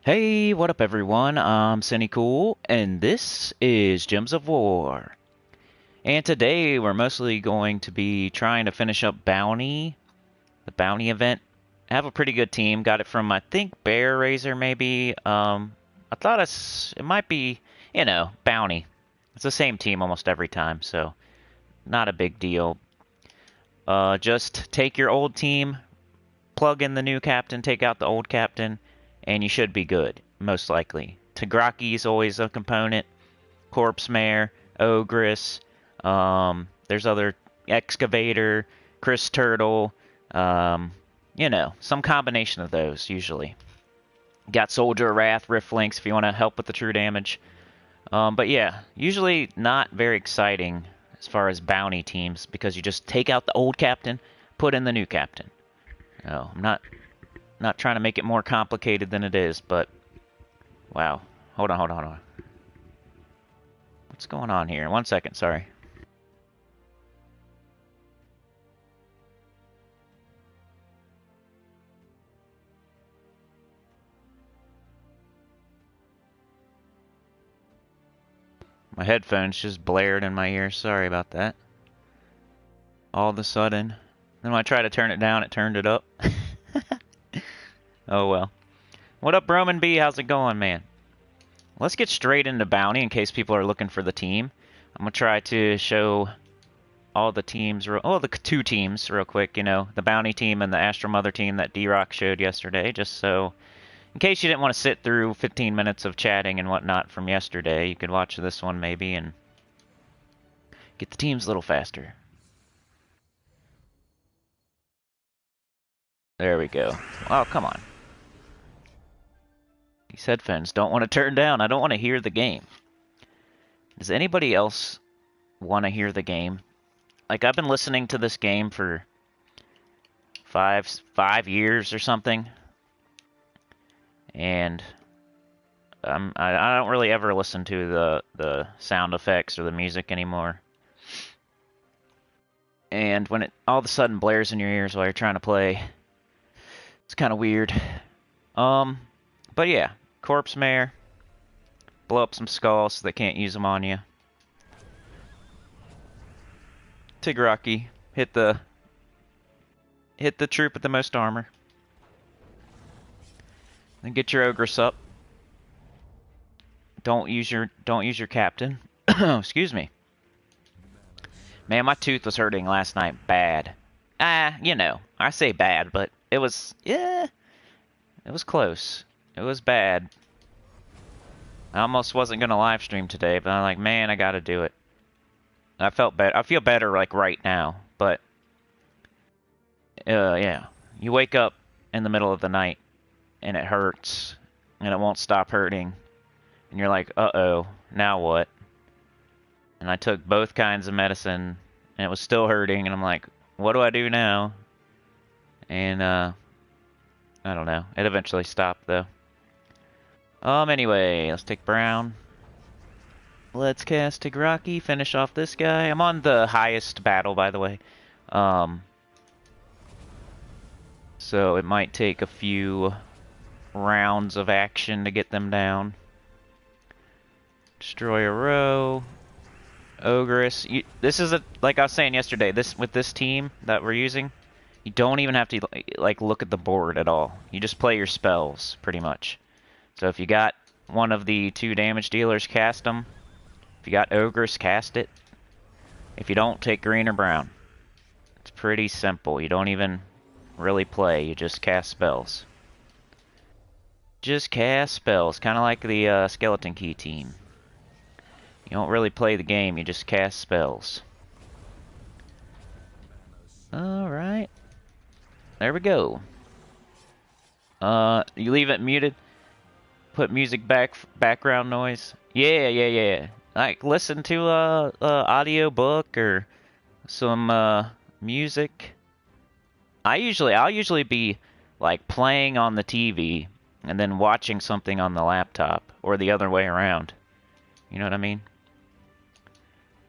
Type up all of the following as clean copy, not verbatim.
Hey, what up everyone? I'm Sinnycool, and this is Gems of War. And today we're mostly going to be trying to finish up Bounty, the Bounty event. I have a pretty good team, got it from, I think, Bear Razor maybe. I thought it might be, Bounty. It's the same team almost every time, so not a big deal. Just take your old team, plug in the new captain, take out the old captain, and you should be good, most likely. Tagraki's always a component. Corpse Mare, Ogress, there's other Excavator, Chris Turtle, some combination of those usually. Got Soldier, Wrath, Rift Links if you want to help with the true damage. But yeah, usually not very exciting as far as bounty teams because you just take out the old captain, put in the new captain. No, I'm not trying to make it more complicated than it is, but wow. Hold on. What's going on here? 1 second, sorry. My headphones just blared in my ear. Sorry about that. All of a sudden. Then when I tried to turn it down, it turned it up. Oh well. What up, Roman B? How's it going, man? Let's get straight into Bounty in case people are looking for the team. I'm going to try to show all the teams, the two teams real quick, the Bounty team and the Astral Mother team that D-Rock showed yesterday, just so in case you didn't want to sit through 15 minutes of chatting and whatnot from yesterday, you could watch this one maybe and get the teams a little faster. There we go. Oh, come on. These headphones don't want to turn down. I don't want to hear the game. Does anybody else want to hear the game? Like, I've been listening to this game for five years or something. And I don't really ever listen to the sound effects or the music anymore. And when it all of a sudden blares in your ears while you're trying to play, it's kind of weird. But yeah, Corpse Mare. Blow up some skulls so they can't use them on you. Tigraki, hit the troop with the most armor. Then get your Ogress up. Don't use your captain. Excuse me. Man, my tooth was hurting last night bad. I say bad, but it was it was close. It was bad. I almost wasn't gonna live stream today, but I'm like, man, I gotta do it. I felt better. I feel better like right now, but yeah, you wake up in the middle of the night and it hurts and it won't stop hurting, and you're like, uh-oh, now what? And I took both kinds of medicine and it was still hurting, and I'm like, what do I do now? And I don't know. It eventually stopped though. Anyway, let's take Brown. Let's cast Tigraki, finish off this guy. I'm on the highest battle, by the way. So it might take a few rounds of action to get them down. Destroy a row. Ogress. This is like I was saying yesterday, with this team that we're using, you don't even have to like look at the board at all. You just play your spells, pretty much. So if you got one of the 2 damage dealers, cast them. If you got Ogress, cast it. If you don't, take green or brown. It's pretty simple. You don't even really play. You just cast spells. Just cast spells. Kind of like the Skeleton Key team. You don't really play the game. You just cast spells. Alright. There we go. You leave it muted. Put music background noise. Yeah. Like listen to a audio book or some music. I'll usually be like playing on the TV and then watching something on the laptop, or the other way around. You know what I mean?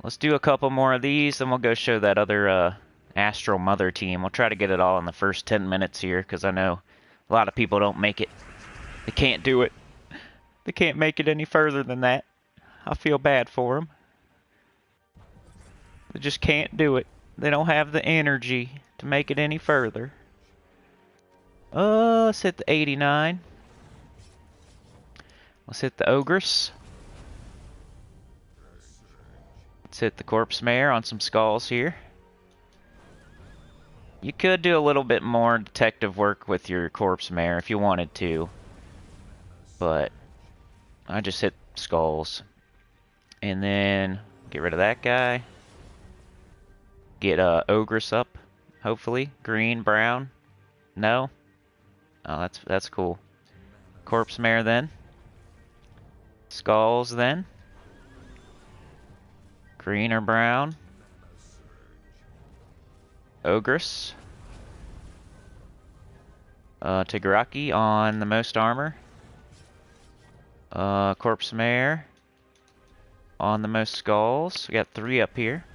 Let's do a couple more of these, and we'll go show that other Astral Mother team. We'll try to get it all in the first 10 minutes here, because I know a lot of people don't make it. They can't do it. They can't make it any further than that. I feel bad for them. They just can't do it. They don't have the energy to make it any further. Let's hit the 89. Let's hit the Ogress. Let's hit the Corpse Mare on some skulls here. You could do a little bit more detective work with your Corpse Mare if you wanted to. But I just hit skulls. And then get rid of that guy. Get Ogress up, hopefully. Green, brown. No? Oh, that's cool. Corpse Mare then. Skulls then. Green or brown. Ogress. Tigraki on the most armor. Corpse Mare on the most skulls. We got 3 up here.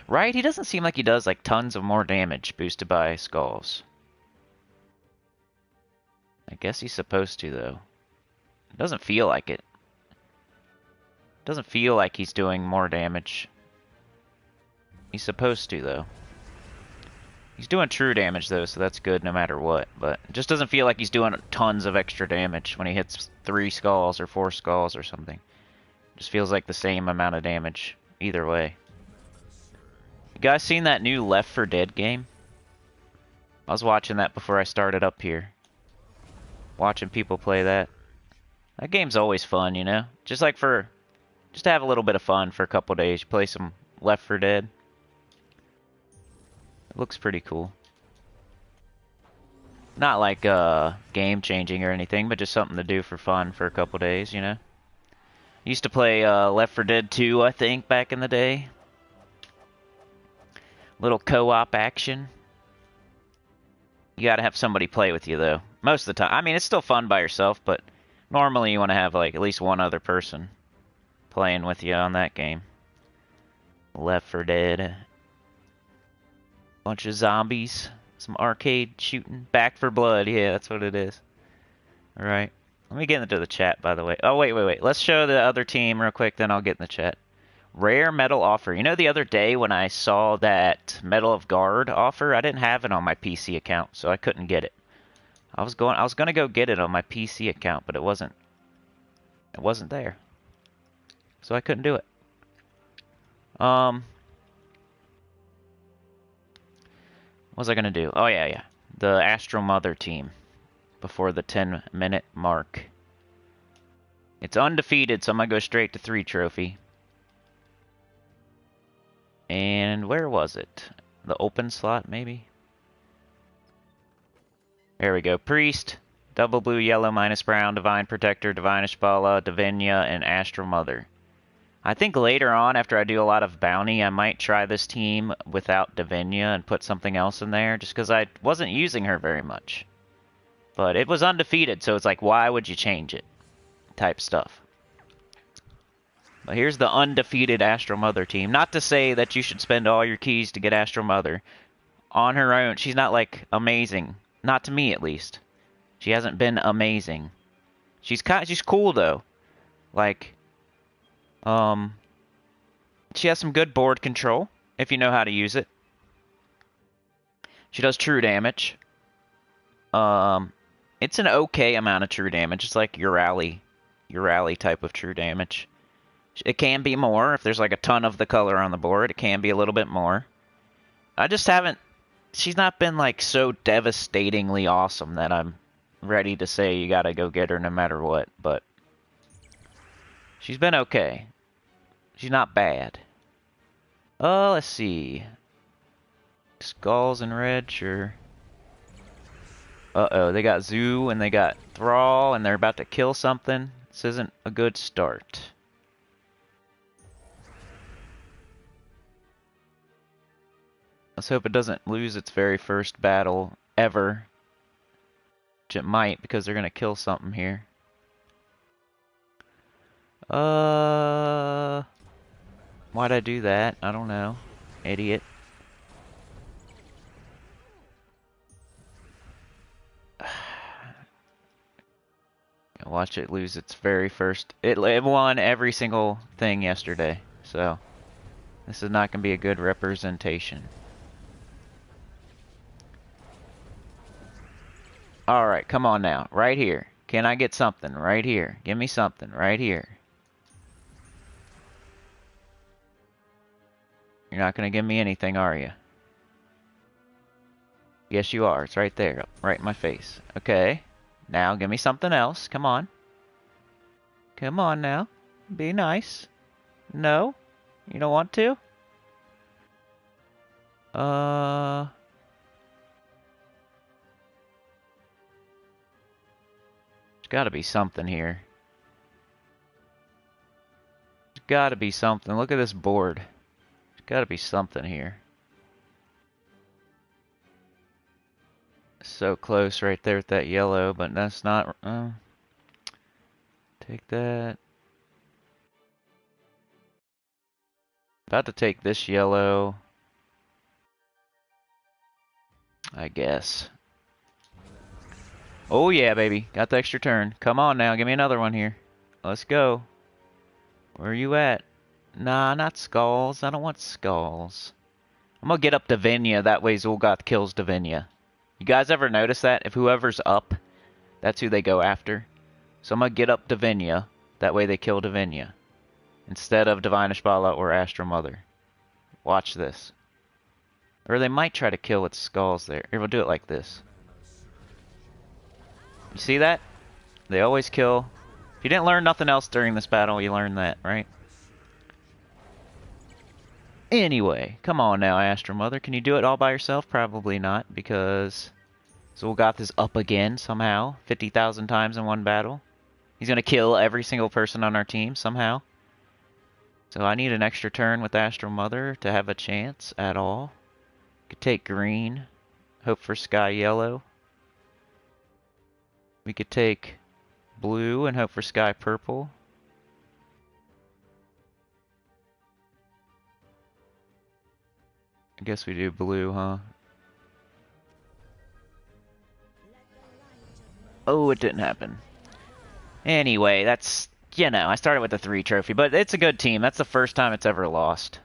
Right? He doesn't seem like he does like tons of more damage boosted by skulls. I guess he's supposed to though. It doesn't feel like it. Doesn't feel like he's doing more damage. He's supposed to though. He's doing true damage though, so that's good no matter what. But it just doesn't feel like he's doing tons of extra damage when he hits 3 skulls or 4 skulls or something. It just feels like the same amount of damage either way. You guys seen that new Left 4 Dead game? I was watching that before I started up here. Watching people play that. That game's always fun, you know? Just to have a little bit of fun for a couple days. Play some Left 4 Dead. It looks pretty cool. Not like game changing or anything, but just something to do for fun for a couple days, you know? Used to play Left 4 Dead 2, I think, back in the day. Little co-op action. You gotta have somebody play with you, though. Most of the time. I mean, it's still fun by yourself, but normally you want to have, like, at least one other person playing with you on that game. Left 4 Dead. Bunch of zombies. Some arcade shooting. Back for Blood. Yeah, that's what it is. Alright. Let me get into the chat, by the way. Oh, wait. Let's show the other team real quick, then I'll get in the chat. Rare Medal offer. You know, the other day when I saw that Medal of Guard offer, I didn't have it on my PC account, so I couldn't get it. I was gonna go get it on my PC account, but it wasn't there. So I couldn't do it. What was I gonna do? Oh yeah. The Astral Mother team before the 10-minute mark. It's undefeated, so I'm gonna go straight to 3 trophy. And where was it? The open slot, maybe? There we go. Priest, double blue, yellow, minus brown, Divine Protector, Divine Ishbala, Divinia, and Astral Mother. I think later on, after I do a lot of bounty, I might try this team without Divinia and put something else in there, just because I wasn't using her very much. But it was undefeated, so it's like, why would you change it? Type stuff. But here's the undefeated Astral Mother team. Not to say that you should spend all your keys to get Astral Mother. On her own, she's not, like, amazing. Not to me, at least. She hasn't been amazing. She's cool, though. Like, she has some good board control, if you know how to use it. She does true damage. It's an okay amount of true damage. It's like your rally type of true damage. It can be more. If there's like a ton of the color on the board, it can be a little bit more. I just haven't... She's not been like so devastatingly awesome that I'm ready to say you gotta go get her no matter what, but... She's been okay. She's not bad. Let's see. Skulls in red, sure. Uh-oh, they got Zoo and they got Thrall and they're about to kill something. This isn't a good start. Let's hope it doesn't lose its very first battle ever. Which it might, because they're gonna kill something here. Why'd I do that? I don't know. Idiot. Watch it lose its very first... It won every single thing yesterday, so... This is not going to be a good representation. Alright, come on now. Right here. Can I get something? Right here. Give me something. Right here. You're not going to give me anything, are you? Yes, you are. It's right there. Right in my face. Okay. Now, give me something else. Come on. Come on now. Be nice. No? You don't want to? There's gotta be something here. There's gotta be something. Look at this board. There's gotta be something here. So close right there with that yellow, but that's not... take that. About to take this yellow. I guess. Oh yeah, baby. Got the extra turn. Come on now. Give me another one here. Let's go. Where are you at? Nah, not skulls. I don't want skulls. I'm gonna get up Davinia. That way Zul'Goth kills Davinia. You guys ever notice that? If whoever's up, that's who they go after. So I'm gonna get up Davinia. That way they kill Davinia. Instead of Divine Ishbala or Astral Mother. Watch this. Or they might try to kill its skulls there. Here, we'll do it like this. You see that? They always kill. If you didn't learn nothing else during this battle, you learned that, right? Anyway, come on now, Astral Mother. Can you do it all by yourself? Probably not, because Zul'Goth is up again somehow. 50,000 times in one battle. He's going to kill every single person on our team somehow. So I need an extra turn with Astral Mother to have a chance at all. Could take green. Hope for sky yellow. We could take blue and hope for sky purple. I guess we do blue, huh? Oh, it didn't happen. Anyway, that's, you know, I started with the 3 trophy, but it's a good team. That's the first time it's ever lost.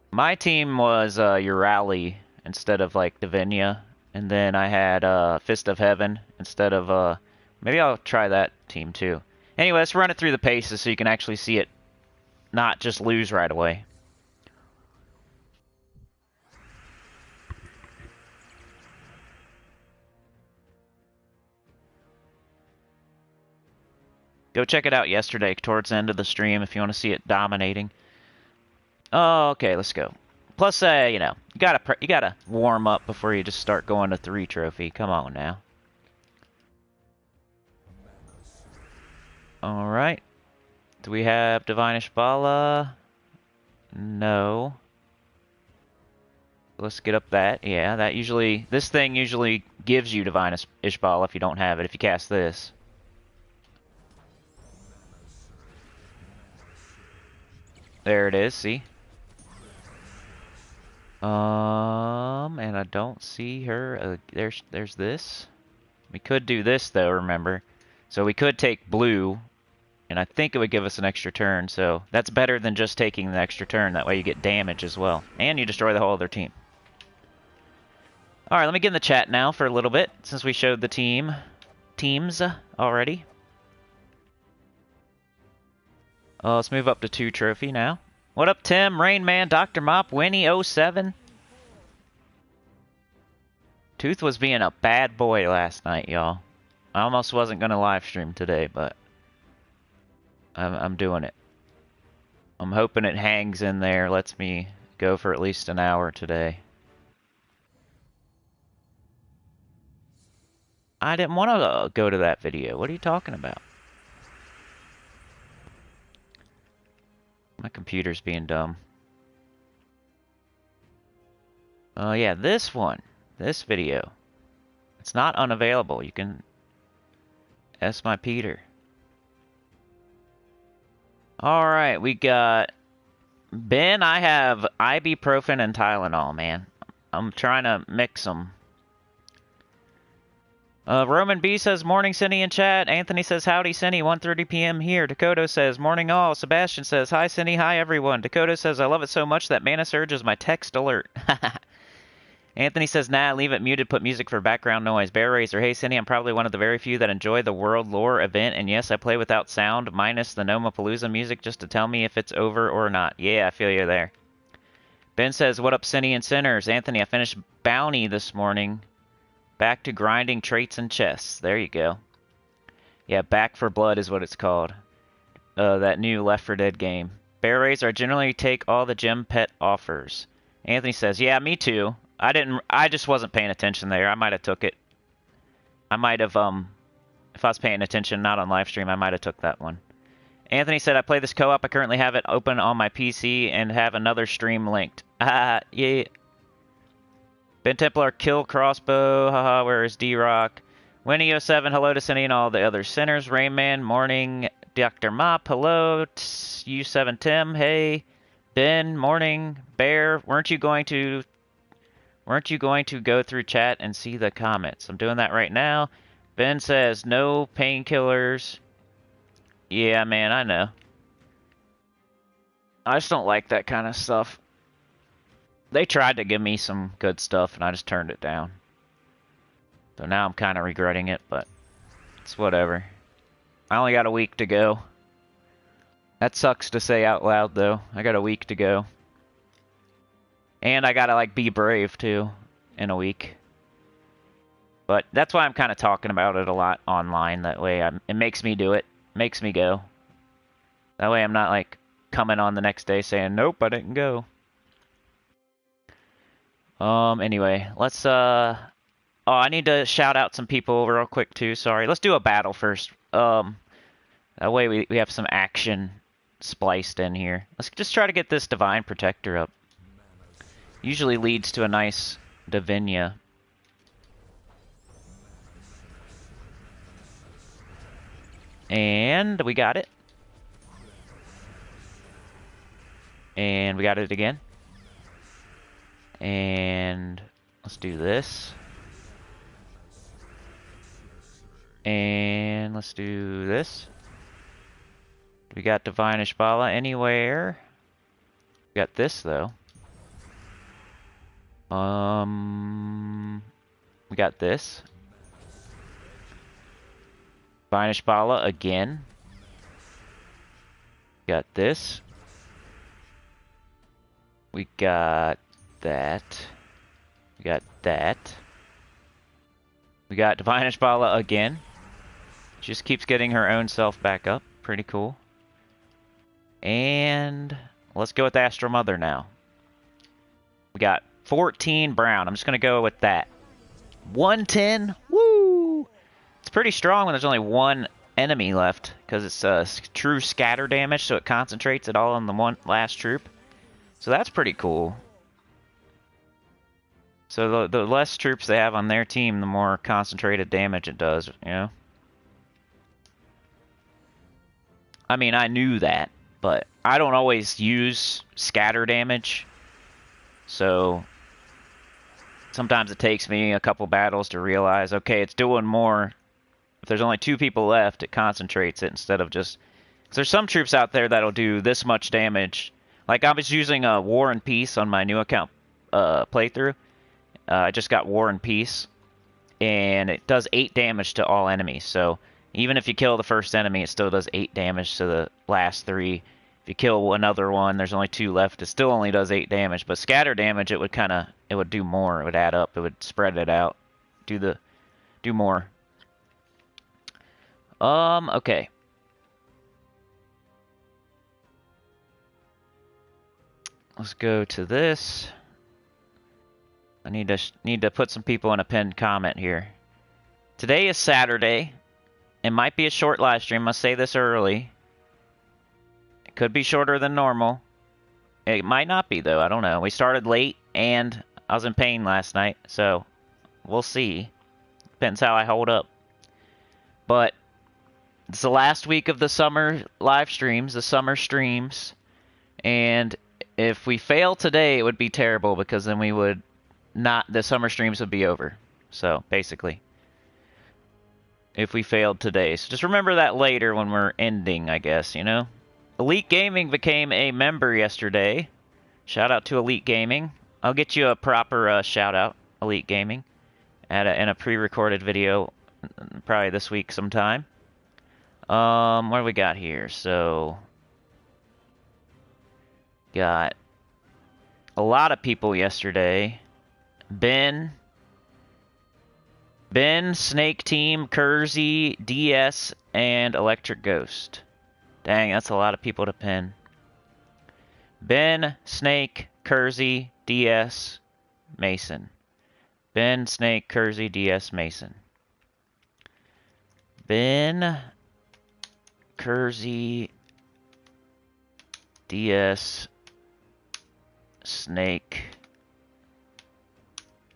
My team was Urali instead of, like, Davinia. And then I had Fist of Heaven instead of, maybe I'll try that team too. Anyway, let's run it through the paces so you can actually see it not just lose right away. Go check it out yesterday towards the end of the stream if you want to see it dominating. Oh, okay, let's go. Plus, you know, you gotta warm up before you just start going to 3 trophy. Come on now. Alright. Do we have Divine Ishbala? No. Let's get up that. Yeah, that usually... This thing usually gives you Divine Ishbala if you don't have it, if you cast this. There it is, see? And I don't see her. There's this. We could do this, though, remember. So we could take blue, and I think it would give us an extra turn, so that's better than just taking the extra turn. That way you get damage as well. And you destroy the whole other team. Alright, let me get in the chat now for a little bit, since we showed the teams already. Let's move up to 2 trophy now. What up, Tim, Rain Man, Dr. Mop, Winnie07? Tooth was being a bad boy last night, y'all. I almost wasn't going to live stream today, but I'm doing it. I'm hoping it hangs in there, lets me go for at least an hour today. I didn't want to go to that video. What are you talking about? My computer's being dumb. Oh yeah, this one. This video. It's not unavailable. You can ask my Peter. Alright, we got... Ben, I have ibuprofen and Tylenol, man. I'm trying to mix them. Roman B says, morning, Cinny in chat. Anthony says, howdy, Cinny, 1:30 p.m. here. Dakota says, morning all. Sebastian says, hi, Cinny, hi, everyone. Dakota says, I love it so much that Mana Surge is my text alert. Anthony says, nah, leave it muted, put music for background noise. Bear Racer, hey, Cinny, I'm probably one of the very few that enjoy the World Lore event, and yes, I play without sound, minus the Nomapalooza music, just to tell me if it's over or not. Yeah, I feel you there. Ben says, what up, Cinny and Sinners? Anthony, I finished Bounty this morning. Back to grinding traits and chests. There you go. Yeah, Back for Blood is what it's called. That new Left 4 Dead game. Bear Racer, I generally take all the gem pet offers. Anthony says, yeah, me too. I just wasn't paying attention there. I might have took it. I might have, if I was paying attention, not on live stream, I might have took that one. Anthony said, I play this co-op. I currently have it open on my PC and have another stream linked. Yeah. Ben Templar, kill crossbow. Haha, where is D-Rock? Winnie07, hello to Cindy and all the other sinners. Rayman, morning. Dr. Mop, hello. U7 Tim, hey. Ben, morning. Bear, weren't you going to go through chat and see the comments? I'm doing that right now. Ben says, no painkillers. Yeah, man, I know. I just don't like that kind of stuff. They tried to give me some good stuff, and I just turned it down. So now I'm kind of regretting it, but it's whatever. I only got a week to go. That sucks to say out loud, though. I got a week to go. And I gotta, like, be brave, too, in a week. But that's why I'm kind of talking about it a lot online. That way it makes me do it. Makes me go. That way I'm not, like, coming on the next day saying, nope, I didn't go. Anyway, let's, oh, I need to shout out some people real quick, too. Sorry. Let's do a battle first. That way we have some action spliced in here. Let's just try to get this Divine Protector up. Usually leads to a nice Divinia. And we got it. And we got it again. And let's do this. And let's do this. We got Divine Ishbala anywhere. We got this though. We got this. Divine Ishbala again. We got this. We got that. We got that. We got Divine Ishbala again. Just keeps getting her own self back up. Pretty cool. And let's go with Astral Mother now. We got 14 brown. I'm just going to go with that. 110. Woo! It's pretty strong when there's only one enemy left, because it's true scatter damage, so it concentrates it all on the one last troop. So that's pretty cool. So the less troops they have on their team, the more concentrated damage it does, you know? I mean, I knew that, but I don't always use scatter damage. So sometimes it takes me a couple battles to realize, okay, it's doing more. If there's only 2 people left, it concentrates it instead of just... 'Cause there's some troops out there that'll do this much damage. Like, I was using War and Peace on my new account playthrough. I just got War and Peace. And it does 8 damage to all enemies. So even if you kill the first enemy, it still does 8 damage to the last 3. If you kill another one, there's only 2 left. It still only does 8 damage. But scatter damage, it would do more. It would add up. It would spread it out. Do more. Okay. Let's go to this. I need to put some people in a pinned comment here. Today is Saturday. It might be a short live stream. I'll say this early. It could be shorter than normal. It might not be, though. I don't know. We started late, and I was in pain last night, so we'll see. Depends how I hold up. But it's the last week of the summer live streams, the summer streams, and if we fail today, it would be terrible, because then the summer streams would be over. So, basically. if we failed today. So just remember that later when we're ending, I guess, you know? Elite Gaming became a member yesterday. Shout out to Elite Gaming. I'll get you a proper shout out, Elite Gaming, in a pre-recorded video, probably this week sometime. What do we got here? So, got a lot of people yesterday. Ben, Snake Team, Kersey, DS, and Electric Ghost. Dang, that's a lot of people to pin. Ben, Snake, Kersey, DS, Mason. Ben, Snake, Kersey, DS, Mason. Ben, Kersey, DS, Snake,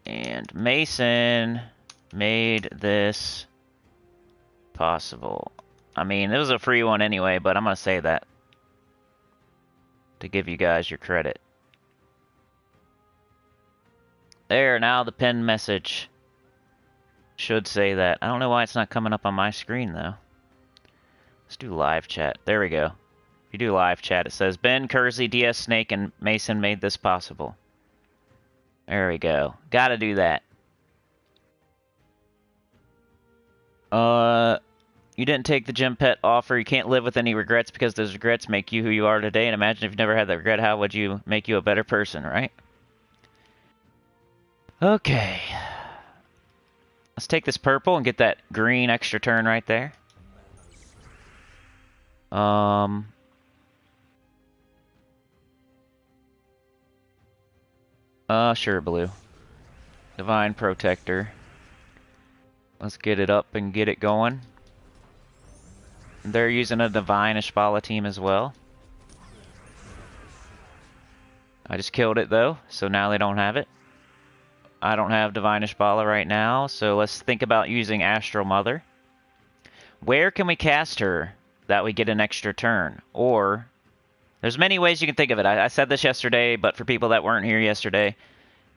and Mason made this possible. I mean, it was a free one anyway, but I'm going to say that to give you guys your credit. There, now the pinned message should say that. I don't know why it's not coming up on my screen, though. Let's do live chat. There we go. If you do live chat, it says, Ben, Kersey, DS, Snake, and Mason made this possible. There we go. Gotta do that. You didn't take the gym pet offer. You can't live with any regrets because those regrets make you who you are today. And imagine if you never had that regret, how would you make you a better person, right? Okay. Let's take this purple and get that green extra turn right there. Sure, blue. Divine Protector. Let's get it up and get it going. They're using a Divine Ishbala team as well. I just killed it though, so now they don't have it. I don't have Divine Ishbala right now, so let's think about using Astral Mother. Where can we cast her that we get an extra turn? Or, there's many ways you can think of it. I said this yesterday, but for people that weren't here yesterday,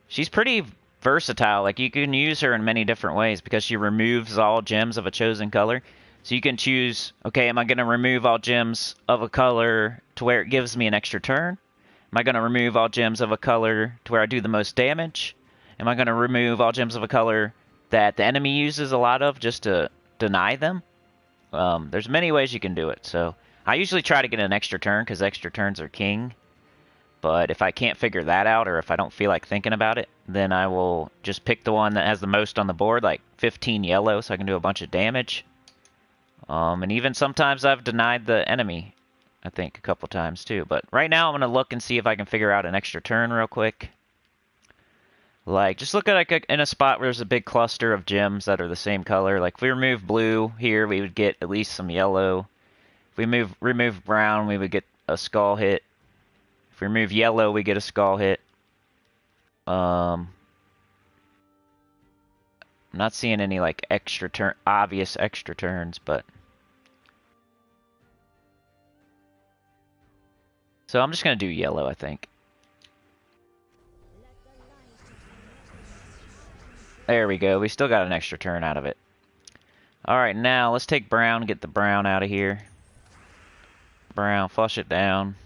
she's pretty versatile. Like, you can use her in many different ways because she removes all gems of a chosen color. So you can choose, okay, am I going to remove all gems of a color to where it gives me an extra turn? Am I going to remove all gems of a color to where I do the most damage? Am I going to remove all gems of a color that the enemy uses a lot of just to deny them? There's many ways you can do it. So I usually try to get an extra turn because extra turns are king. But if I can't figure that out, or if I don't feel like thinking about it, then I will just pick the one that has the most on the board, like 15 yellow, so I can do a bunch of damage. And even sometimes I've denied the enemy, I think, a couple times too. But right now I'm going to look and see if I can figure out an extra turn real quick. Like, just look at like in a spot where there's a big cluster of gems that are the same color. Like, if we remove blue here, we would get at least some yellow. If we remove brown, we would get a skull hit. If we remove yellow, we get a skull hit. I'm not seeing any like obvious extra turns, but so I'm just gonna do yellow, I think. There we go. We still got an extra turn out of it. Alright, now let's take brown, get the brown out of here. Brown, flush it down.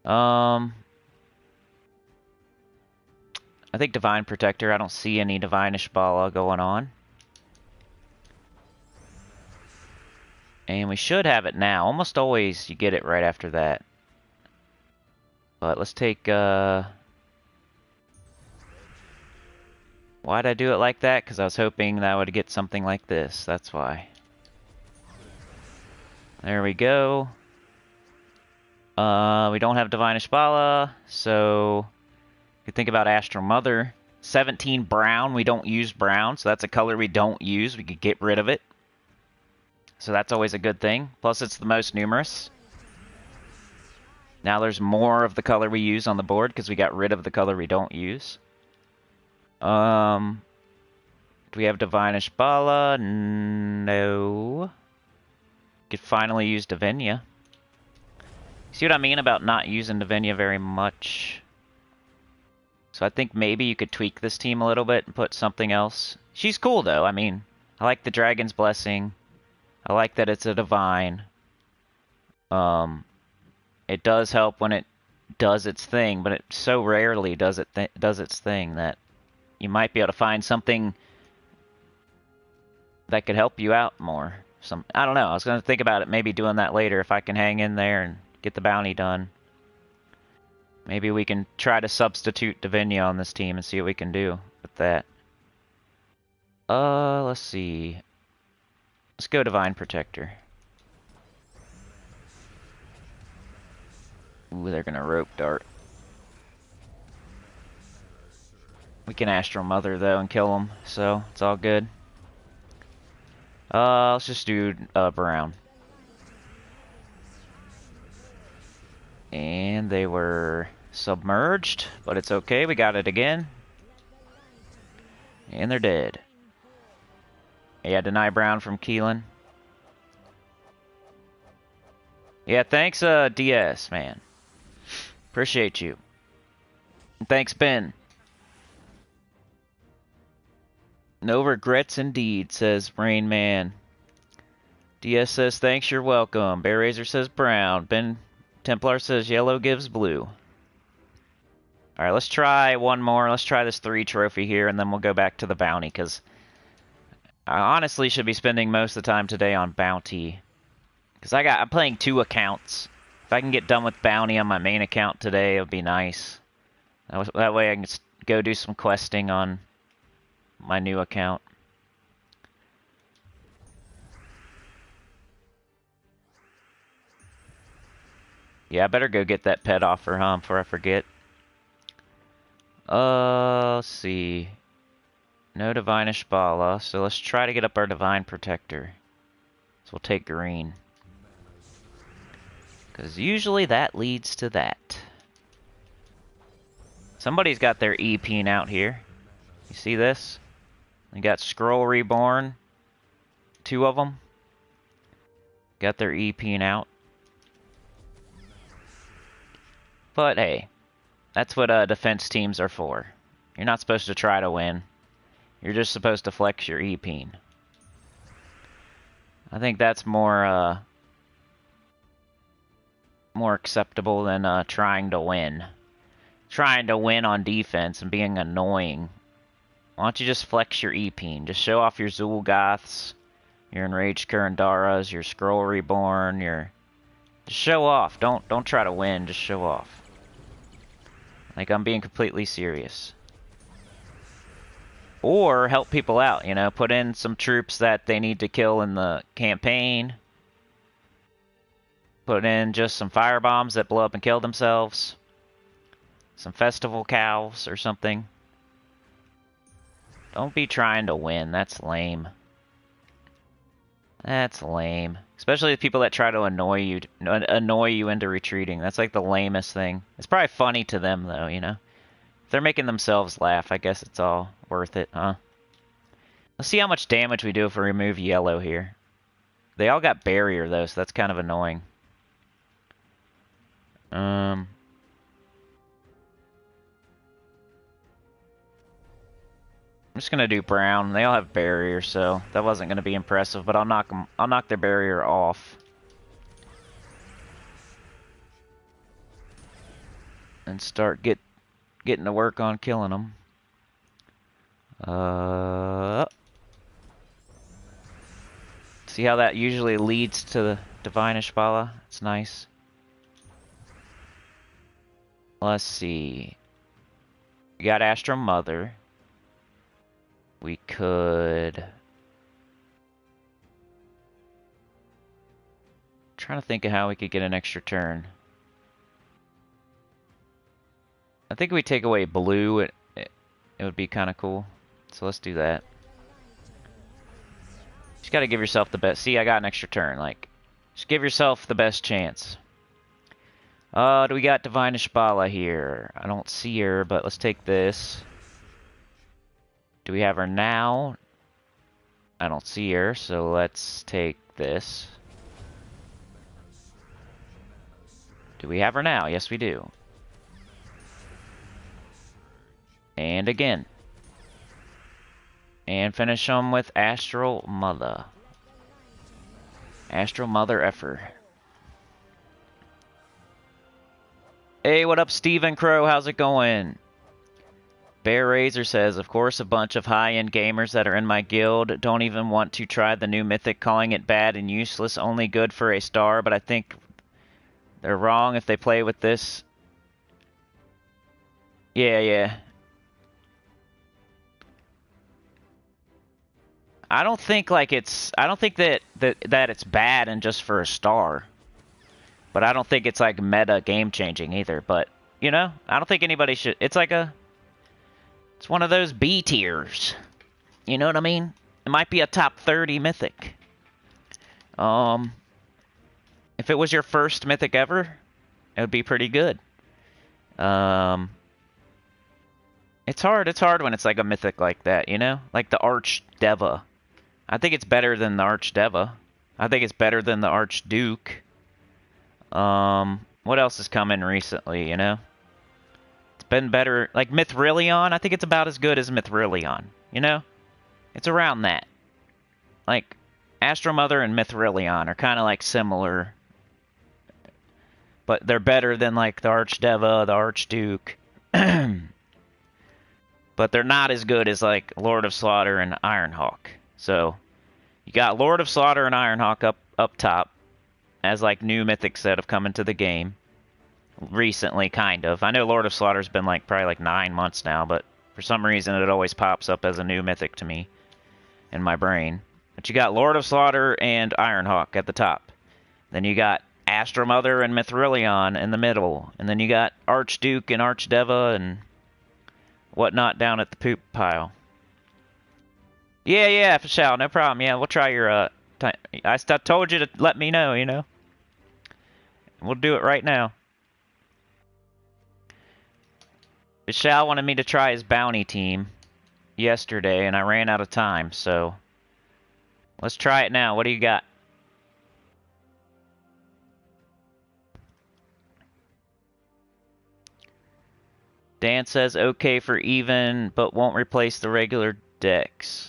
I think Divine Protector. I don't see any Divine Ishbala going on. And we should have it now. Almost always you get it right after that. But let's take, why'd I do it like that? Because I was hoping that I would get something like this. That's why. There we go. We don't have Divine Ishbala, so you could think about Astral Mother. 17 brown, we don't use brown, so that's a color we don't use. We could get rid of it. So that's always a good thing. Plus, it's the most numerous. Now there's more of the color we use on the board because we got rid of the color we don't use. Do we have Divine Ishbala? No. Could finally use Divina. See what I mean about not using Divina very much? So I think maybe you could tweak this team a little bit and put something else. She's cool though. I mean, I like the Dragon's Blessing. I like that it's a divine. It does help when it does its thing, but it so rarely does its thing that you might be able to find something that could help you out more. I don't know. I was going to think about it, maybe doing that later if I can hang in there and get the bounty done. Maybe we can try to substitute Divinia on this team and see what we can do with that. Let's see. Let's go Divine Protector. Ooh, they're gonna rope dart. We can Astral Mother though and kill them, so it's all good. Let's just do Brown. And they were submerged, but it's okay, we got it again. And they're dead. Yeah, deny Brown from Keelan. Yeah, thanks DS, man. Appreciate you. And thanks, Ben. No regrets indeed, says Rain Man. DS says thanks, you're welcome. Bear Razor says brown. Ben Templar says yellow gives blue. Alright, let's try one more. Let's try this 3 trophy here, and then we'll go back to the bounty, because I honestly should be spending most of the time today on bounty. Because I'm playing 2 accounts. If I can get done with bounty on my main account today, it would be nice. That way I can just go do some questing on my new account. Yeah, I better go get that pet offer, huh, before I forget. Let's see. No Divine Ishbala, so let's try to get up our Divine Protector. So we'll take green. Because usually that leads to that. Somebody's got their E-Peen out here. You see this? They got Scroll Reborn. 2 of them. Got their E-Peen out. But hey, that's what defense teams are for. You're not supposed to try to win. You're just supposed to flex your E-Peen. I think that's more acceptable than trying to win. Trying to win on defense and being annoying. Why don't you just flex your E-Peen? Just show off your Zul'Goths, your Enraged Kurandaras, your Scroll Reborn, just show off. Don't try to win, just show off. Like, I'm being completely serious. Or help people out, you know, put in some troops that they need to kill in the campaign. Put in just some firebombs that blow up and kill themselves. Some festival cows or something. Don't be trying to win, that's lame. That's lame. Especially the people that try to annoy you into retreating. That's like the lamest thing. It's probably funny to them though, you know. If they're making themselves laugh, I guess it's all worth it, huh? Let's see how much damage we do if we remove yellow here. They all got barrier though, so that's kind of annoying. I'm just gonna do brown. They all have barrier, so that wasn't gonna be impressive. But I'll knock their barrier off, and start getting to work on killing them. See how that usually leads to the Divine Ishbala? It's nice. Let's see. We got Astral Mother. We could... I'm trying to think of how we could get an extra turn. I think if we take away blue, it would be kind of cool. So let's do that. Just gotta give yourself the best... See, I got an extra turn. Like, just give yourself the best chance. Do we got Divine Ishbala here? I don't see her, but let's take this. Do we have her now? I don't see her, so let's take this. Do we have her now? Yes, we do. And again. And finish them with Astral Mother. Astral Mother effer. Hey, what up, Stephen Crow? How's it going? Bear Razor says, of course, a bunch of high-end gamers that are in my guild don't even want to try the new Mythic, calling it bad and useless, only good for a star, but I think they're wrong if they play with this. Yeah. I don't think that it's bad and just for a star. But I don't think it's like meta game changing either. But, you know, I don't think anybody should. It's one of those B tiers. You know what I mean? It might be a top 30 Mythic. If it was your first Mythic ever, it would be pretty good. It's hard when it's like a Mythic like that, you know? Like the Arch Deva. I think it's better than the Arch Deva. I think it's better than the Archduke. What else has come in recently, you know? It's been better. Like Mithrilion, I think it's about as good as Mithrilion, you know? It's around that. Like, Astral Mother and Mithrilion are kind of like similar. But they're better than like the Archdeva, the Archduke. But they're not as good as like Lord of Slaughter and Ironhawk. So, you got Lord of Slaughter and Ironhawk up top as like new mythics that have come into the game recently, kind of. I know Lord of Slaughter's been like probably like 9 months now, but for some reason it always pops up as a new mythic to me in my brain. But you got Lord of Slaughter and Ironhawk at the top. Then you got Astral Mother and Mithrilion in the middle. And then you got Archduke and Archdeva and whatnot down at the poop pile. Yeah, for sure, no problem. Yeah, we'll try your, I told you to let me know, you know. We'll do it right now. Vishal wanted me to try his bounty team yesterday, and I ran out of time, so let's try it now. What do you got? Dan says okay for even, but won't replace the regular decks.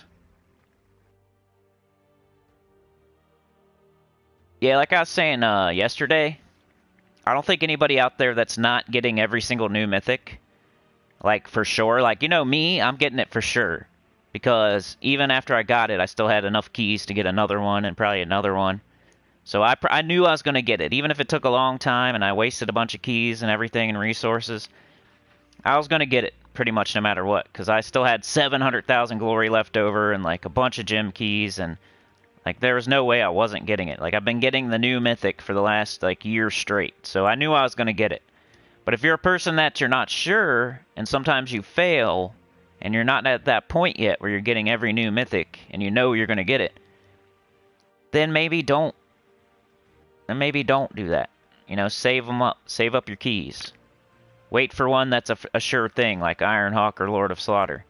Yeah, like I was saying yesterday, I don't think anybody out there that's not getting every single new mythic, like for sure. Like, you know me, I'm getting it for sure. Because even after I got it, I still had enough keys to get another one and probably another one. So I knew I was going to get it. Even if it took a long time and I wasted a bunch of keys and everything and resources, I was going to get it pretty much no matter what. Because I still had 700,000 glory left over and like a bunch of gem keys. And like there was no way I wasn't getting it. Like I've been getting the new mythic for the last like year straight. So I knew I was going to get it. But if you're a person that you're not sure and sometimes you fail and you're not at that point yet where you're getting every new mythic and you know you're going to get it, then maybe don't. Then maybe don't do that. You know, save them up. Save up your keys. Wait for one that's a sure thing, like Ironhawk or Lord of Slaughter.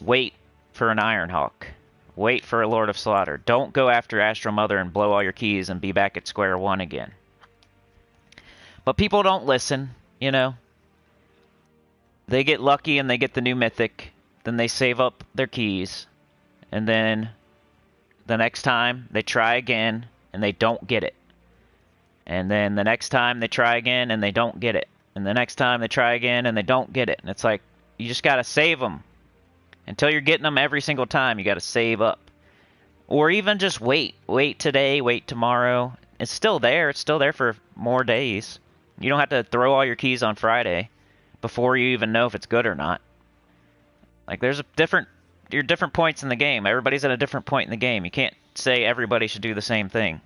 Wait for an Ironhawk. Wait for a Lord of Slaughter. Don't go after Astral Mother and blow all your keys and be back at square one again. But people don't listen, you know. They get lucky and they get the new mythic. Then they save up their keys. And then the next time they try again and they don't get it. And then the next time they try again and they don't get it. And the next time they try again and they don't get it. And it's like, you just got to save them. Until you're getting them every single time, you got to save up. Or even just wait. Wait today, wait tomorrow. It's still there. It's still there for more days. You don't have to throw all your keys on Friday before you even know if it's good or not. Like, there's you're different points in the game. Everybody's at a different point in the game. You can't say everybody should do the same thing.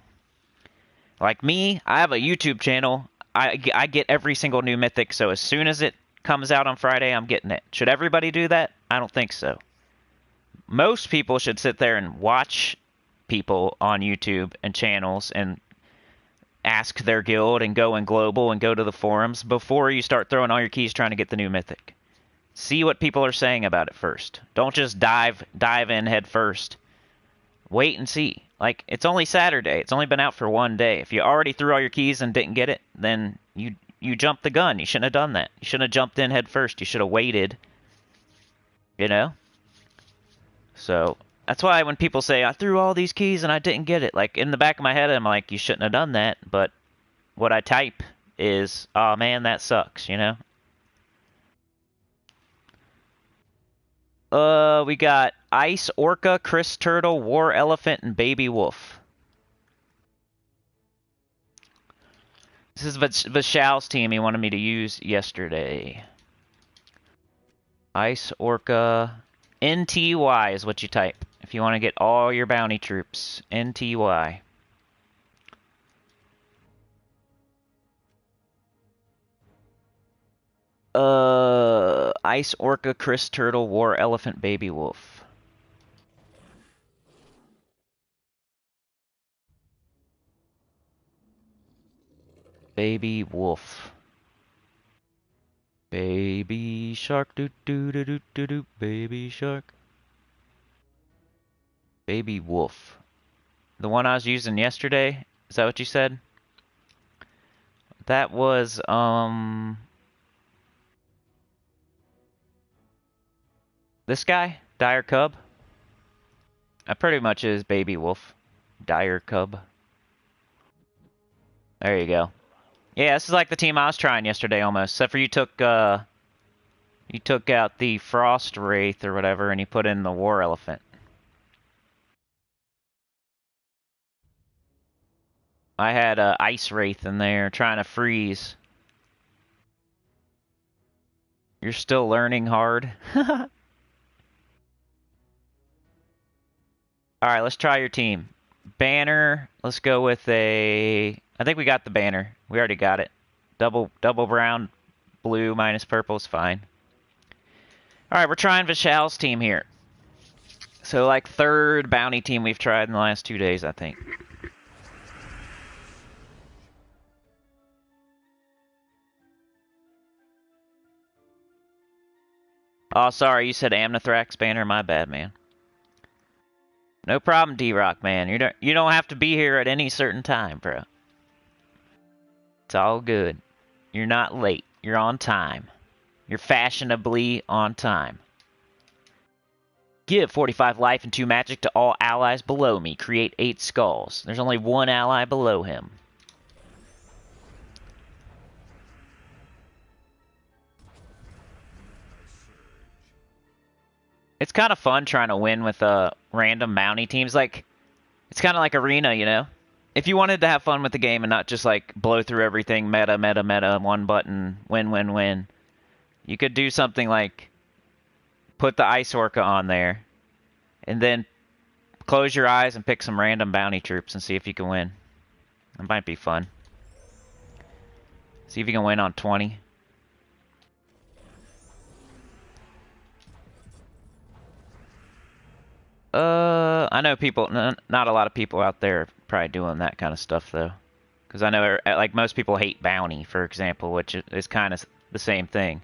Like me, I have a YouTube channel. I get every single new mythic, so as soon as it comes out on Friday, I'm getting it. Should everybody do that? I don't think so. Most people should sit there and watch people on YouTube and channels and ask their guild and go in global and go to the forums before you start throwing all your keys trying to get the new mythic. See what people are saying about it first. Don't just dive in head first. Wait and see. Like, it's only Saturday. It's only been out for 1 day. If you already threw all your keys and didn't get it, then you jumped the gun. You shouldn't have done that. You shouldn't have jumped in head first. You should have waited. You know? So that's why when people say, I threw all these keys and I didn't get it, like in the back of my head, I'm like, you shouldn't have done that. But what I type is, oh man, that sucks, you know? We got Ice Orca, Chris Turtle, War Elephant, and Baby Wolf. This is Vishal's team he wanted me to use yesterday. Ice Orca. NTY is what you type if you want to get all your bounty troops. NTY. Ice Orca, Chris Turtle, War Elephant, Baby Wolf. Baby Wolf. Baby shark, doo doo doo doo doo doo. Baby shark. Baby Wolf. The one I was using yesterday? Is that what you said? That was, this guy? Dire Cub? That pretty much is Baby Wolf. Dire Cub. There you go. Yeah, this is like the team I was trying yesterday almost. Except for you took out the Frost Wraith or whatever and you put in the War Elephant. I had Ice Wraith in there trying to freeze. You're still learning hard. Alright, let's try your team. Banner, let's go with a... I think we got the banner. We already got it. Double brown, blue minus purple is fine. Alright, we're trying Vishal's team here. So like third bounty team we've tried in the last 2 days, I think. Oh, sorry, you said Amnithrax banner. My bad, man. No problem, D-Rock, man. You don't have to be here at any certain time, bro. It's all good. You're not late. You're on time. You're fashionably on time. Give 45 life and 2 magic to all allies below me. Create 8 skulls. There's only one ally below him. It's kind of fun trying to win with random bounty teams. Like, it's kind of like Arena, you know? If you wanted to have fun with the game and not just, like, blow through everything, meta, one button, win, you could do something like put the Ice Orca on there, and then close your eyes and pick some random bounty troops and see if you can win. It might be fun. See if you can win on 20. I know people, not a lot of people out there probably doing that kind of stuff, though. Because I know, like, most people hate bounty, for example, which is kind of the same thing.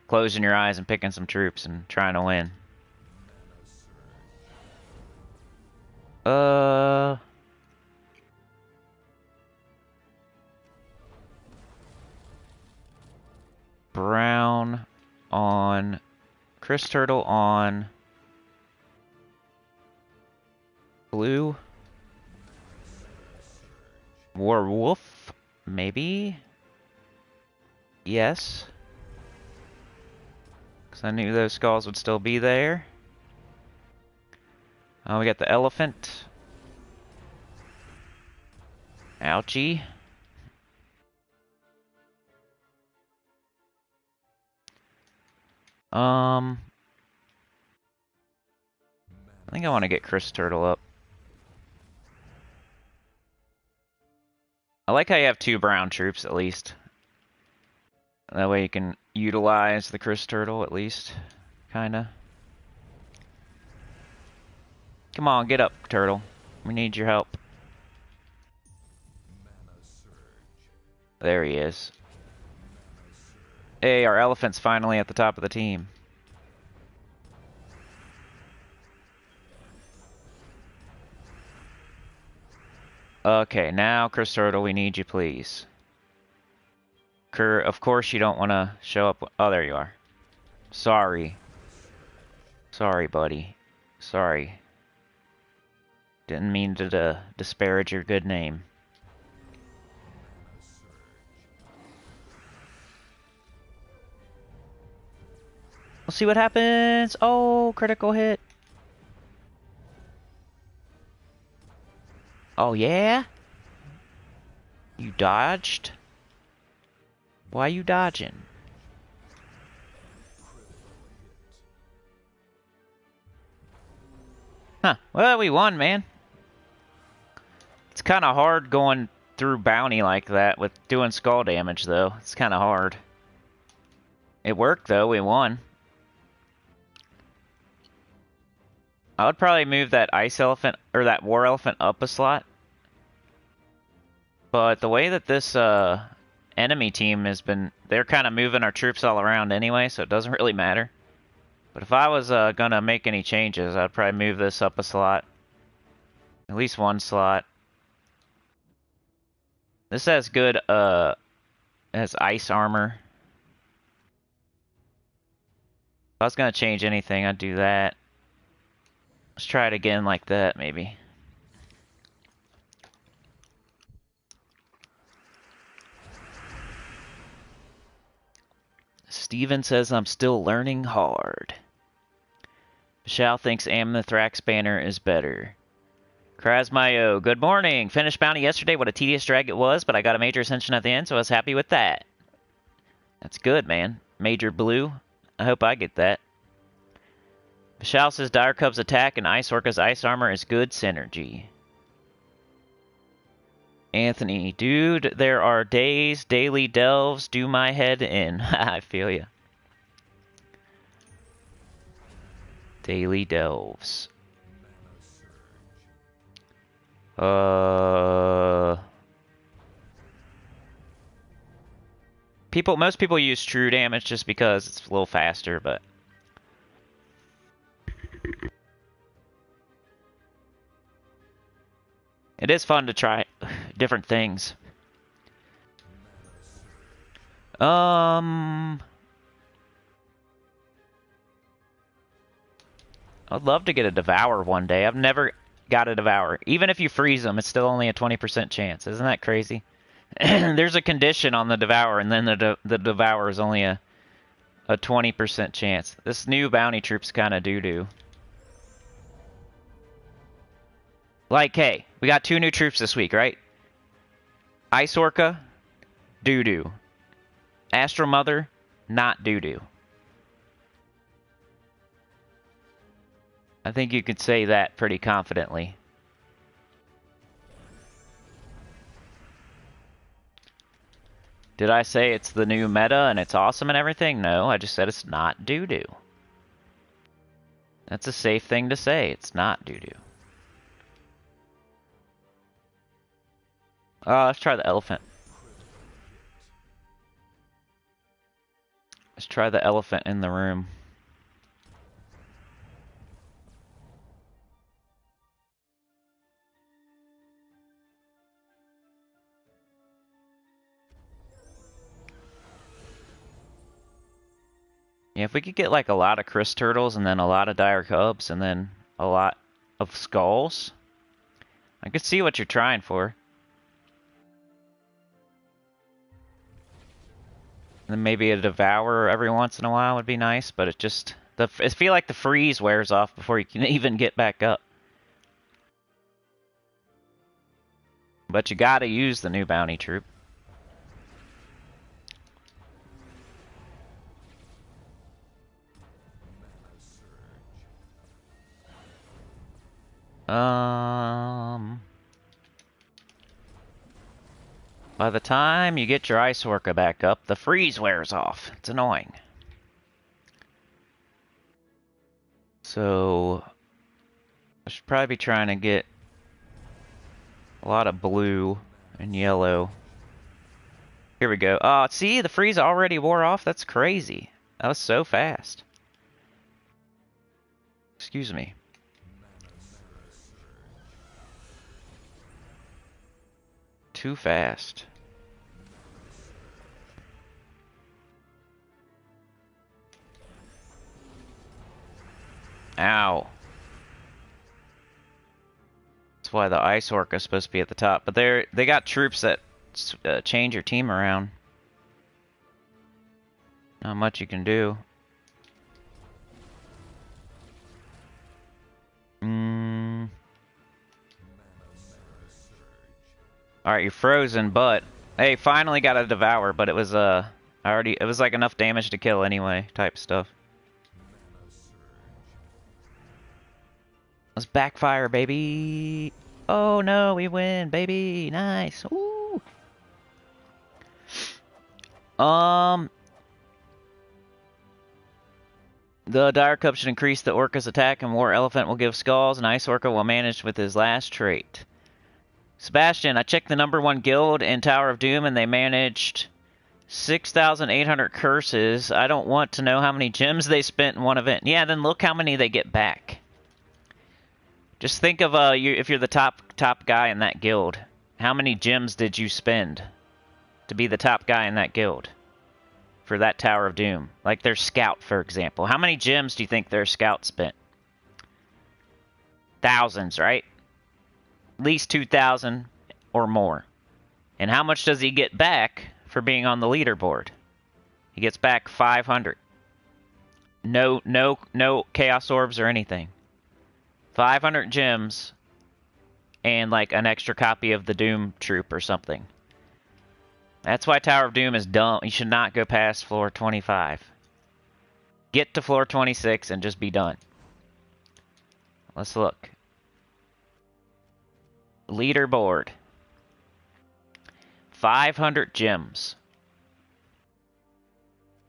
Closing your eyes and picking some troops and trying to win. Brown on... Chris Turtle on... Blue. Werewolf? Maybe? Yes. Because I knew those skulls would still be there. We got the elephant. Ouchie. I think I want to get Chris Turtle up. I like how you have 2 brown troops, at least. That way you can utilize the Chris Turtle, at least. Kinda. Come on, get up, Turtle. We need your help. There he is. Hey, our elephant's finally at the top of the team. Okay, now, Chris Turtle, we need you, please. Of course you don't want to show up. Oh, there you are. Sorry. Sorry, buddy. Sorry. Didn't mean to disparage your good name. We'll see what happens. Oh, critical hit. Oh, yeah? You dodged? Why you dodging? Huh. Well, we won, man. It's kind of hard going through bounty like that with doing skull damage, though. It's kind of hard. It worked, though. We won. I would probably move that ice elephant, or that war elephant up a slot. But the way that this enemy team has been, they're kind of moving our troops all around anyway, so it doesn't really matter. But if I was gonna make any changes, I'd probably move this up a slot. At least one slot. This has good, has ice armor. If I was gonna change anything, I'd do that. Let's try it again like that, maybe. Steven says I'm still learning hard. Michelle thinks Amnithrax banner is better. Krasmayo, good morning. Finished bounty yesterday. What a tedious drag it was, but I got a major ascension at the end, so I was happy with that. That's good, man. Major blue. I hope I get that. Michelle says Dire Cub's attack and Ice Orca's ice armor is good synergy. Anthony, dude, there are days, daily delves do my head in. I feel ya. Daily delves. Most people use true damage just because it's a little faster, but it is fun to try different things. I'd love to get a Devour one day. I've never got a Devour. Even if you freeze them, it's still only a 20% chance. Isn't that crazy? There's a condition on the Devour, and then the Devour is only a 20% chance. This new bounty troop's kind of doo-doo. Like, hey, we got 2 new troops this week, right? Ice Orca, doo-doo. Astral Mother, not doo-doo. I think you could say that pretty confidently. Did I say it's the new meta and it's awesome and everything? No, I just said it's not doo-doo. That's a safe thing to say. It's not doo-doo. Let's try the elephant. Let's try the elephant in the room. Yeah, if we could get like a lot of Chris Turtles and then a lot of Dire Cubs and then a lot of Skulls, I could see what you're trying for. And then maybe a Devourer every once in a while would be nice, but it just... I feel like the freeze wears off before you can even get back up. But you gotta use the new bounty troop. By the time you get your Ice Orca back up, the freeze wears off. It's annoying. So, I should probably be trying to get a lot of blue and yellow. Here we go. Oh, see, the freeze already wore off? That's crazy. That was so fast. Excuse me. Too fast. Ow. why the Ice Orca is supposed to be at the top. But they got troops that change your team around. Not much you can do. Alright, you're frozen, but... Hey, finally got a Devour, but it was, it was like enough damage to kill anyway, type stuff. Let's backfire, baby! Oh no, we win, baby! Nice! Woo! The Dire Cup should increase the Orca's attack, and War Elephant will give skulls, and Ice Orca will manage with his last trait. Sebastian, I checked the #1 guild in Tower of Doom, and they managed 6,800 curses. I don't want to know how many gems they spent in one event. Yeah, then look how many they get back. Just think of if you're the top guy in that guild. How many gems did you spend to be the top guy in that guild for that Tower of Doom? Like their scout, for example. How many gems do you think their scout spent? Thousands, right? At least 2,000 or more. And how much does he get back for being on the leaderboard? He gets back 500. No Chaos Orbs or anything. 500 gems and like an extra copy of the Doom Troop or something. That's why Tower of Doom is dumb. You should not go past floor 25. Get to floor 26 and just be done. Let's look. Leaderboard. 500 gems.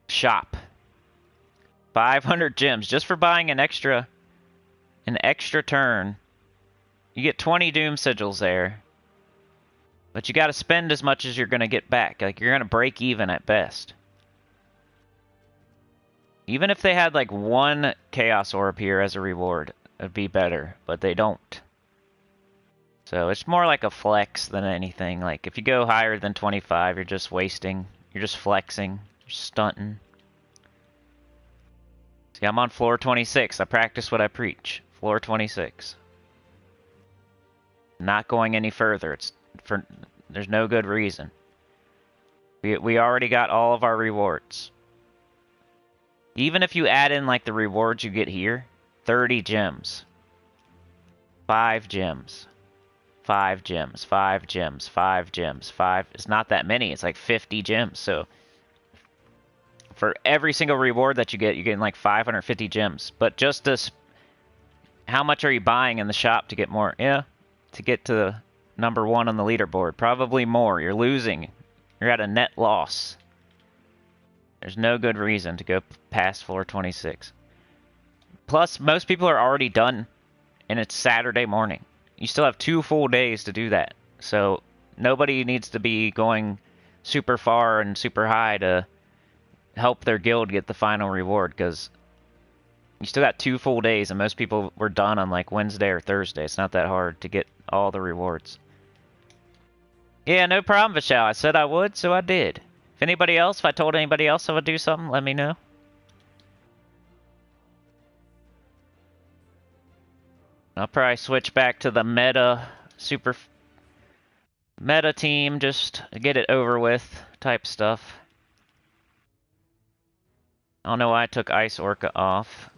Shop. 500 gems just for buying an extra turn. You get 20 Doom Sigils there. But you got to spend as much as you're going to get back. Like you're going to break even at best. Even if they had like one Chaos Orb here as a reward, it'd be better, but they don't. So it's more like a flex than anything. Like if you go higher than 25, you're just wasting. You're just flexing. You're stunting. See, I'm on floor 26. I practice what I preach. Floor 26. Not going any further. There's no good reason. We already got all of our rewards. Even if you add in like the rewards you get here, 30 gems. 5 gems. 5 gems, 5 gems, 5 gems, 5. It's not that many. It's like 50 gems. So for every single reward that you get, you're getting like 550 gems. But just this, how much are you buying in the shop to get more? Yeah, to get to #1 on the leaderboard. Probably more. You're losing. You're at a net loss. There's no good reason to go past floor 26. Plus, most people are already done, and it's Saturday morning. You still have 2 full days to do that. So nobody needs to be going super far and super high to help their guild get the final reward, because you still got 2 full days, and most people were done on like Wednesday or Thursday. It's not that hard to get all the rewards. Yeah, no problem, Vishal. I said I would, so I did. If I told anybody else I would do something, let me know. I'll probably switch back to the super meta team, just to get it over with type stuff. I don't know why I took Ice Orca off.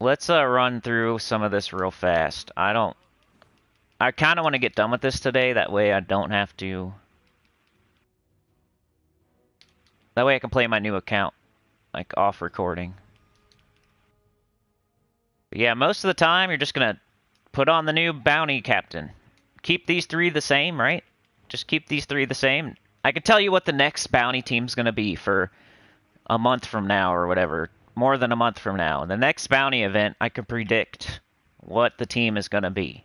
Let's run through some of this real fast. I kind of want to get done with this today, that way I don't have to... That way I can play my new account, like off recording. But yeah, most of the time you're just gonna put on the new bounty captain. Keep these 3 the same, right? Just keep these 3 the same. I can tell you what the next bounty team's gonna be for a month from now or whatever. More than a month from now. The next bounty event, I can predict what the team is gonna be.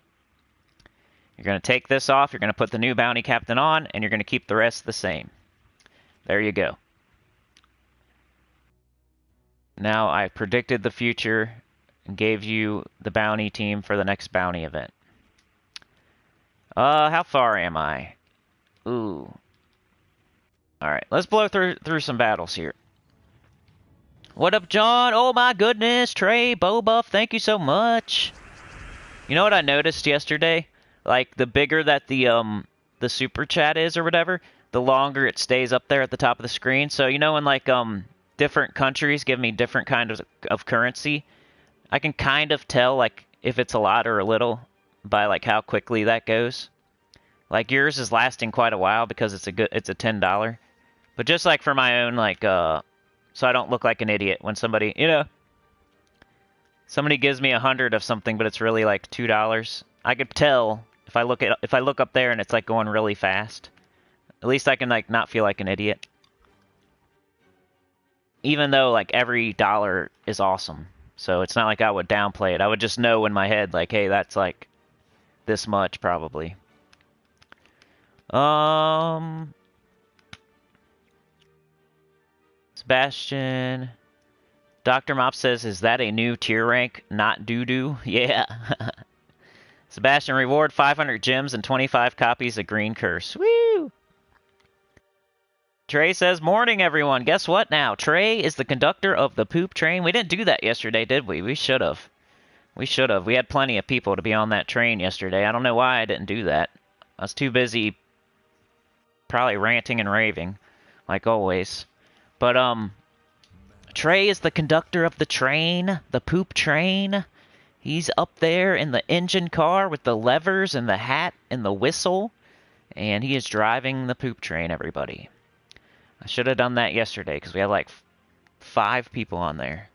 You're gonna take this off, you're gonna put the new bounty captain on, and you're gonna keep the rest the same. There you go. Now I predicted the future and gave you the bounty team for the next bounty event. How far am I? Ooh. Alright, let's blow through some battles here. What up, John? Oh my goodness, Trey, Bobuff, thank you so much. You know what I noticed yesterday? Like, the bigger that the super chat is or whatever, the longer it stays up there at the top of the screen. So, you know, when, like, different countries give me different kinds of currency, I can kind of tell, like, if it's a lot or a little by, like, how quickly that goes. Like, yours is lasting quite a while because it's a $10. But just, like, for my own, like, so I don't look like an idiot when somebody, you know, somebody gives me 100 of something, but it's really like $2. I could tell if I look up there and it's like going really fast. At least I can like not feel like an idiot. Even though like every dollar is awesome, so it's not like I would downplay it. I would just know in my head like, hey, that's like this much probably. Sebastian. Dr. Mop says, is that a new tier rank? Not doo-doo? Yeah. Sebastian, reward 500 gems and 25 copies of Green Curse. Woo! Trey says, morning, everyone. Guess what now? Trey is the conductor of the poop train. We didn't do that yesterday, did we? We should have. We should have. We had plenty of people to be on that train yesterday. I don't know why I didn't do that. I was too busy probably ranting and raving, like always. But, Trey is the conductor of the train, the poop train. He's up there in the engine car with the levers and the hat and the whistle, and he is driving the poop train, everybody. I should have done that yesterday because we had like 5 people on there.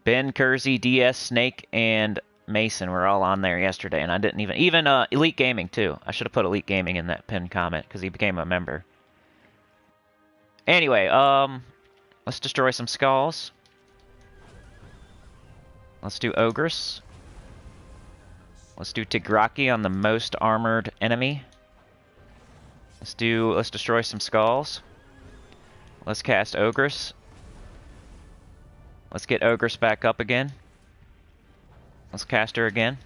Ben, Kersey, DS, Snake, and Mason were all on there yesterday, and I didn't even Elite Gaming too. I should have put Elite Gaming in that pinned comment because he became a member. Anyway, let's destroy some skulls. Let's do Ogress. Let's do Tigraki on the most armored enemy. Let's destroy some skulls. Let's cast Ogress. Let's get Ogress back up again. Let's cast her again.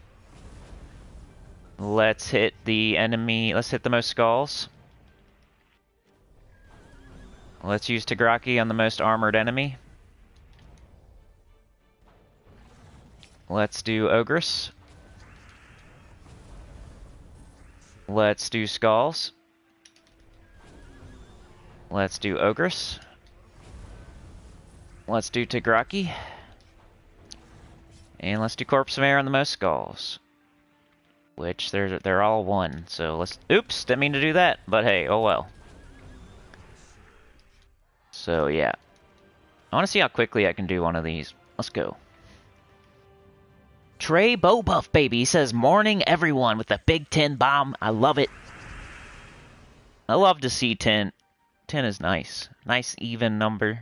Let's hit the enemy. Let's hit the most skulls. Let's use Tigraki on the most armored enemy. Let's do Ogress. Let's do skulls. Let's do Ogress. Let's do Tigraki. And let's do Corpse Mare on the most skulls. Which, they're all 1, so let's... Oops, didn't mean to do that, but hey, oh well. So, yeah. I want to see how quickly I can do one of these. Let's go. Trey Bobuff, baby. He says, morning, everyone, with the Big 10 bomb. I love it. I love to see 10. 10 is nice. Nice, even number.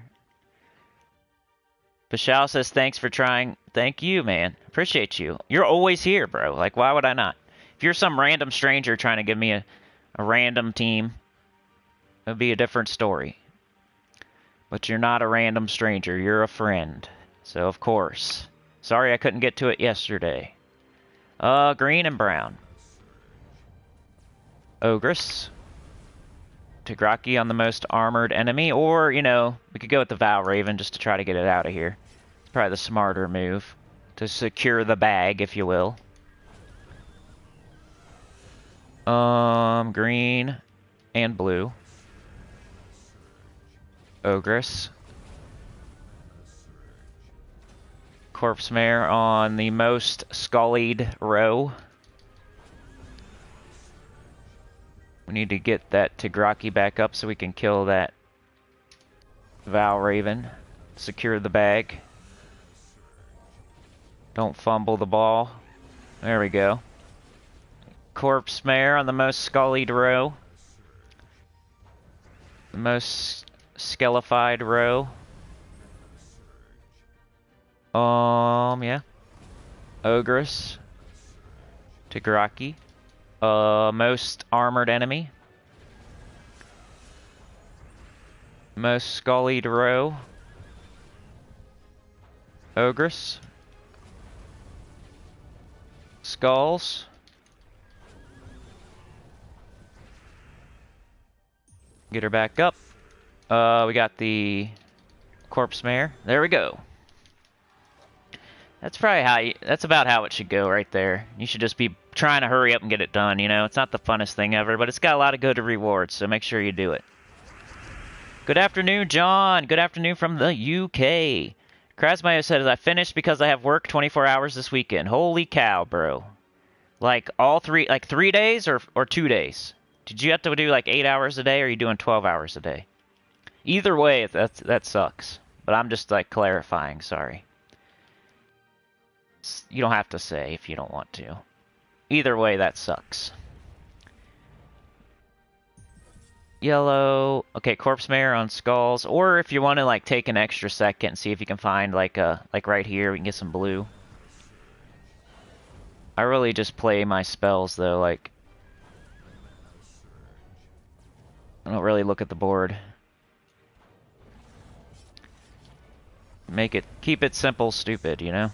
Bashal says, thanks for trying. Thank you, man. Appreciate you. You're always here, bro. Like, why would I not? If you're some random stranger trying to give me a random team, it would be a different story. But you're not a random stranger. You're a friend. So, of course. Sorry I couldn't get to it yesterday. Green and brown. Ogress. Tigraki on the most armored enemy. Or, you know, we could go with the Val Raven just to try to get it out of here. It's probably the smarter move. To secure the bag, if you will. Green and blue. Ogress. Corpse Mare on the most scullied row. We need to get that Tigraki back up so we can kill that Val Raven. Secure the bag. Don't fumble the ball. There we go. Corpse Mare on the most scullied row. The most skelefied row. Yeah. Ogress. Tigraki. Most armored enemy. Most scullied row. Ogress. Skulls. Get her back up. We got the Corpse Mare. There we go. That's probably that's about how it should go right there. You should just be trying to hurry up and get it done, you know? It's not the funnest thing ever, but it's got a lot of good rewards, so make sure you do it. Good afternoon, John. Good afternoon from the UK. Krasmayo says, I finished because I have work 24 hours this weekend. Holy cow, bro. Like all three, like 3 days or 2 days? Did you have to do like 8 hours a day or are you doing 12 hours a day? Either way, that sucks. But I'm just like clarifying, sorry. You don't have to say if you don't want to. Either way, that sucks. Yellow. Okay, Corpse Mare on skulls. Or if you want to like take an extra second and see if you can find like right here, we can get some blue. I really just play my spells though, like I don't really look at the board. Keep it simple, stupid, you know?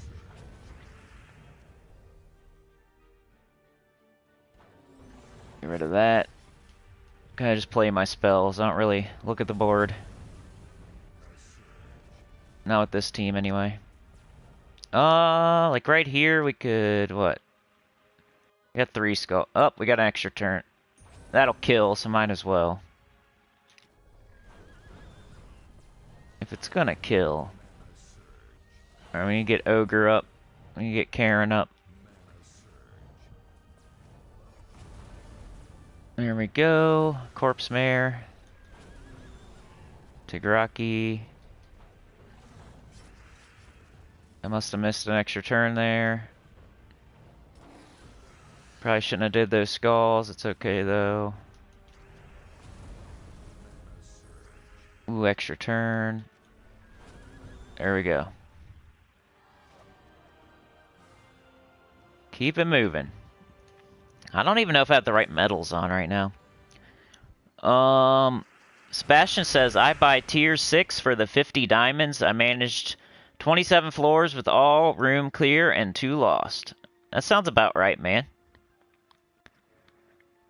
Get rid of that. I just play my spells. I don't really look at the board. Not with this team, anyway. Like right here, we could, what? We got 3 skull. Oh, we got an extra turn. That'll kill, so might as well. If it's gonna kill. Alright, we need to get Ogre up. We need to get Karen up. There we go. Corpse Mare. Tigraki. I must have missed an extra turn there. Probably shouldn't have did those skulls. It's okay though. Ooh, extra turn. There we go. Keep it moving. I don't even know if I have the right medals on right now. Sebastian says, I buy tier 6 for the 50 diamonds. I managed 27 floors with all room clear and 2 lost. That sounds about right, man.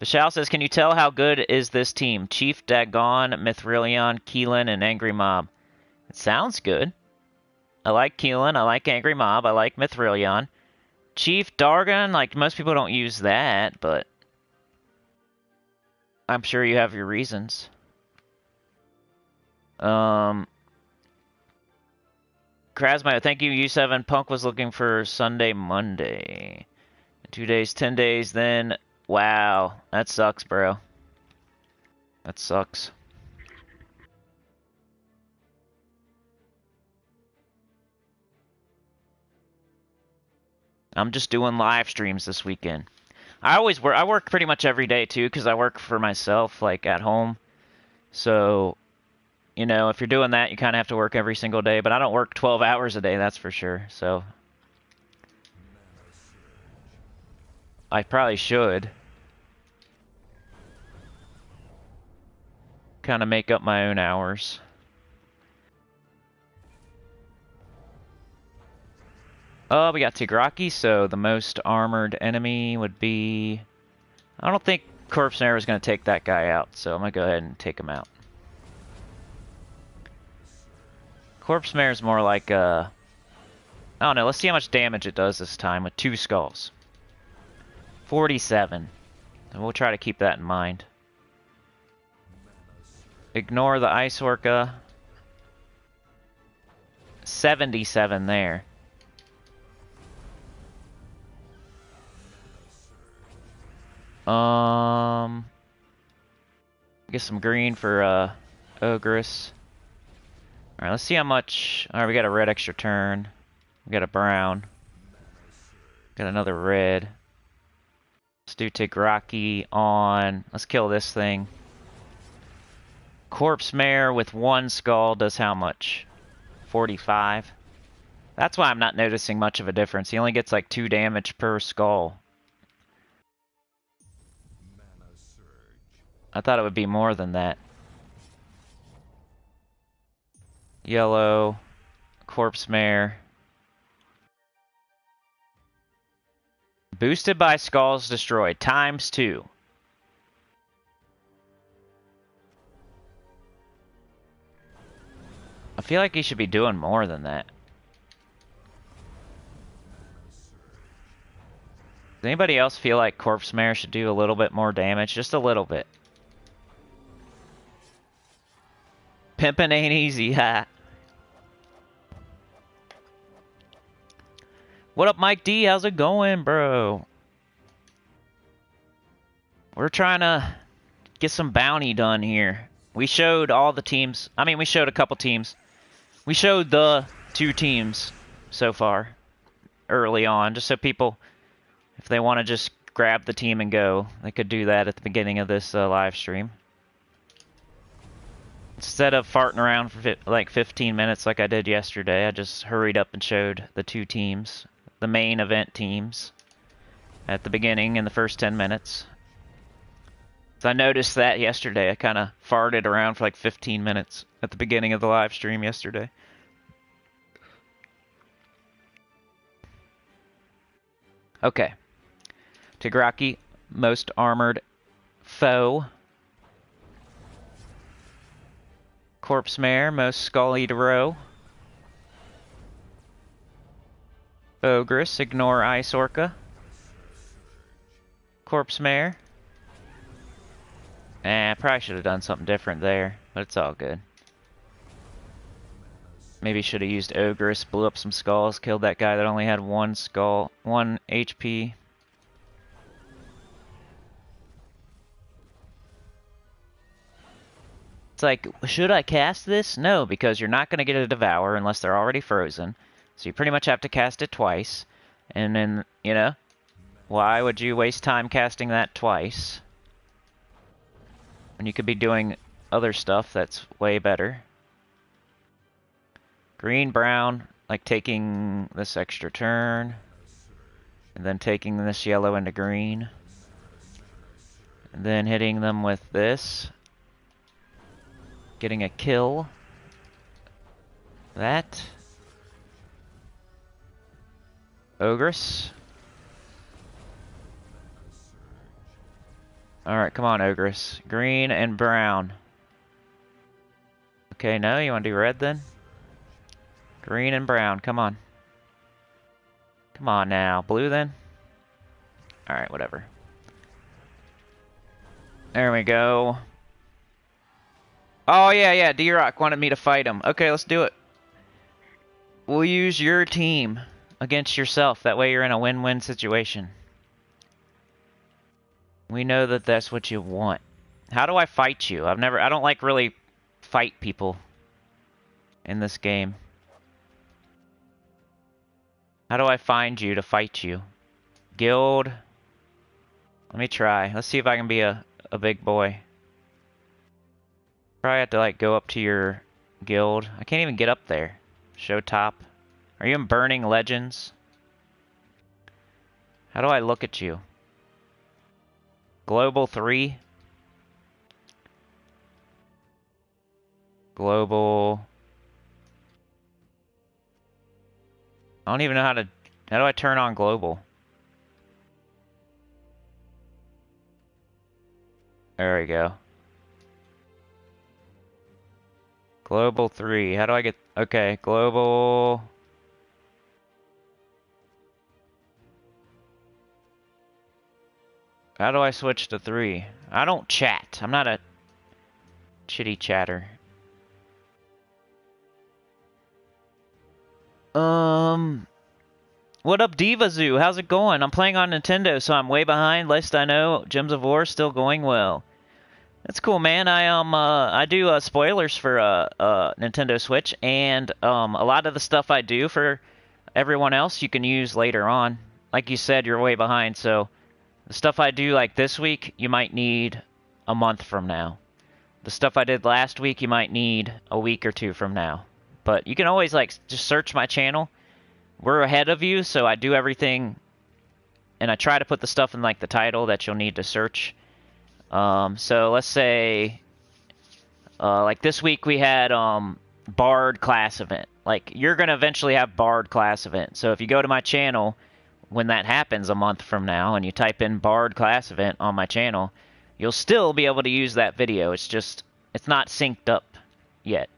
Vishal says, can you tell how good is this team? Chief, Dagon, Mithrilion, Keelan, and Angry Mob. It sounds good. I like Keelan, I like Angry Mob, I like Mithrilion. Chief, Dargon, like, most people don't use that, but I'm sure you have your reasons. Krasmayo, thank you, U7. Punk was looking for Sunday, Monday. 2 days, 10 days, then... Wow, that sucks, bro. That sucks. I'm just doing live streams this weekend. I work pretty much every day too, because I work for myself, like at home. So, you know, if you're doing that, you kind of have to work every single day. But I don't work 12 hours a day, that's for sure. So, I probably should. Kind of make up my own hours. Oh, we got Tigraki, so the most armored enemy would be... I don't think Corpse Mare is going to take that guy out, so I'm going to go ahead and take him out. Corpse Mare is more like I don't know, let's see how much damage it does this time with 2 skulls. 47. And we'll try to keep that in mind. Ignore the Ice Orca. 77 there. Get some green for Ogress. Alright, let's see how much. Alright, we got a red extra turn. We got a brown. Got another red. Let's do Tigraki on. Let's kill this thing. Corpse Mare with 1 skull does how much? 45. That's why I'm not noticing much of a difference. He only gets like 2 damage per skull. I thought it would be more than that. Yellow. Corpse Mare. Boosted by skulls destroyed. ×2. I feel like he should be doing more than that. Does anybody else feel like Corpse Mare should do a little bit more damage? Just a little bit. Pimpin' ain't easy, ha. What up, Mike D? How's it going, bro? We're trying to get some bounty done here. We showed all the teams. I mean, we showed a couple teams. We showed the 2 teams so far early on, just so people, if they want to just grab the team and go, they could do that at the beginning of this live stream. Instead of farting around for like 15 minutes like I did yesterday, I just hurried up and showed the 2 teams, the main event teams, at the beginning in the first 10 minutes. So I noticed that yesterday. I kind of farted around for like 15 minutes at the beginning of the live stream yesterday. Okay. Tigraki, most armored foe. Corpse Mare, most skull eater row. Ogress, ignore Ice Orca. Corpse Mare. Probably should have done something different there, but it's all good. Maybe should have used Ogress, blew up some skulls, killed that guy that only had 1 skull, 1 HP. It's like, should I cast this? No, because you're not going to get a Devour unless they're already frozen. So you pretty much have to cast it twice. And then, you know, why would you waste time casting that twice when you could be doing other stuff that's way better? Green, brown, like taking this extra turn, and then taking this yellow into green, and then hitting them with this, getting a kill. That. Ogress. Alright, come on, Ogress. Green and brown. Okay, no, you want to do red then? Green and brown, come on. Come on now. Blue then? Alright, whatever. There we go. Oh, yeah, D-Rock wanted me to fight him. Okay, let's do it. We'll use your team against yourself. That way you're in a win-win situation. We know that that's what you want. How do I fight you? I don't like really fight people in this game. How do I find you to fight you? Guild. Let me try. Let's see if I can be a big boy. Probably have to like go up to your guild. I can't even get up there. Show top. Are you in Burning Legends? How do I look at you? Global 3. Global. I don't even know how do I turn on global? There we go. Global 3. How do I get... Okay, global... How do I switch to 3? I don't chat. I'm not a chitty chatter. What up, Diva Zoo? How's it going? I'm playing on Nintendo, so I'm way behind. Least I know, Gems of War still going well. That's cool, man. I do spoilers for Nintendo Switch, and a lot of the stuff I do for everyone else you can use later on. Like you said, you're way behind, so the stuff I do like this week, you might need a month from now. The stuff I did last week, you might need a week or 2 from now. But you can always like just search my channel. We're ahead of you, so I do everything, and I try to put the stuff in like the title that you'll need to search. So let's say, like this week we had Bard class event. Like you're gonna eventually have Bard class event. So if you go to my channel when that happens a month from now, and you type in Bard class event on my channel, you'll still be able to use that video. It's just it's not synced up yet.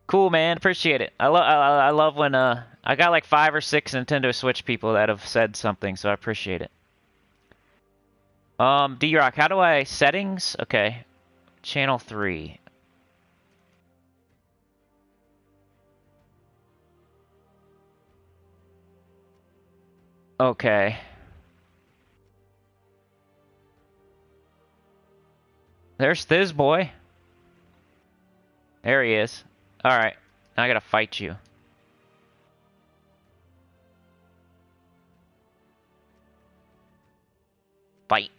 Cool, man. Appreciate it. I love when I got like 5 or 6 Nintendo Switch people that have said something, so I appreciate it. D-Rock, how do I settings? Okay. Channel 3. Okay. There's this boy. There he is. Alright. Now I gotta fight you. Fight.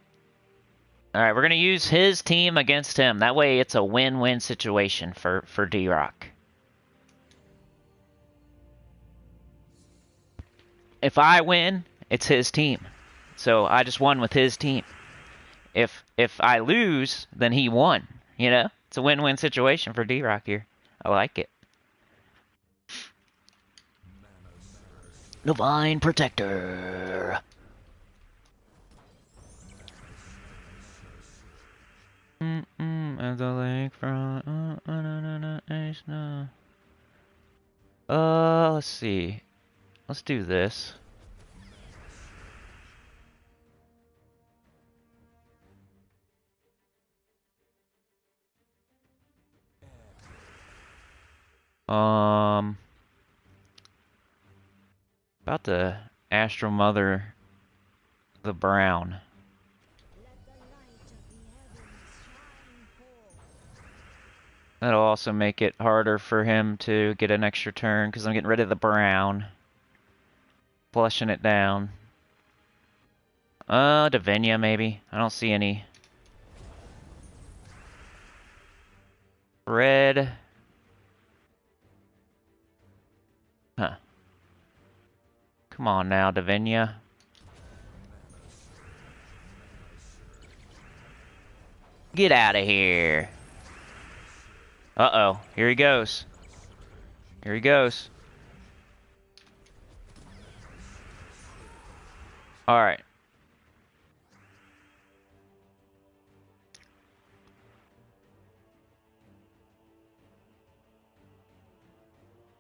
Alright, we're gonna use his team against him. That way it's a win-win situation for D-Rock. If I win, it's his team. So I just won with his team. If I lose, then he won. You know? It's a win-win situation for D-Rock here. I like it. Divine Protector. At the lakefront. Let's see. Let's do this. About the Astral Mother, the brown. That'll also make it harder for him to get an extra turn, because I'm getting rid of the brown. Flushing it down. Davinia maybe. I don't see any. Red. Huh. Come on now, Davinia. Get out of here. Uh-oh. Here he goes. Here he goes. Alright.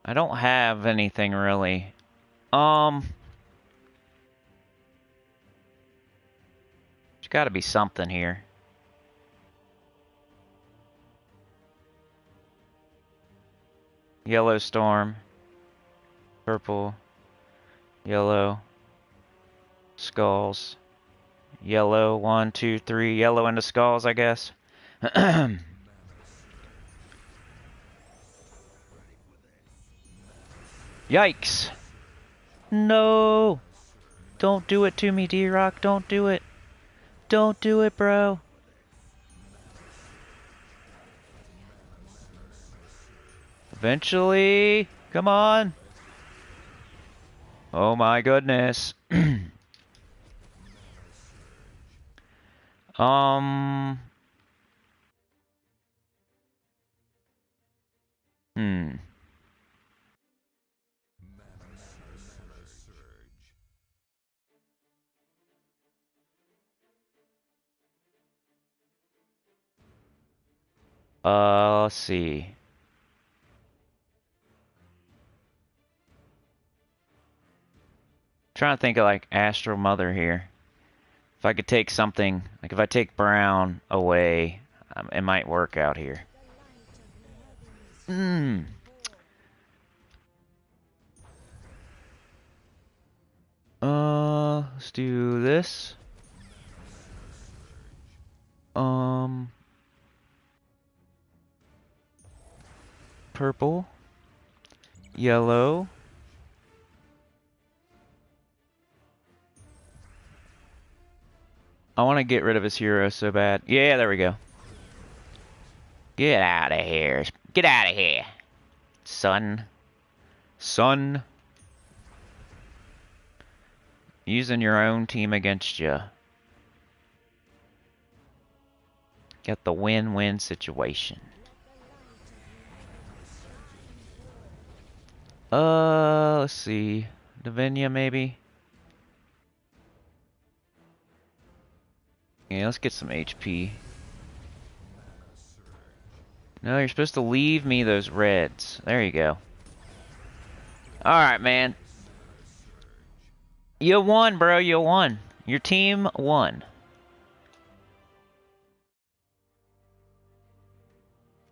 I don't have anything really. There's gotta be something here. Yellow storm. Purple. Yellow. Skulls. Yellow. 1, 2, 3. Yellow into skulls, I guess. Yikes. No. Don't do it to me, D-Rock. Don't do it. Don't do it, bro. Eventually. Come on. Oh my goodness. Let's see. Trying to think of like Astral Mother here. If I could take something, like if I take brown away, it might work out here. Let's do this. Purple. Yellow. I want to get rid of his hero so bad. Yeah, there we go. Get out of here. Get out of here. Son. Son. Using your own team against you. Get the win-win situation. Let's see. Davinia, maybe? Yeah, let's get some HP. No, you're supposed to leave me those reds. There you go. Alright, man. You won, bro. You won. Your team won.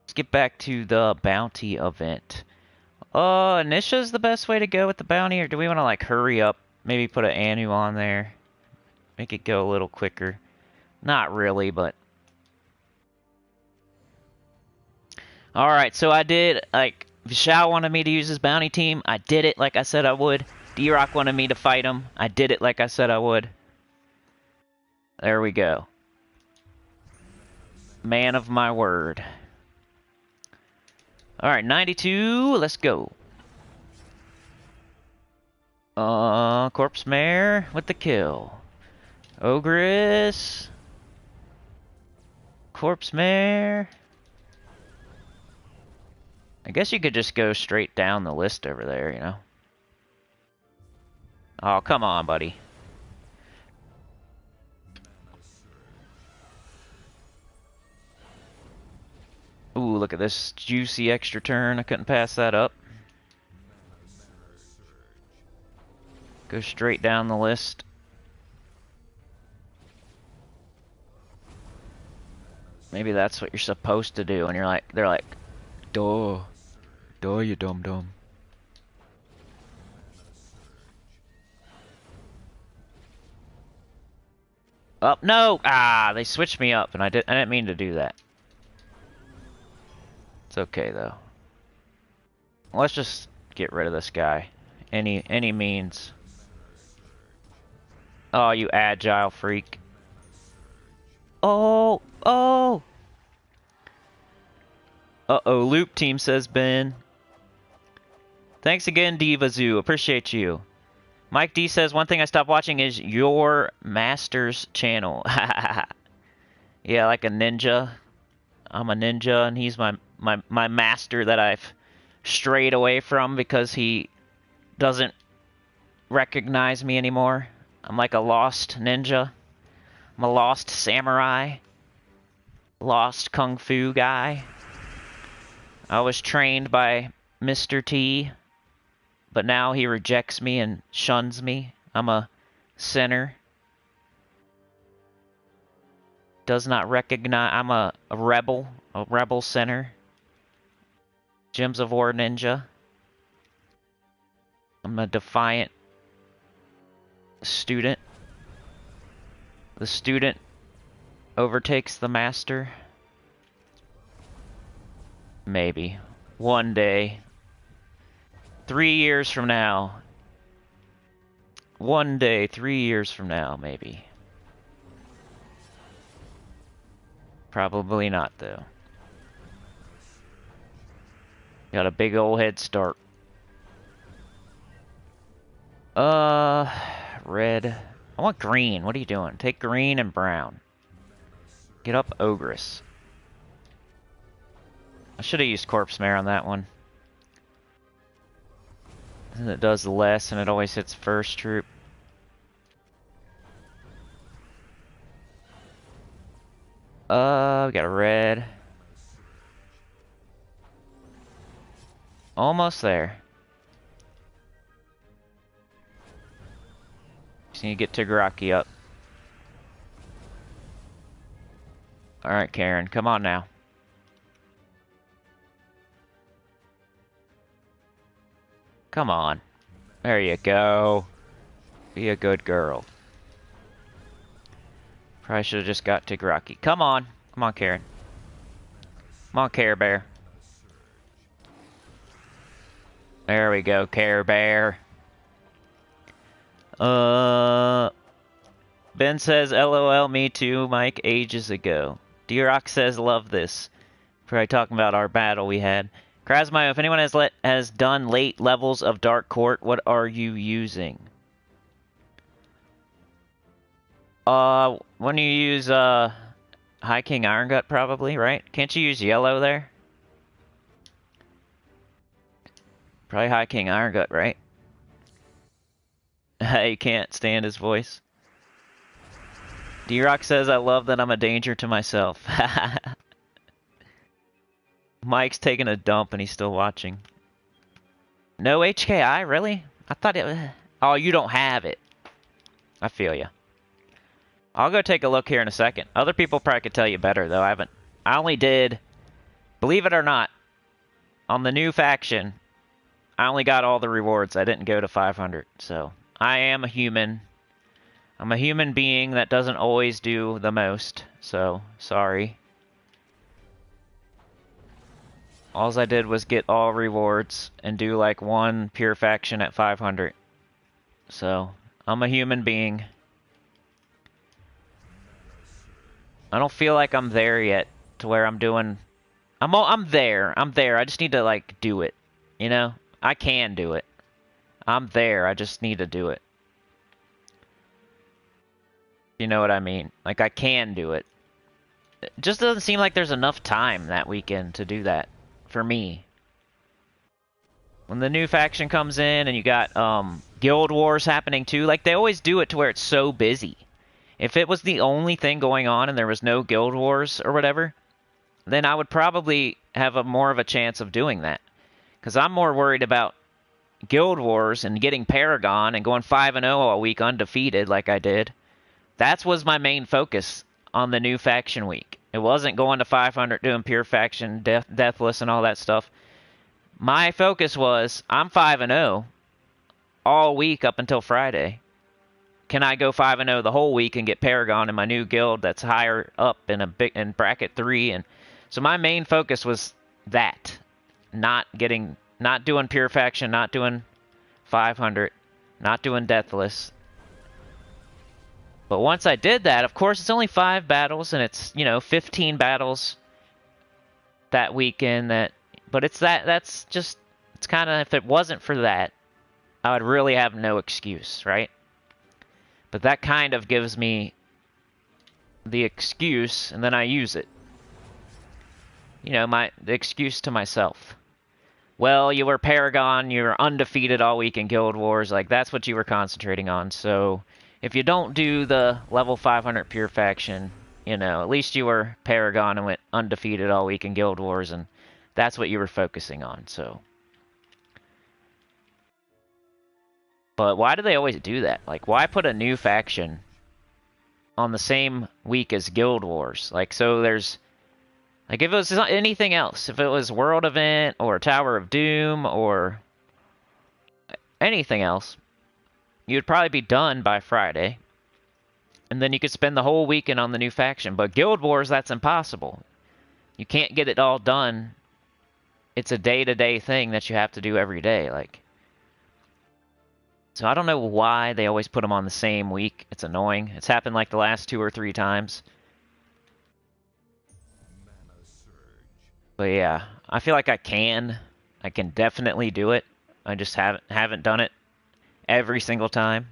Let's get back to the bounty event. Nisha's the best way to go with the bounty, or do we want to, like, hurry up? Maybe put an Anu on there. Make it go a little quicker. Not really, but... Alright, so I did, like, Vishal wanted me to use his bounty team. I did it like I said I would. D-Rock wanted me to fight him. I did it like I said I would. There we go. Man of my word. Alright, 92, let's go. Corpse Mare with the kill. Ogress. Corpse Mare. I guess you could just go straight down the list over there, you know? Oh, come on, buddy. Ooh, look at this juicy extra turn. I couldn't pass that up. Go straight down the list. Maybe that's what you're supposed to do, and they're like, duh. Duh, you dum-dum. Up, no! Ah, they switched me up, and I didn't mean to do that. It's okay, though. Let's just get rid of this guy. Any means. Oh, you agile freak. Oh! Oh! Uh-oh, Loop Team says Ben. Thanks again, Diva Zoo. Appreciate you. Mike D says, one thing I stopped watching is your master's channel. Yeah, like a ninja. I'm a ninja, and he's my master that I've strayed away from because he doesn't recognize me anymore. I'm like a lost ninja. I'm a lost samurai. Lost kung fu guy. I was trained by Mr. T, but now he rejects me and shuns me. I'm a sinner. Does not recognize... I'm a rebel sinner. Gems of War ninja. I'm a defiant student. The student overtakes the master. Maybe. One day. 3 years from now. One day, 3 years from now, maybe. Probably not, though. Got a big old head start. Red. I want green. What are you doing? Take green and brown. Get up, Ogress. I should have used Corpse Mare on that one. And it does less, and it always hits first troop. We got a red. Almost there. Just need to get Tigaraki up. Alright, Karen, come on now. Come on. There you go. Be a good girl. Probably should have just got Tigaraki. Come on. Come on, Karen. Come on, Care Bear. There we go, Care Bear. Ben says, LOL, me too, Mike, ages ago. D-Rock says, love this. Probably talking about our battle we had. Krasmayo, if anyone has done late levels of Dark Court, what are you using? When you use, High King Iron Gut, probably, right? Can't you use yellow there? Probably High King Iron Gut, right? You can't stand his voice. D-Rock says, I love that I'm a danger to myself. Mike's taking a dump and he's still watching. No HKI, really? I thought it was... Oh, you don't have it. I feel you. I'll go take a look here in a second. Other people probably could tell you better, though. I only did, believe it or not, on the new faction, I only got all the rewards. I didn't go to 500, so I am a human. I'm a human being that doesn't always do the most, so sorry. All I did was get all rewards and do like one pure faction at 500. So, I'm a human being. I don't feel like I'm there yet to where I'm doing... I'm there. I'm there. I just need to, like, do it. You know? I can do it. I'm there. I just need to do it. You know what I mean? Like, I can do it. It just doesn't seem like there's enough time that weekend to do that. For me. When the new faction comes in and you got, Guild Wars happening too, like, they always do it to where it's so busy. If it was the only thing going on and there was no Guild Wars or whatever, then I would probably have more of a chance of doing that. Because I'm more worried about Guild Wars and getting Paragon and going 5-0 all week undefeated like I did. That was my main focus on the new faction week. It wasn't going to 500 doing pure faction, deathless and all that stuff. My focus was, I'm 5-0 all week up until Friday. Can I go 5-0 the whole week and get Paragon in my new guild that's higher up in bracket 3? And so my main focus was that, not doing pure faction, not doing 500, not doing deathless. But once I did that, of course, it's only 5 battles and it's 15 battles that weekend. But that's just, it's kind of, if it wasn't for that, I would really have no excuse, right? But that kind of gives me the excuse, and then I use it. The excuse to myself. Well, you were Paragon, you were undefeated all week in Guild Wars, like, that's what you were concentrating on. So, if you don't do the level 500 pure faction, at least you were Paragon and went undefeated all week in Guild Wars, and that's what you were focusing on, so... But why do they always do that? Like, why put a new faction on the same week as Guild Wars? Like, so there's... Like, if it was anything else, if it was World Event, or Tower of Doom, or anything else, you'd probably be done by Friday. And then you could spend the whole weekend on the new faction. But Guild Wars, that's impossible. You can't get it all done. It's a day-to-day thing that you have to do every day, like... So I don't know why they always put them on the same week. It's annoying. It's happened like the last 2 or 3 times. But yeah, I feel like I can definitely do it. I just haven't done it every single time.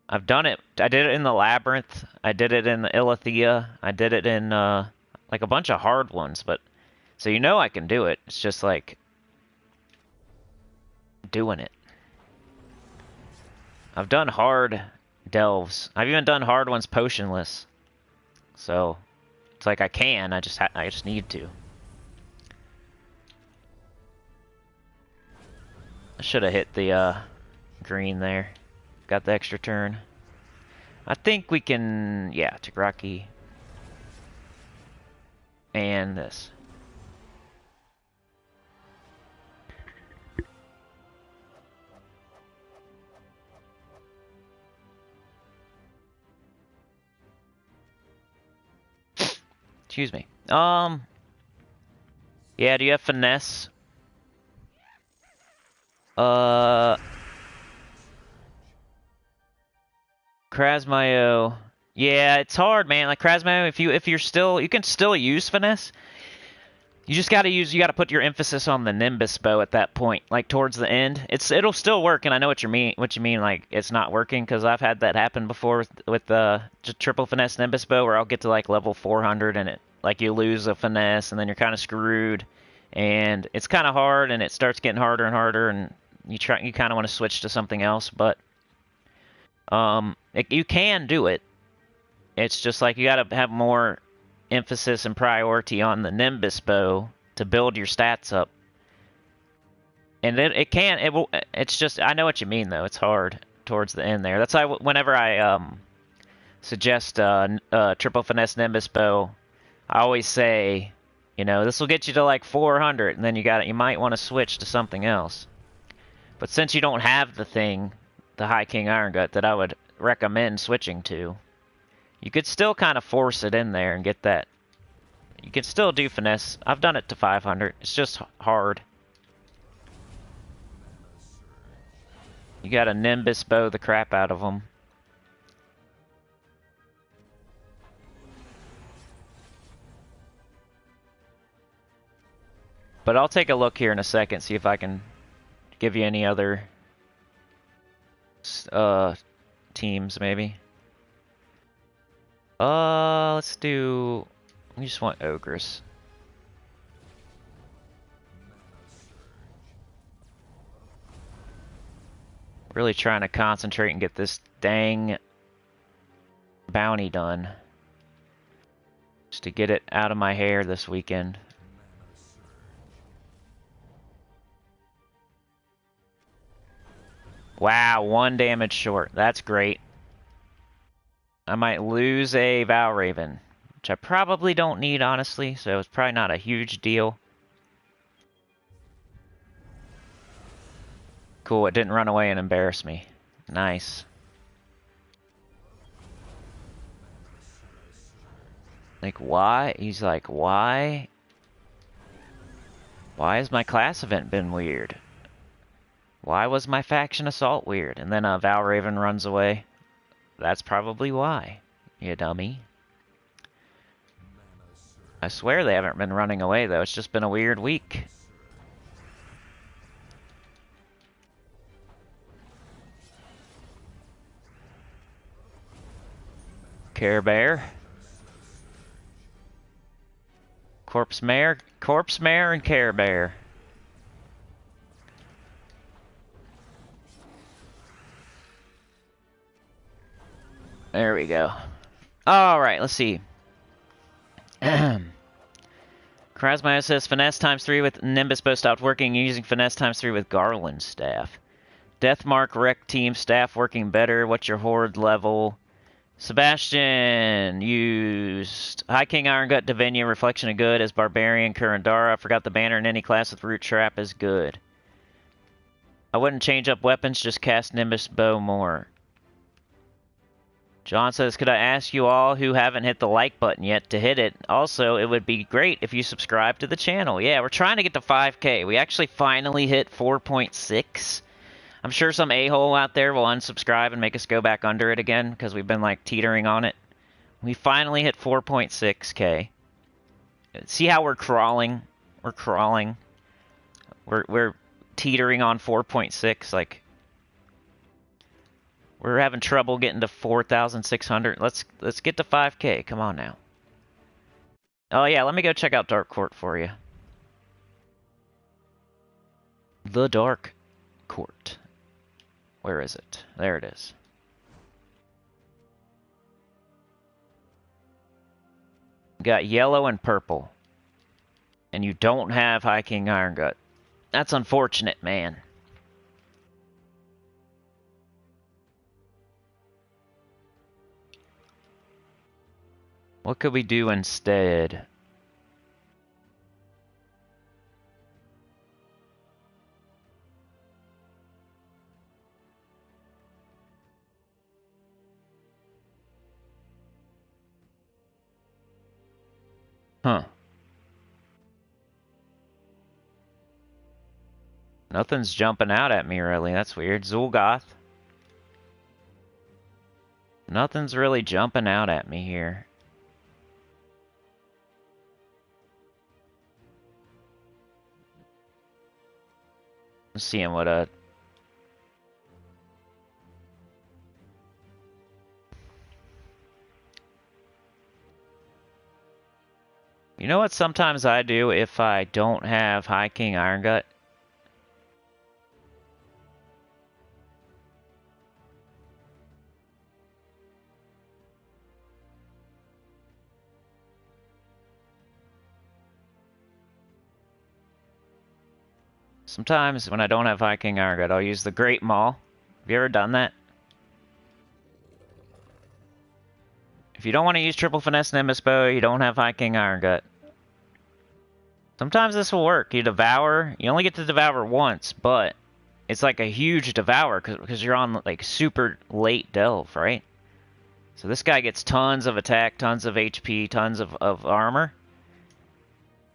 I've done it. I did it in the Labyrinth. I did it in the Ilithia. I did it in like a bunch of hard ones. But so I can do it. It's just like doing it. I've done hard delves. I've even done hard ones potionless. So it's like I can. I just need to. I should have hit the green there. Got the extra turn. I think we can, yeah, Tagraki. And this. Excuse me. Yeah, do you have finesse? Krasmayo. Yeah, it's hard, man. Like Krasmayo, if you're still, you can still use finesse. You just gotta put your emphasis on the Nimbus bow at that point, like towards the end. It'll still work, and I know what you mean. Like it's not working, because I've had that happen before with the triple finesse Nimbus bow, where I'll get to like level 400 and you lose a finesse, and then you're kind of screwed, and it's kind of hard, and it starts getting harder and harder, and you kind of want to switch to something else, but you can do it. It's just like you gotta have more emphasis and priority on the Nimbus bow to build your stats up. And it can, it will, it's just, I know what you mean though, it's hard towards the end there. That's why whenever I suggest triple finesse Nimbus bow, I always say, you know, this will get you to like 400, and then you might want to switch to something else. But since you don't have the thing, the High King Iron Gut that I would recommend switching to, you could still kind of force it in there and get that. You can still do finesse. I've done it to 500. It's just hard. You gotta Nimbus bow the crap out of them. But I'll take a look here in a second, see if I can give you any other teams, maybe. Let's do... We just want Ogres. Really trying to concentrate and get this dang bounty done. Just to get it out of my hair this weekend. Wow, 1 damage short. That's great. I might lose a Valraven, which I probably don't need, honestly, so it's probably not a huge deal. Cool, it didn't run away and embarrass me. Nice. Like, why? He's like, why? Why has my class event been weird? Why was my faction assault weird? And then Valraven runs away. That's probably why, you dummy. I swear they haven't been running away, though. It's just been a weird week. Care Bear. Corpse Mare, and Care Bear. There we go. Alright, let's see. Krasmaya says Finesse ×3 with Nimbus Bow stopped working, using Finesse ×3 with Garland Staff. Deathmark Wreck Team Staff working better. What's your Horde level? Sebastian used High King Iron Gut, Divina, Reflection of Good as Barbarian, Kurandara. I forgot the banner in any class with Root Trap is good. I wouldn't change up weapons, just cast Nimbus Bow more. John says, could I ask you all who haven't hit the like button yet to hit it? Also, it would be great if you subscribe to the channel. Yeah, we're trying to get to 5K. We actually finally hit 4.6. I'm sure some a-hole out there will unsubscribe and make us go back under it again because we've been like teetering on it. We finally hit 4.6K. See how we're crawling? We're crawling. We're teetering on 4.6. Like, we're having trouble getting to 4,600. Let's get to 5K. Come on now. Oh yeah, let me go check out Dark Court for you. The Dark Court. Where is it? There it is. Got yellow and purple. And you don't have High King Iron Gut. That's unfortunate, man. What could we do instead? Huh. Nothing's jumping out at me, really. That's weird. Zul'Goth. Nothing's really jumping out at me here. Let's see what You know what sometimes I do if I don't have High King Iron Gut? Sometimes when I don't have High King Iron Gut, I'll use the Great Maul. Have you ever done that? If you don't want to use Triple Finesse Nimbus Bow, you don't have High King Iron Gut. Sometimes this will work. You devour. You only get to devour once, but it's like a huge devour because you're on like super late delve, right? So this guy gets tons of attack, tons of HP, tons of armor.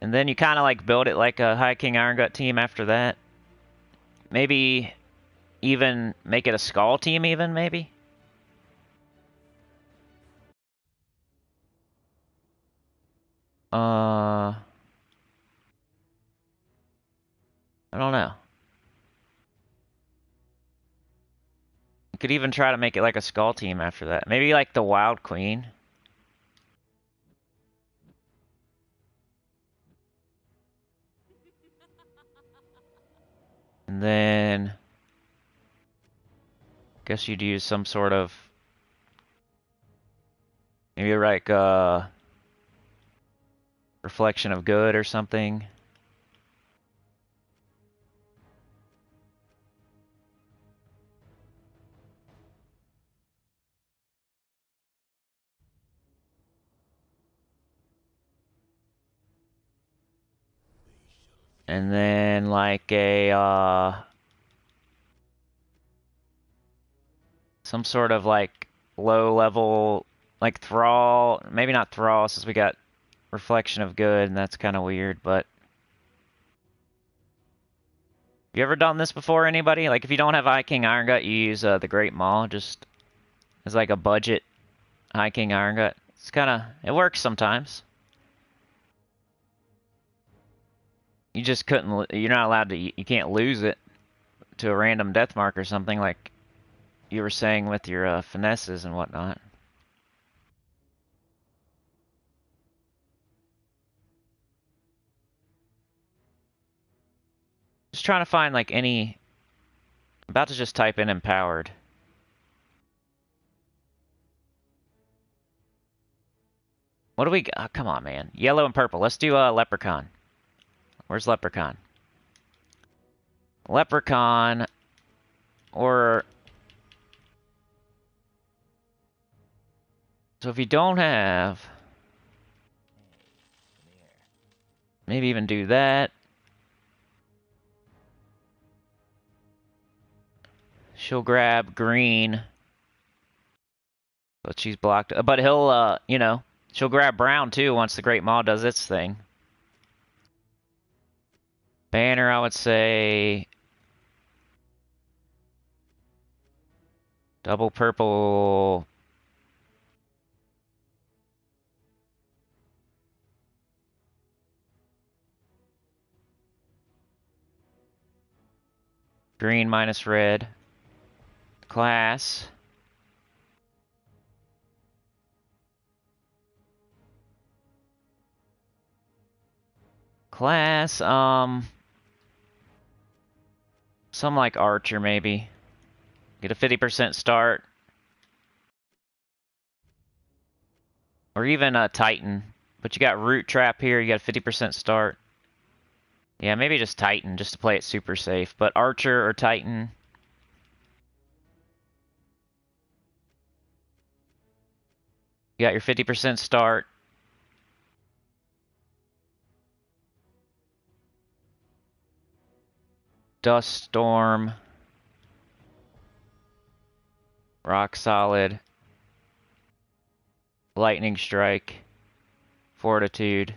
And then you kind of like build it like a High King Iron Gut team after that. Maybe even make it a Skull team even, maybe? I don't know. You could even try to make it like a Skull team after that. Maybe like the Wild Queen. And then guess you'd use some sort of maybe like Reflection of Good or something. And then like a some sort of like low level like Thrall, maybe not Thrall since we got Reflection of Good and that's kind of weird, but you ever done this before, anybody? Like if you don't have High King Iron Gut, you use the Great Maul just as like a budget High King Iron Gut. It's kind of, it works sometimes. You just couldn't, you're not allowed to, you can't lose it to a random death mark or something like you were saying with your finesses and whatnot. Just trying to find like any, I'm about to just type in Empowered. What do we got? Oh, come on, man. Yellow and purple. Let's do Leprechaun. Where's Leprechaun? Leprechaun or... So if you don't have... Maybe even do that. She'll grab green. But she's blocked. But he'll, you know, she'll grab brown too once the Great Maul does its thing. Banner, I would say... Double purple... Green minus red. Class. Class, some like Archer maybe. Get a 50% start. Or even a Titan. But you got Root Trap here, you got a 50% start. Yeah, maybe just Titan, just to play it super safe. But Archer or Titan. You got your 50% start. Dust Storm. Rock Solid. Lightning Strike. Fortitude.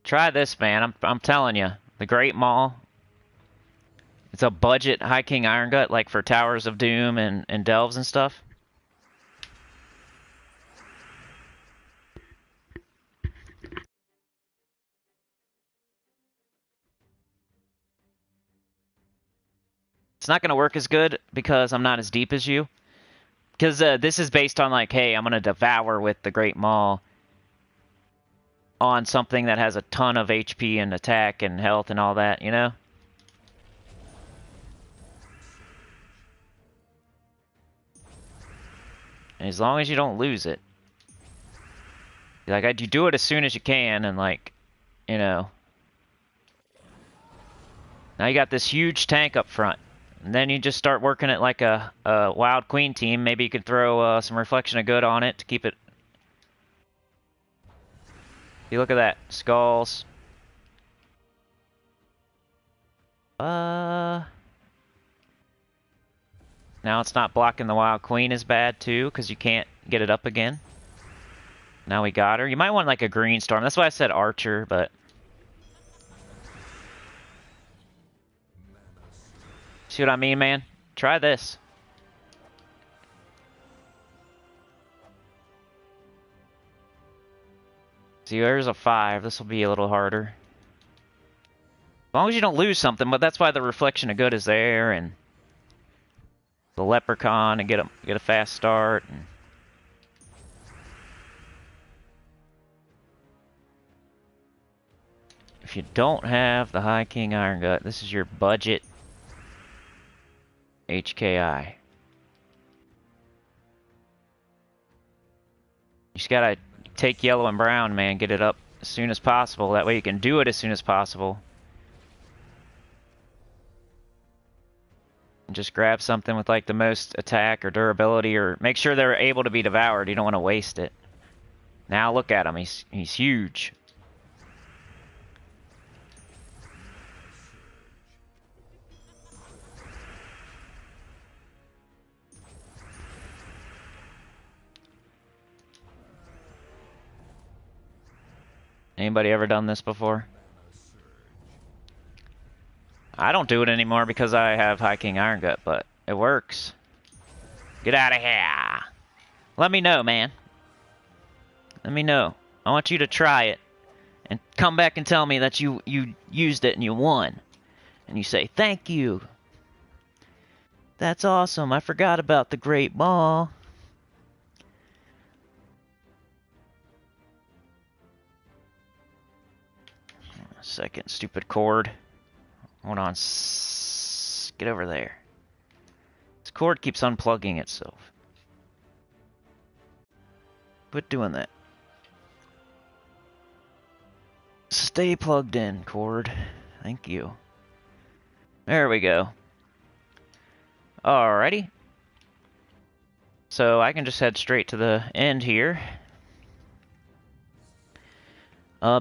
Try this, man. I'm telling you. The Great Maul. It's a budget High King Iron Gut, like for Towers of Doom and Delves and stuff. It's not going to work as good because I'm not as deep as you. Because this is based on like, hey, I'm going to devour with the Great Maul on something that has a ton of HP and attack and health and all that, you know? And as long as you don't lose it. Like, you do it as soon as you can and like, you know, Now you got this huge tank up front. And then you just start working it like a Wild Queen team. Maybe you could throw some Reflection of Good on it to keep it. You look at that. Skulls. Now it's not blocking the Wild Queen as bad too, because you can't get it up again. Now we got her. You might want like a Green Storm. That's why I said Archer, but... See what I mean, man? Try this. See, there's a 5. This will be a little harder. As long as you don't lose something, but that's why the Reflection of Good is there, and the Leprechaun, and get a fast start. And if you don't have the High King Iron Gut, this is your budget HKI. You just gotta take yellow and brown, man. Get it up as soon as possible. That way you can do it as soon as possible. And just grab something with like the most attack or durability, or make sure they're able to be devoured. You don't want to waste it. Now look at him. He's huge. Anybody ever done this before? I don't do it anymore because I have High King Iron Gut, but it works. Get out of here. Let me know, man. Let me know. I want you to try it and come back and tell me that you used it and you won. And you say, thank you. That's awesome. I forgot about the Great Maul. Second, stupid cord. Hold on. Get over there. This cord keeps unplugging itself. Quit doing that. Stay plugged in, cord. Thank you. There we go. Alrighty. So I can just head straight to the end here.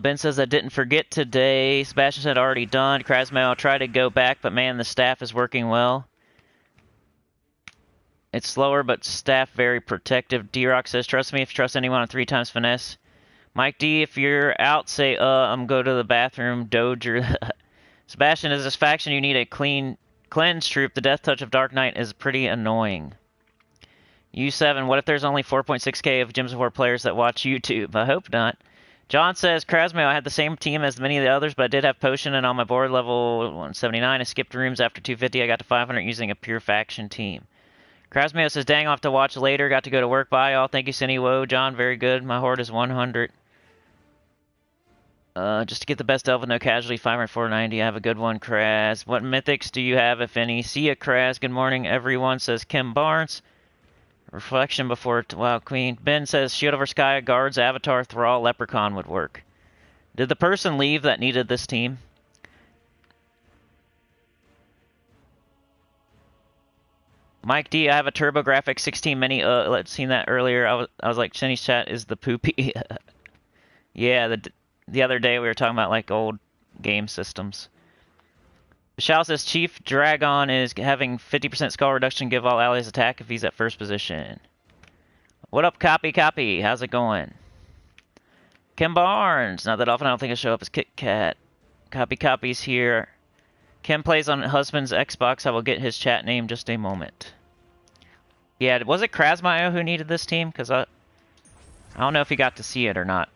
Ben says, I didn't forget today. Sebastian said, already done. Krasmo, I'll try to go back, but man, the staff is working well. It's slower, but staff very protective. D-Rock says, trust me if you trust anyone on 3 times finesse. Mike D, if you're out, say, I'm go to the bathroom, Doger. Sebastian, as this faction, you need a cleanse troop. The death touch of Dark Knight is pretty annoying. U7, what if there's only 4.6k of Gems of War players that watch YouTube? I hope not. John says, Krasmo, I had the same team as many of the others, but I did have Potion, and on my board level 179, I skipped rooms after 250. I got to 500 using a pure faction team. Krasmo says, dang, I'll have to watch later. Got to go to work. Bye, all. Thank you, Cinny. Whoa, John, very good. My horde is 100. Just to get the best elf with no casualty, 500, 490. I have a good one, Kraz. What mythics do you have, if any? See ya, Kraz. Good morning, everyone, says Kim Barnes. Reflection before Wild Queen. Ben says Shield over Sky, Guards, Avatar, Thrall, Leprechaun would work. Did the person leave that needed this team? Mike D, I have a TurboGrafx 16 Mini. Let's seen that earlier. I was like, Shenny's chat is the poopy. Yeah, the other day we were talking about like old game systems. Michelle says Chief Dragon is having 50% skull reduction, give all allies attack if he's at first position. What up, Copy? How's it going? Kim Barnes. Not that often I don't think I show up as Kit Kat. Copy's here. Kim plays on husband's Xbox. I will get his chat name just a moment. Yeah, was it Krasmayo who needed this team? Because I don't know if he got to see it or not.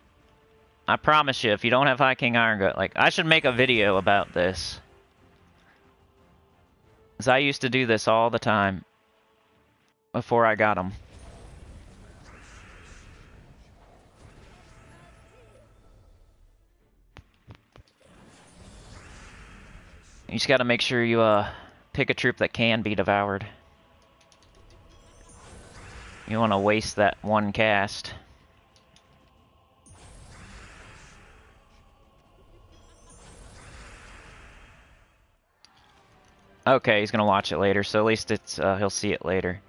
I promise you, if you don't have High King Iron Gut, like, I should make a video about this. Because I used to do this all the time before I got them. You just gotta make sure you pick a troop that can be devoured. You want to waste that one cast. Okay, he's gonna watch it later, so at least it's he'll see it later.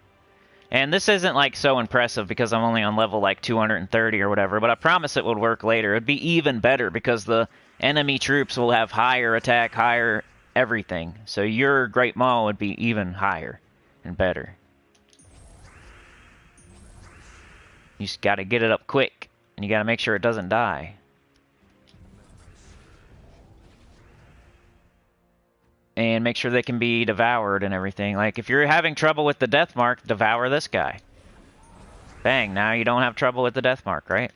And this isn't like so impressive because I'm only on level like 230 or whatever, but I promise it would work later. It'd be even better because the enemy troops will have higher attack, higher everything. So your Great Maul would be even higher and better. You just gotta get it up quick, and you gotta make sure it doesn't die. And make sure they can be devoured and everything. Like, if you're having trouble with the death mark, devour this guy. Bang, now you don't have trouble with the death mark, right?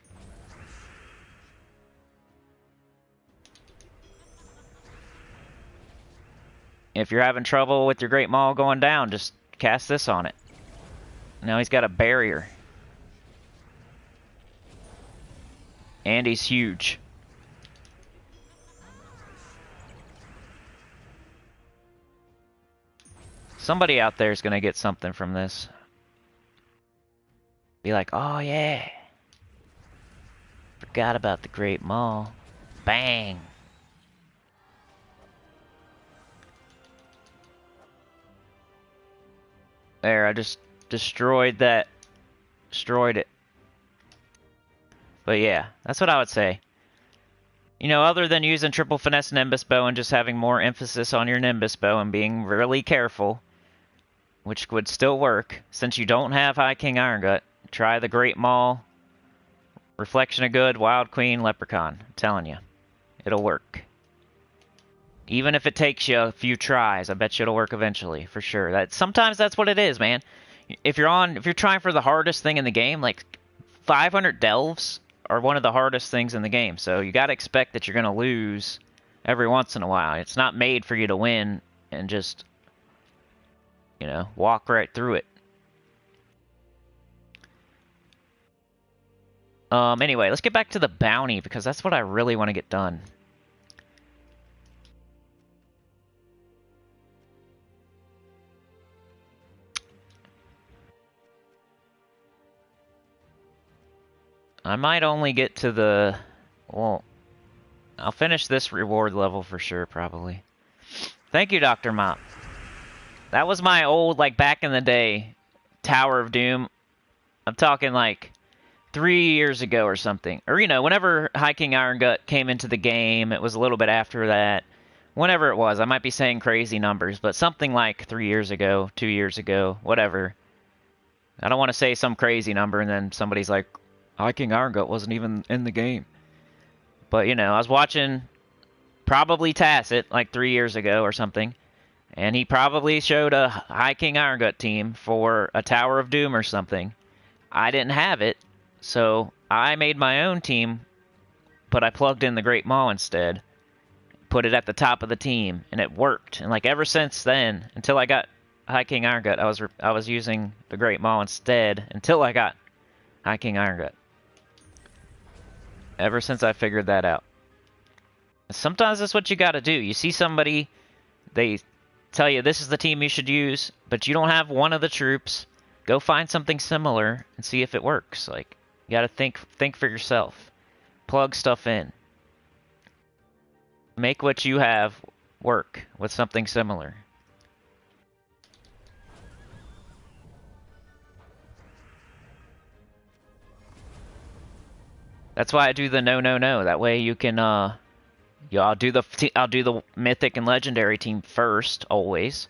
If you're having trouble with your Great Maul going down, just cast this on it. Now he's got a barrier. And he's huge. Somebody out there is going to get something from this. Be like, oh yeah. Forgot about the Great Maul. Bang. There, I just destroyed that. Destroyed it. But yeah, that's what I would say. You know, other than using triple finesse Nimbus bow and just having more emphasis on your Nimbus bow and being really careful, which would still work, since you don't have High King Iron Gut, try the Great Maul, Reflection of Good, Wild Queen, Leprechaun. I'm telling you, it'll work. Even if it takes you a few tries, I bet you it'll work eventually, for sure. Sometimes that's what it is, man. If you're trying for the hardest thing in the game, like 500 delves are one of the hardest things in the game, so you got to expect that you're going to lose every once in a while. It's not made for you to win and just, you know, walk right through it. Anyway, let's get back to the bounty, because that's what I really want to get done. I might only get to the... Well, I'll finish this reward level for sure, probably. Thank you, Dr. Mop. That was my old, like, back in the day, Tower of Doom. I'm talking, like, 3 years ago or something. Or, you know, whenever High King Iron Gut came into the game, it was a little bit after that. Whenever it was, I might be saying crazy numbers, but something like 3 years ago, 2 years ago, whatever. I don't want to say some crazy number and then somebody's like, High King Iron Gut wasn't even in the game. But, you know, I was watching probably Tacit like 3 years ago or something, and he probably showed a High King Iron Gut team for a Tower of Doom or something. I didn't have it, so I made my own team, but I plugged in the Great Maul instead. Put it at the top of the team, and it worked. And like ever since then, until I got High King Iron Gut, I was using the Great Maul instead until I got High King Iron Gut. Ever since I figured that out. Sometimes that's what you gotta do. You see somebody, they tell you this is the team you should use, but you don't have one of the troops. Go find something similar and see if it works. Like, you gotta think for yourself. Plug stuff in. Make what you have work with something similar. That's why I do the no. That way you can yeah, I'll do the mythic and legendary team first always.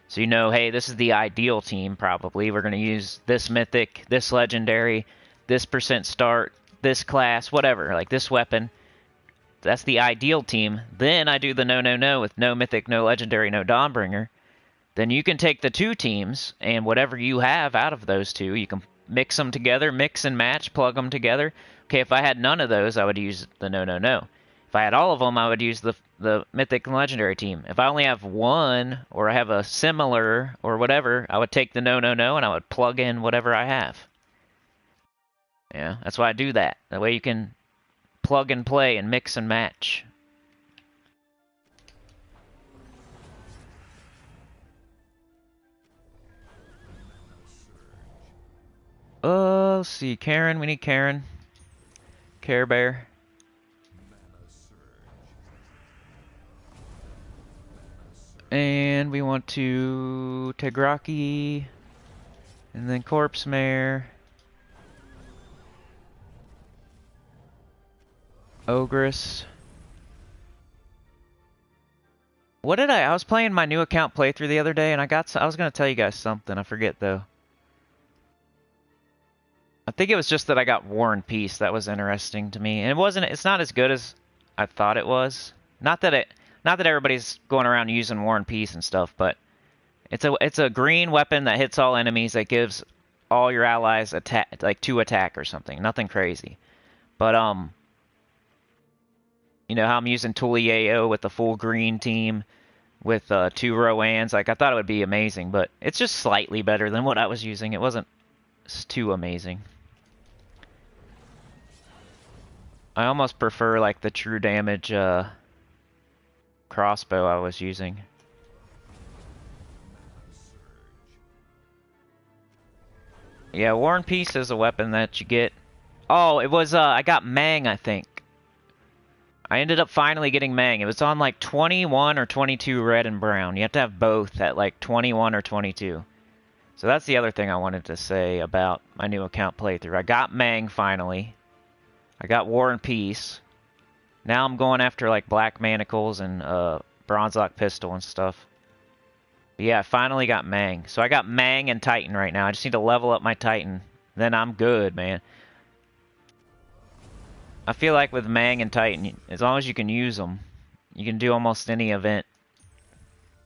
So you know, hey, this is the ideal team probably. We're going to use this mythic, this legendary, this percent start, this class, whatever, like this weapon. That's the ideal team. Then I do the no with no mythic, no legendary, no Dawnbringer. Then you can take the two teams and whatever you have out of those two, you can mix them together, mix and match, plug them together. Okay, if I had none of those, I would use the no. If I had all of them, I would use the mythic and legendary team. If I only have one, or I have a similar, or whatever, I would take the no, and I would plug in whatever I have. Yeah, that's why I do that. That way you can plug and play and mix and match. Let's see, Karen, we need Karen. Care Bear. And And we want to Tegraki, and then Corpse Mare, Ogress. What did I was playing my new account playthrough the other day, and I was gonna tell you guys something. I forget though. I think it was just that I got War and Peace. That was interesting to me, and it's not as good as I thought it was. Not that everybody's going around using War and Peace and stuff, but it's a green weapon that hits all enemies that gives all your allies attack, like 2 attack or something. Nothing crazy, but you know how I'm using Tuliyeo with the full green team with 2 Roans. Like I thought it would be amazing, but it's just slightly better than what I was using. It wasn't too amazing. I almost prefer like the true damage crossbow I was using. Yeah, War and Peace is a weapon that you get. Oh, it was I got Mang, I think. I ended up finally getting Mang. It was on like 21 or 22 red and brown. You have to have both at like 21 or 22. So that's the other thing I wanted to say about my new account playthrough. I got Mang finally. I got War and Peace. Now I'm going after like Black Manacles and Bronze Lock Pistol and stuff. But yeah, I finally got Mang. So I got Mang and Titan right now. I just need to level up my Titan. Then I'm good, man. I feel like with Mang and Titan, as long as you can use them, you can do almost any event.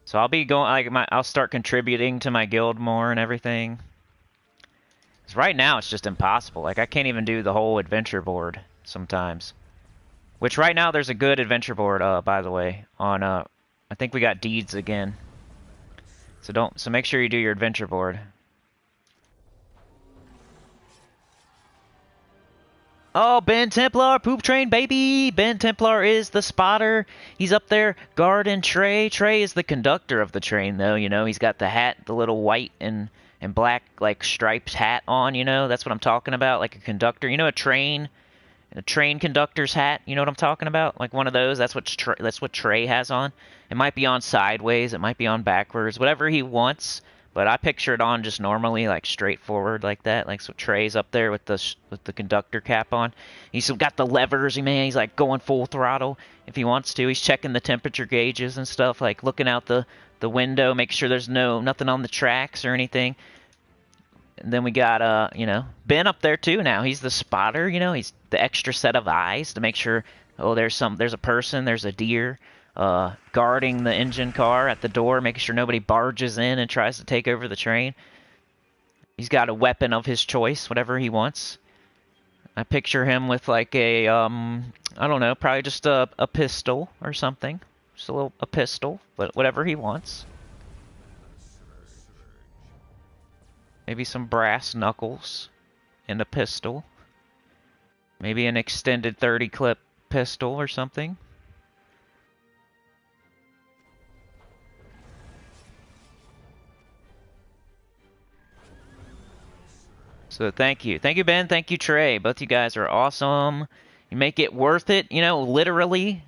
So I'll be going, like, I'll start contributing to my guild more and everything. 'Cause right now it's just impossible. Like I can't even do the whole adventure board sometimes. Which right now there's a good adventure board, by the way, on I think we got deeds again. So make sure you do your adventure board. Oh, Ben Templar, poop train, baby! Ben Templar is the spotter. He's up there guarding Trey. Trey is the conductor of the train, though, you know. He's got the hat, the little white and black, like, striped hat on, you know. That's what I'm talking about, like a conductor. You know, a train conductor's hat, you know what I'm talking about? Like one of those, that's what Trey has on. It might be on sideways, it might be on backwards, whatever he wants. But I picture it on just normally, like straightforward like that. Like so Trey's up there with the conductor cap on. He's got the levers, man. He's like going full throttle if he wants to. He's checking the temperature gauges and stuff, like looking out the window, make sure there's nothing on the tracks or anything. And then we got you know, Ben up there too now. He's the spotter, you know. He's the extra set of eyes to make sure, oh, there's a person, there's a deer. Guarding the engine car at the door, making sure nobody barges in and tries to take over the train. He's got a weapon of his choice, whatever he wants. I picture him with like a, I don't know, probably just a pistol or something. Just a pistol, but whatever he wants. Maybe some brass knuckles and a pistol. Maybe an extended 30 clip pistol or something. So thank you, Ben, thank you, Trey. Both you guys are awesome. You make it worth it, you know, literally.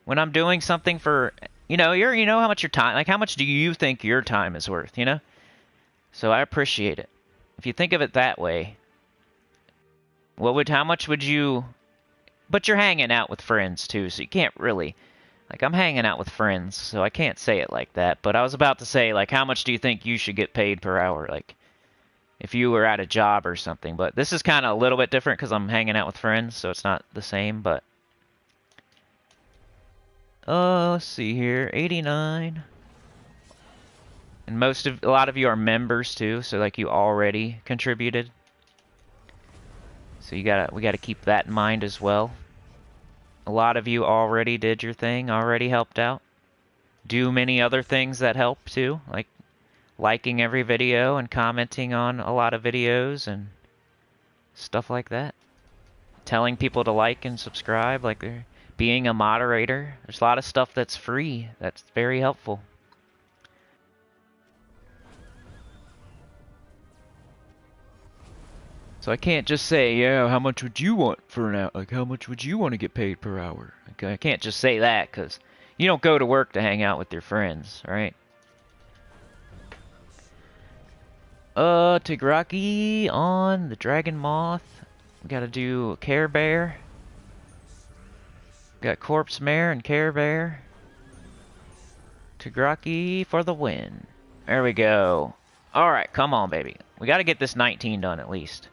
When I'm doing something for, you know, you know how much your time, like how much do you think your time is worth, you know? So I appreciate it. If you think of it that way, how much would you? But you're hanging out with friends too, so you can't really. Like I'm hanging out with friends, so I can't say it like that. But I was about to say, like, how much do you think you should get paid per hour? Like. If you were at a job or something. But this is kind of a little bit different because I'm hanging out with friends, so it's not the same, but... let's see here. 89. And a lot of you are members too, so like you already contributed. So we gotta keep that in mind as well. A lot of you already did your thing, already helped out. Do many other things that help too, like liking every video and commenting on a lot of videos and stuff like that. Telling people to like and subscribe, like being a moderator. There's a lot of stuff that's free that's very helpful. So I can't just say, yeah, how much would you want for an hour? Like, how much would you want to get paid per hour? Like, I can't just say that because you don't go to work to hang out with your friends, right? Tigraki on the Dragon Moth. We gotta do Care Bear. Got Corpse Mare and Care Bear. Tigraki for the win. There we go. Alright, come on, baby. We gotta get this 19 done at least.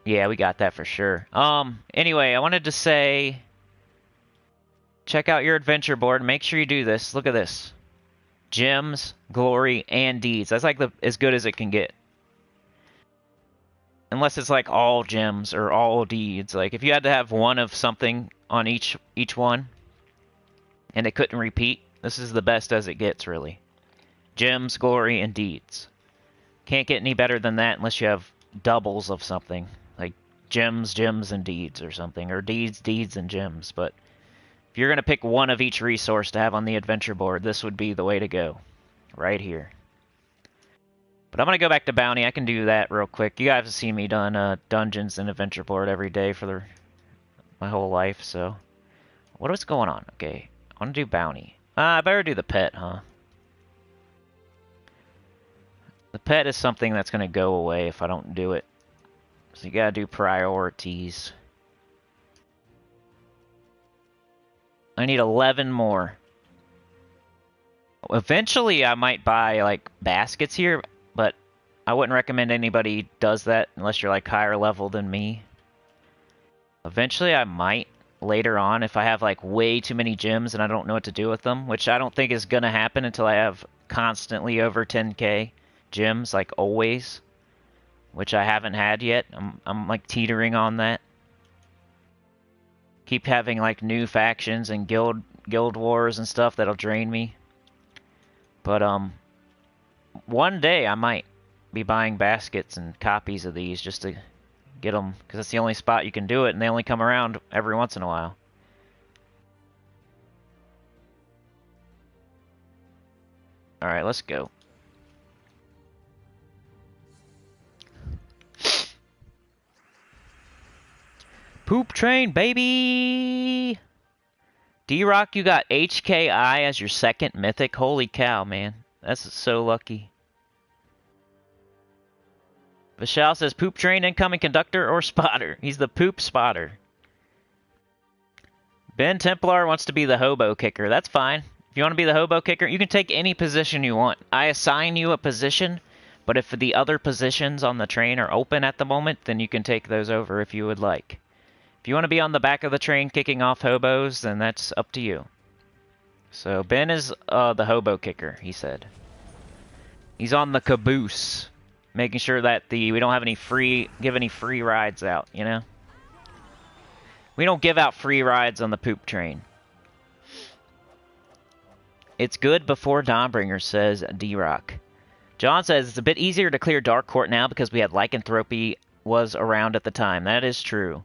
Yeah, we got that for sure. Anyway, I wanted to say, check out your adventure board. Make sure you do this. Look at this. Gems, glory, and deeds. That's like as good as it can get. Unless it's like all gems or all deeds. Like if you had to have one of something on each one, and it couldn't repeat, this is the best as it gets, really. Gems, glory, and deeds. Can't get any better than that unless you have doubles of something. Like gems, and deeds or something. Or deeds, and gems. But if you're going to pick one of each resource to have on the adventure board, this would be the way to go. Right here. But I'm going to go back to bounty. I can do that real quick. You guys have seen me done dungeons and adventure board every day for my whole life, so... What is going on? Okay. I want to do bounty. I better do the pet, huh? The pet is something that's going to go away if I don't do it. So you got to do priorities. I need 11 more. Eventually, I might buy, like, baskets here, but I wouldn't recommend anybody does that unless you're, like, higher level than me. Eventually, I might later on if I have, like, way too many gems and I don't know what to do with them, which I don't think is going to happen until I have constantly over 10k gems, like, always, which I haven't had yet. I'm like, teetering on that. Keep having, like, new factions and guild wars and stuff that'll drain me. But, one day I might be buying baskets and copies of these just to get them, because that's the only spot you can do it, and they only come around every once in a while. Alright, let's go. Poop train, baby! D-Rock, you got HKI as your second mythic? Holy cow, man. That's so lucky. Vishal says, poop train, incoming conductor, or spotter. He's the poop spotter. Ben Templar wants to be the hobo kicker. That's fine. If you want to be the hobo kicker, you can take any position you want. I assign you a position, but if the other positions on the train are open at the moment, then you can take those over if you would like. If you want to be on the back of the train kicking off hobos, then that's up to you. So Ben is the hobo kicker, he said. He's on the caboose, making sure that we don't have give any free rides out, you know? We don't give out free rides on the poop train. It's good before Dawnbringer, says D-Rock. John says, it's a bit easier to clear Dark Court now because we had Lycanthropy was around at the time. That is true.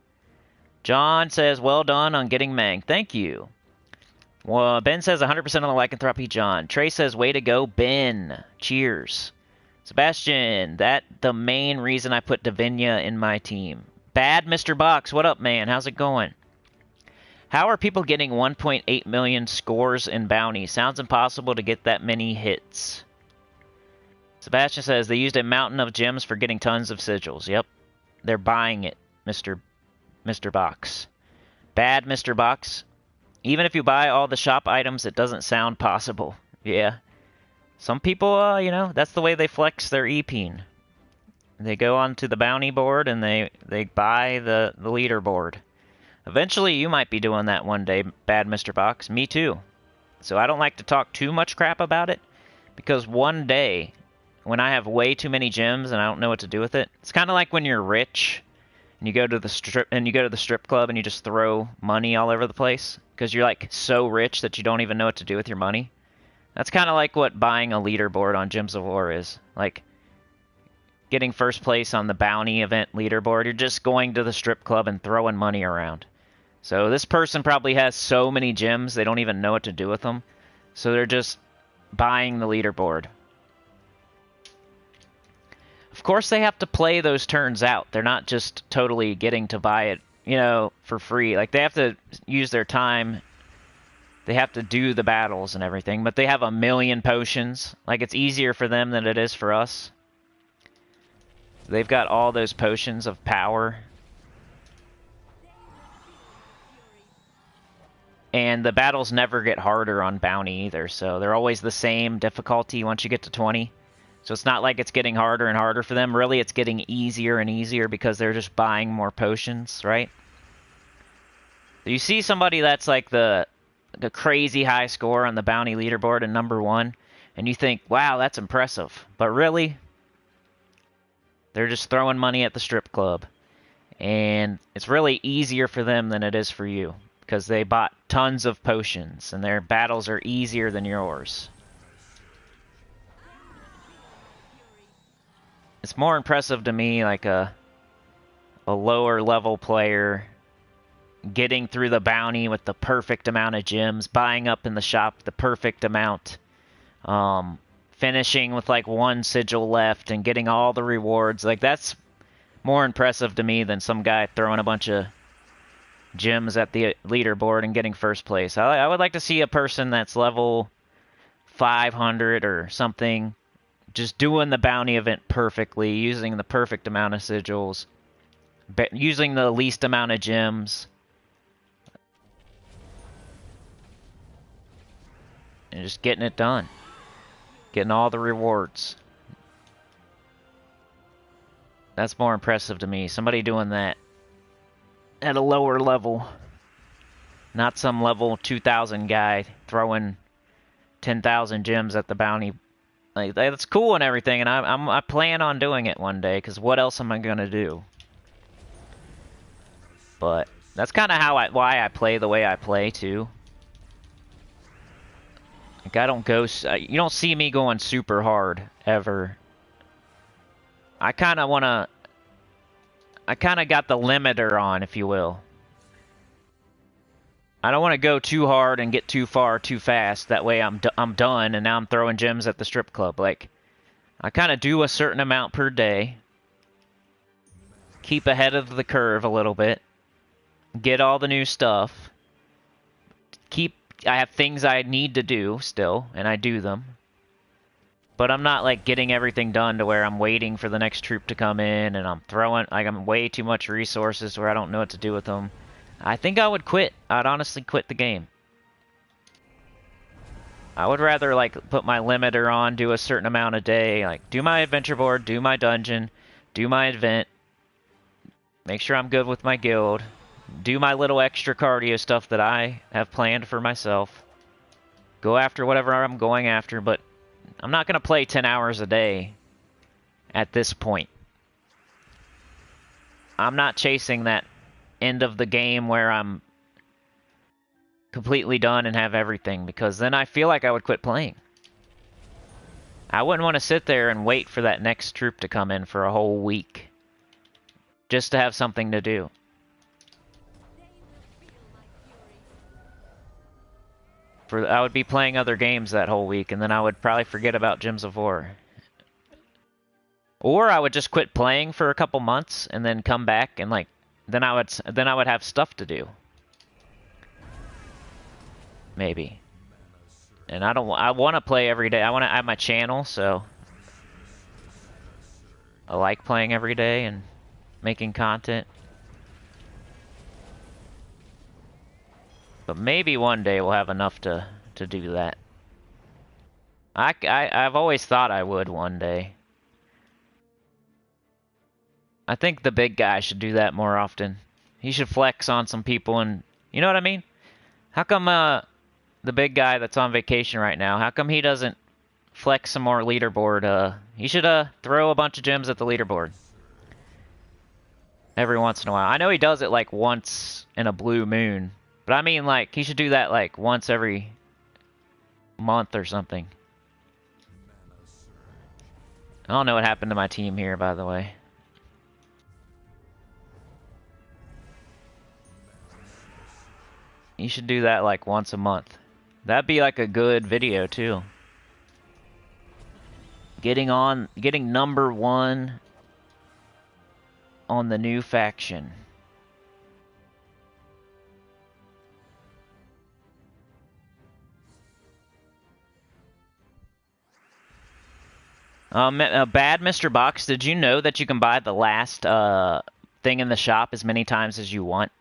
John says, well done on getting Mang. Thank you. Well, Ben says 100% on the Lycanthropy, John. Trey says, way to go, Ben. Cheers. Sebastian, the main reason I put Davinia in my team. Bad Mr. Box, what up, man? How's it going? How are people getting 1.8 million scores in bounty? Sounds impossible to get that many hits. Sebastian says, they used a mountain of gems for getting tons of sigils. Yep. They're buying it, Mr. Box. Bad Mr. Box. Even if you buy all the shop items, it doesn't sound possible. Yeah. Some people, you know, that's the way they flex their EPing. They go onto the bounty board and they buy the leaderboard. Eventually, you might be doing that one day, Bad Mr. Box. Me too. So I don't like to talk too much crap about it, because one day, when I have way too many gems and I don't know what to do with it, it's kind of like when you're rich and you go to the strip club and you just throw money all over the place because you're like so rich that you don't even know what to do with your money. That's kind of like what buying a leaderboard on Gems of War is. Like getting first place on the bounty event leaderboard, you're just going to the strip club and throwing money around. So this person probably has so many gems they don't even know what to do with them. So they're just buying the leaderboard. Of course they have to play those turns out. They're not just totally getting to buy it, you know, for free. Like they have to use their time They have to do the battles and everything, but they have a million potions. Like, it's easier for them than it is for us. They've got all those potions of power. And the battles never get harder on bounty either, so they're always the same difficulty once you get to 20. So it's not like it's getting harder and harder for them. Really, it's getting easier and easier because they're just buying more potions, right? You see somebody that's like the crazy high score on the bounty leaderboard and #1, and you think, wow, that's impressive. But really, they're just throwing money at the strip club. And it's really easier for them than it is for you, because they bought tons of potions, and their battles are easier than yours. It's more impressive to me, like a lower level player getting through the bounty with the perfect amount of gems, buying up in the shop the perfect amount, finishing with like 1 sigil left and getting all the rewards. Like, that's more impressive to me than some guy throwing a bunch of gems at the leaderboard and getting first place. I would like to see a person that's level 500 or something just doing the bounty event perfectly, using the perfect amount of sigils, using the least amount of gems, and just getting it done. Getting all the rewards. That's more impressive to me. Somebody doing that at a lower level. Not some level 2000 guy throwing 10,000 gems at the bounty. Like, that's cool and everything, and I plan on doing it one day, because what else am I going to do? But that's kind of why I play the way I play, too. Like, I don't go... you don't see me going super hard, ever. I kind of want to... I kind of got the limiter on, if you will. I don't want to go too hard and get too far too fast. That way I'm done, and now I'm throwing gems at the strip club. Like, I kind of do a certain amount per day. Keep ahead of the curve a little bit. Get all the new stuff. I have things I need to do still, and I do them. But I'm not, like, getting everything done to where I'm waiting for the next troop to come in, and I'm throwing, like, I'm way too much resources where I don't know what to do with them. I think I would quit. I'd honestly quit the game. I would rather, like, put my limiter on, do a certain amount a day, like, do my adventure board, do my dungeon, do my event, make sure I'm good with my guild, do my little extra cardio stuff that I have planned for myself, go after whatever I'm going after, but I'm not going to play 10 hours a day at this point. I'm not chasing that end of the game where I'm completely done and have everything, because then I feel like I would quit playing. I wouldn't want to sit there and wait for that next troop to come in for a whole week just to have something to do. I would be playing other games that whole week, and then I would probably forget about Gems of War. Or I would just quit playing for a couple months and then come back, and like then I would have stuff to do. Maybe. And I want to play every day. I have my channel, so I like playing every day and making content. But maybe one day we'll have enough to do that. I've always thought I would one day. I think the big guy should do that more often. He should flex on some people, and you know what I mean? How come the big guy that's on vacation right now, how come he doesn't flex some more leaderboard? He should throw a bunch of gems at the leaderboard every once in a while. I know he does it like once in a blue moon, but I mean, like, he should do that like once every month or something. I don't know what happened to my team here, by the way. You should do that like once a month. That'd be like a good video too. Getting #1 on the new faction. Bad Mr. Box, did you know that you can buy the last thing in the shop as many times as you want?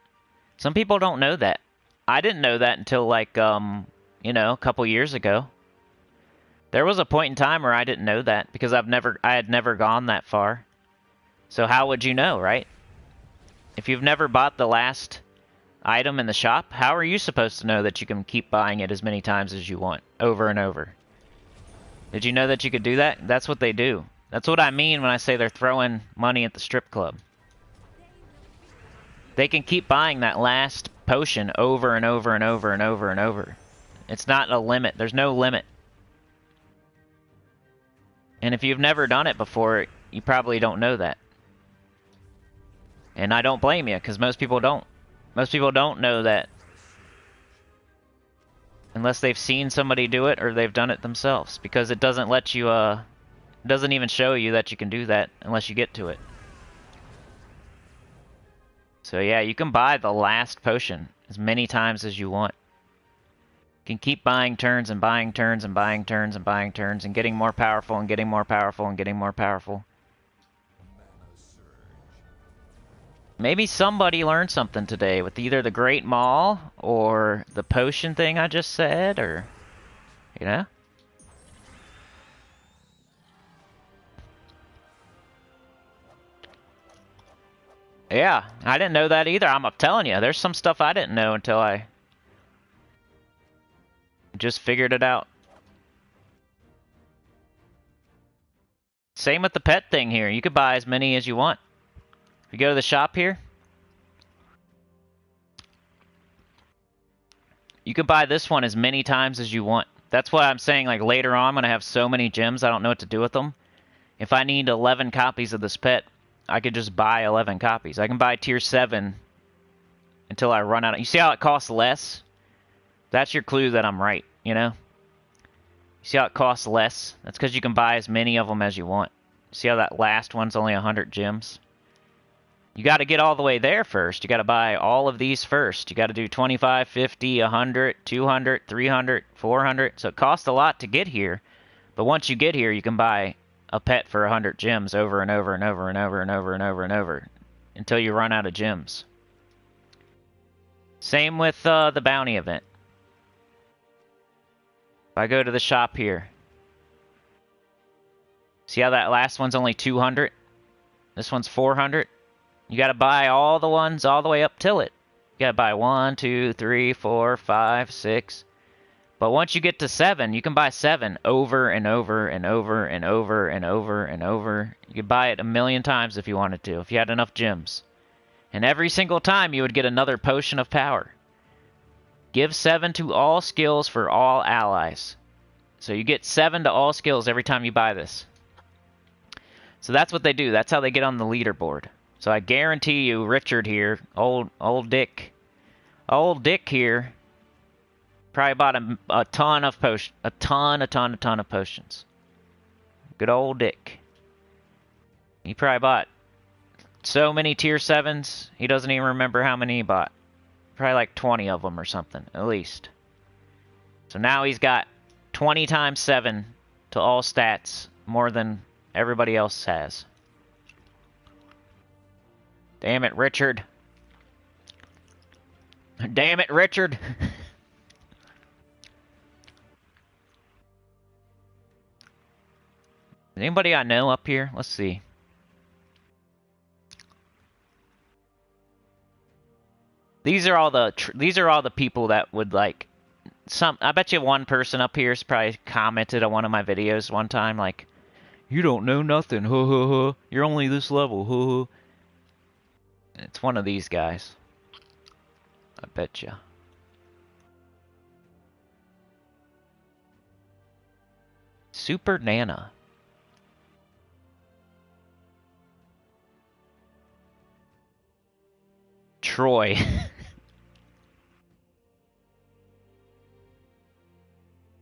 Some people don't know that. I didn't know that until like you know, a couple years ago. There was a point in time where I didn't know that because I had never gone that far. So how would you know, right? If you've never bought the last item in the shop, how are you supposed to know that you can keep buying it as many times as you want, over and over? Did you know that you could do that? That's what they do. That's what I mean when I say they're throwing money at the strip club. They can keep buying that last potion over and over and over and over and over. It's not a limit. There's no limit. And if you've never done it before, you probably don't know that. And I don't blame you, because most people don't. Most people don't know that. Unless they've seen somebody do it or they've done it themselves. Because it doesn't let you, it doesn't even show you that you can do that unless you get to it. So yeah, you can buy the last potion as many times as you want. You can keep buying turns and buying turns and buying turns and buying turns and getting more powerful and getting more powerful and getting more powerful. Maybe somebody learned something today with either the Great Maul or the potion thing I just said, or, you know? Yeah, I didn't know that either. I'm telling you, there's some stuff I didn't know until I just figured it out. Same with the pet thing here. You could buy as many as you want. If you go to the shop here, you could buy this one as many times as you want. That's why I'm saying, like, later on, I'm going to have so many gems, I don't know what to do with them. If I need 11 copies of this pet, I could just buy 11 copies. I can buy tier 7 until I run out. You see how it costs less? That's your clue that I'm right, you know? You see how it costs less? That's because you can buy as many of them as you want. See how that last one's only 100 gems? You got to get all the way there first. You got to buy all of these first. You got to do 25, 50, 100, 200, 300, 400. So it costs a lot to get here. But once you get here, you can buy a pet for 100 gems over and over and over and over and over and over and over until you run out of gems. Same with the bounty event. If I go to the shop here, see how that last one's only 200? This one's 400. You gotta buy all the ones all the way up till it. You gotta buy 1, 2, 3, 4, 5, 6. But once you get to 7, you can buy 7 over and over and over and over and over and over. You could buy it a million times if you wanted to, if you had enough gems. And every single time you would get another potion of power. Give 7 to all skills for all allies. So you get 7 to all skills every time you buy this. So that's what they do. That's how they get on the leaderboard. So I guarantee you, Richard here, old Dick here, probably bought a ton of potions, a ton of potions. Good old Dick. He probably bought so many tier 7s, he doesn't even remember how many he bought. Probably like 20 of them or something, at least. So now he's got 20 times 7 to all stats, more than everybody else has. Damn it, Richard. Damn it, Richard. Anybody I know up here? Let's see. These are all the people that would like I bet you one person up here has probably commented on one of my videos one time like, "You don't know nothing. Huh huh huh. You're only this level. Huh huh." It's one of these guys. I bet you. Super Nana. Troy.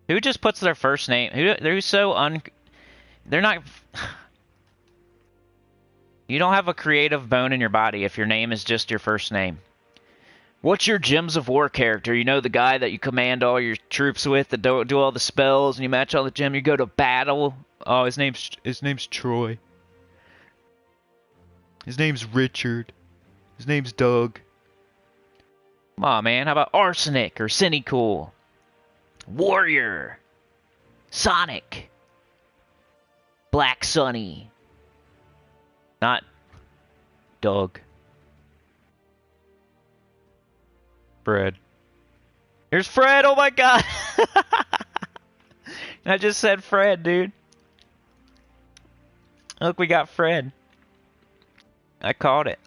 Who just puts their first name? They're so they're not. You don't have a creative bone in your body if your name is just your first name. What's your Gems of War character? You know, the guy that you command all your troops with, that do all the spells, and you match all the gem. You go to battle. Oh, his name's Troy. His name's Richard. His name's Doug. Come on, man. How about Arsenic or Sinnycool? Warrior. Sonic. Black Sunny. Not Doug. Fred. Here's Fred! Oh my god! I just said Fred, dude. Look, we got Fred. I called it.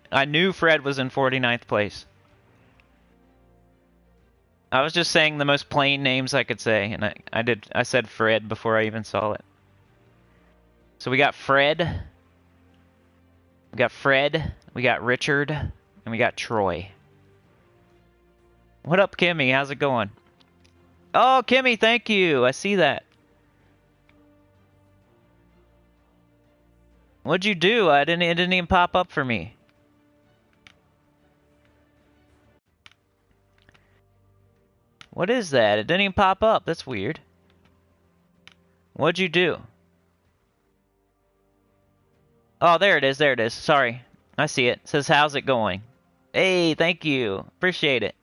I knew Fred was in 49th place. I was just saying the most plain names I could say, and I said Fred before I even saw it. So we got Fred. We got Fred. We got Richard. And we got Troy. What up, Kimmy? How's it going? Oh, Kimmy, thank you. I see that. What'd you do? It didn't even pop up for me. What is that? It didn't even pop up. That's weird. What'd you do? Oh, there it is. There it is. Sorry. I see it. It says, how's it going? Hey, thank you. Appreciate it.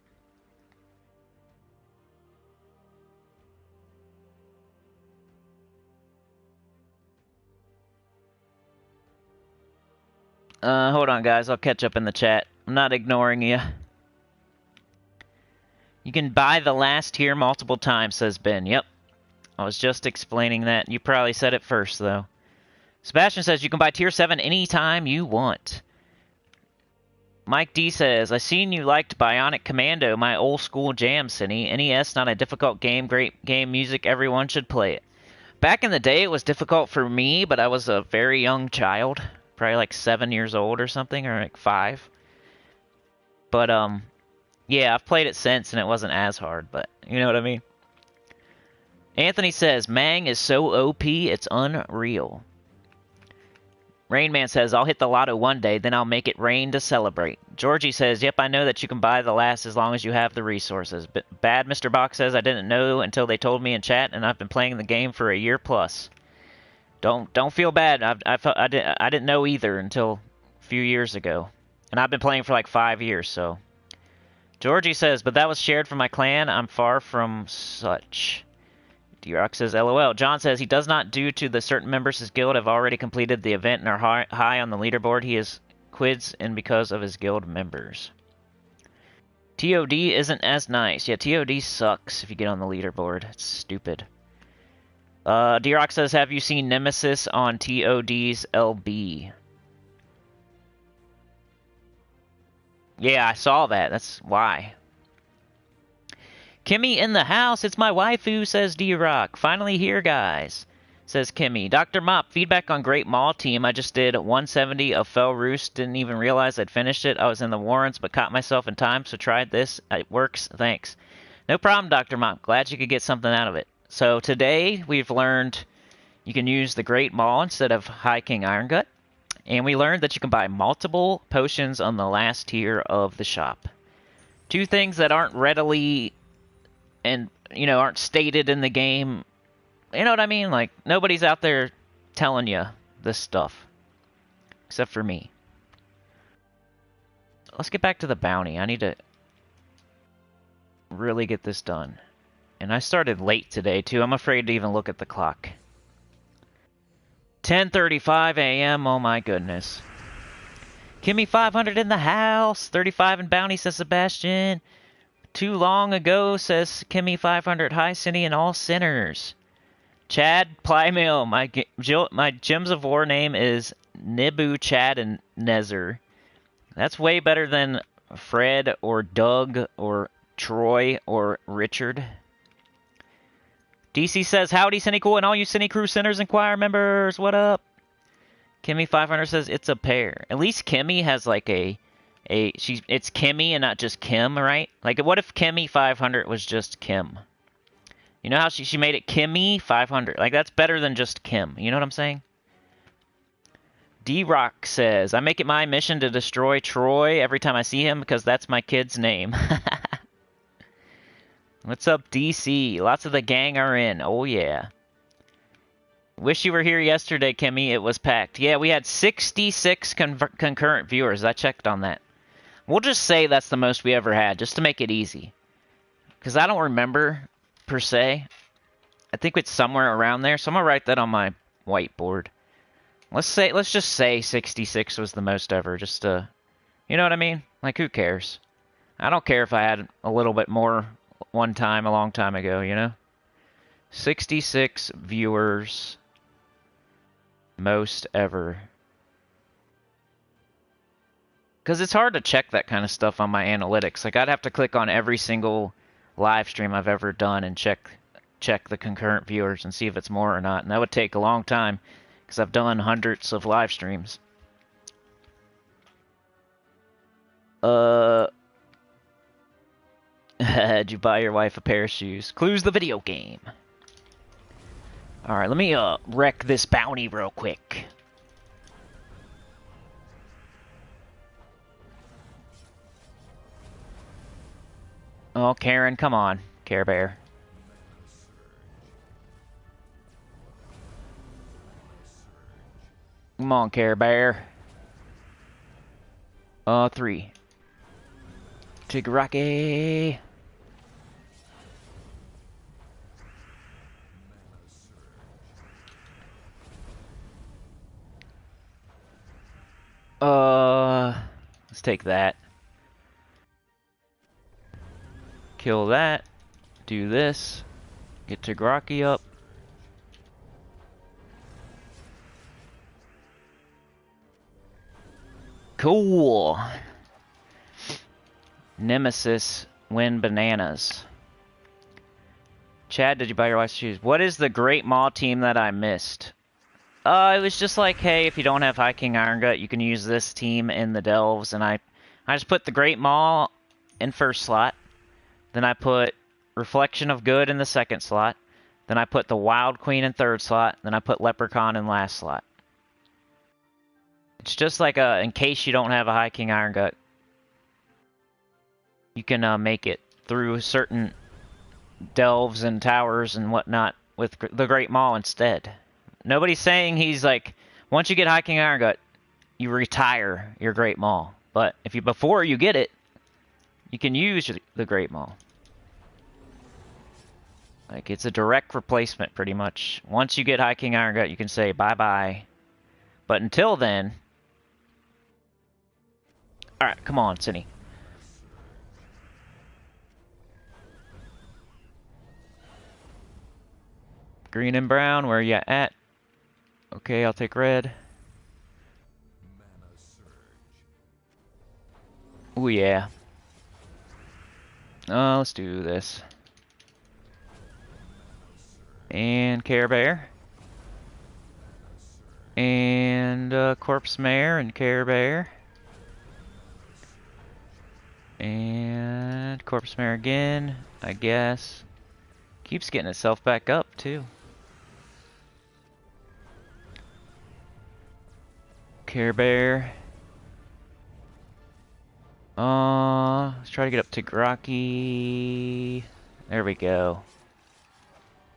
Hold on, guys. I'll catch up in the chat. I'm not ignoring you. You can buy the last tier multiple times, says Ben. Yep. I was just explaining that. You probably said it first, though. Sebastian says you can buy tier 7 anytime you want. Mike D says, I seen you liked Bionic Commando, my old school jam, Cinny. NES, not a difficult game, great game music, everyone should play it. Back in the day, it was difficult for me, but I was a very young child. Probably like 7 years old or something, or like 5. But, yeah, I've played it since, and it wasn't as hard, but you know what I mean? Anthony says, Mang is so OP, it's unreal. Rainman says, I'll hit the lotto one day, then I'll make it rain to celebrate. Georgie says, yep, I know that you can buy the last as long as you have the resources. But Bad Mr. Box says, I didn't know until they told me in chat, and I've been playing the game for a year plus. Don't feel bad. I didn't know either until a few years ago. And I've been playing for like 5 years, so. Georgie says, but that was shared from my clan. I'm far from such. D-Rock says, LOL. John says, he does not due to the certain members his guild have already completed the event and are high on the leaderboard. He is quids and because of his guild members. TOD isn't as nice. Yeah, TOD sucks if you get on the leaderboard. It's stupid. D-Rock says, have you seen Nemesis on TOD's LB? Yeah, I saw that. That's why. Kimmy in the house. It's my waifu, says D-Rock. Finally here, guys, says Kimmy. Dr. Mop, feedback on Great Maul Team. I just did 170 of Fell Roost. Didn't even realize I'd finished it. I was in the Warrens, but caught myself in time, so tried this. It works. Thanks. No problem, Dr. Mop. Glad you could get something out of it. So today we've learned you can use the Great Maul instead of High King Iron Gut. And we learned that you can buy multiple potions on the last tier of the shop. Two things that aren't readily and, you know, aren't stated in the game. You know what I mean? Like, nobody's out there telling you this stuff. Except for me. Let's get back to the bounty. I need to really get this done. And I started late today, too. I'm afraid to even look at the clock. 10:35 a.m. Oh, my goodness. Kimmy 500 in the house. 35 in bounty, says Sebastian. Too long ago, says Kimmy 500. Hi, Cinny and all sinners. Chad Plymail. My Gems of War name is Nibu Chad and Nezer. That's way better than Fred or Doug or Troy or Richard. DC says, howdy, Sinnycool, and all you Sinnycrew Sinners and Choir members, what up? Kimmy 500 says, it's a pair. At least Kimmy has like it's Kimmy and not just Kim, right? Like, what if Kimmy 500 was just Kim? You know how she made it Kimmy 500? Like, that's better than just Kim. You know what I'm saying? D-Rock says, I make it my mission to destroy Troy every time I see him because that's my kid's name. What's up, DC? Lots of the gang are in. Oh, yeah. Wish you were here yesterday, Kimmy. It was packed. Yeah, we had 66 concurrent viewers. I checked on that. We'll just say that's the most we ever had, just to make it easy. Because I don't remember, per se. I think it's somewhere around there, so I'm going to write that on my whiteboard. Let's just say 66 was the most ever, just to, you know what I mean? Like, who cares? I don't care if I had a little bit more one time, a long time ago, you know? 66 viewers, most ever. Because it's hard to check that kind of stuff on my analytics. Like, I'd have to click on every single live stream I've ever done and check the concurrent viewers and see if it's more or not. And that would take a long time. Because I've done hundreds of live streams. Did you buy your wife a pair of shoes? Clue's the video game. Alright, let me wreck this bounty real quick. Oh, Karen, come on, Care Bear. Come on, Care Bear. 3. Tigraki. Let's take that. Kill that. Do this. Get Tigraki up. Cool. Nemesis win bananas. Chad, did you buy your wife's shoes? What is the Great Maul team that I missed? It was just like, hey, if you don't have High King Iron Gut, you can use this team in the Delves, and I just put the Great Maul in first slot. Then I put Reflection of Good in the second slot. Then I put the Wild Queen in third slot. Then I put Leprechaun in last slot. It's just like in case you don't have a High King Iron Gut, you can make it through certain delves and towers and whatnot with the Great Maul instead. Nobody's saying he's like, once you get High King Iron Gut, you retire your Great Maul. But if before you get it, you can use the Great Maul. Like, it's a direct replacement, pretty much. Once you get High King Iron Gut, you can say bye-bye. But until then... Alright, come on, Cinny. Green and brown, where you at? Okay, I'll take red. Oh yeah. Let's do this. And Care Bear. And Corpse Mare and Care Bear. And Corpse Mare again, I guess. Keeps getting itself back up, too. Care Bear. Let's try to get up to Graki. There we go.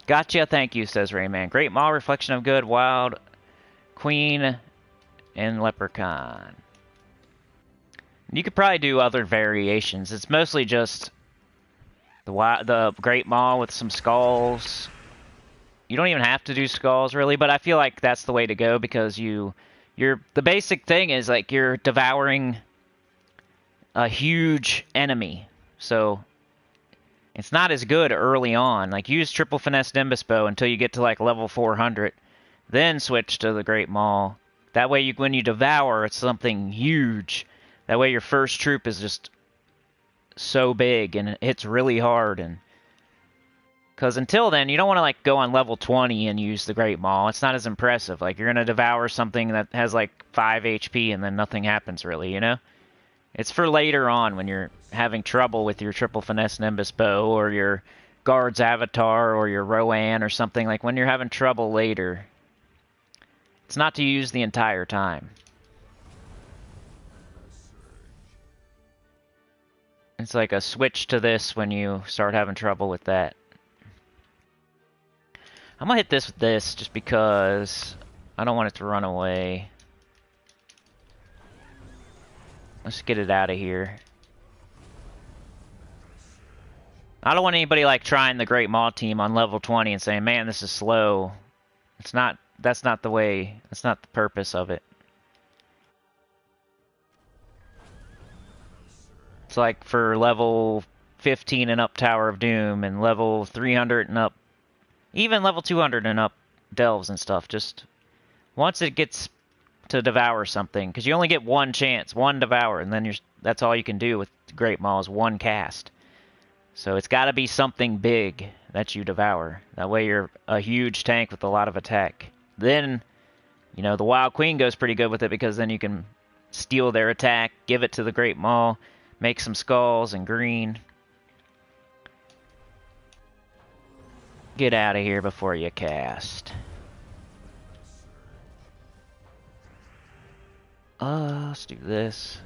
Gotcha, thank you, says Rayman. Great Maul, Reflection of Good, Wild Queen, and Leprechaun. You could probably do other variations. It's mostly just the Great Maul with some skulls. You don't even have to do skulls, really, but I feel like that's the way to go because the basic thing is like you're devouring a huge enemy. So it's not as good early on. Like, use Triple Finesse Nimbus Bow until you get to like level 400. Then switch to the Great Maul. That way, when you devour, it's something huge. That way your first troop is just so big and it hits really hard. And because until then, you don't want to like go on level 20 and use the Great Maul. It's not as impressive. Like, you're going to devour something that has like 5 HP and then nothing happens really, you know? It's for later on when you're having trouble with your Triple Finesse Nimbus Bow or your Guard's Avatar or your Rowan or something. Like when you're having trouble later. It's not to use the entire time. It's like a switch to this when you start having trouble with that. I'm gonna hit this with this just because I don't want it to run away. Let's get it out of here. I don't want anybody like trying the Great Maul team on level 20 and saying, man, this is slow. It's not, that's not the way, that's not the purpose of it. It's like for level 15 and up Tower of Doom and level 300 and up, even level 200 and up delves and stuff. Just once it gets to devour something, because you only get one chance, one devour, and then that's all you can do with Great Maul is one cast. So it's got to be something big that you devour. That way you're a huge tank with a lot of attack. Then, you know, the Wild Queen goes pretty good with it because then you can steal their attack, give it to the Great Maul, make some skulls and green. Get out of here before you cast. Let's do this.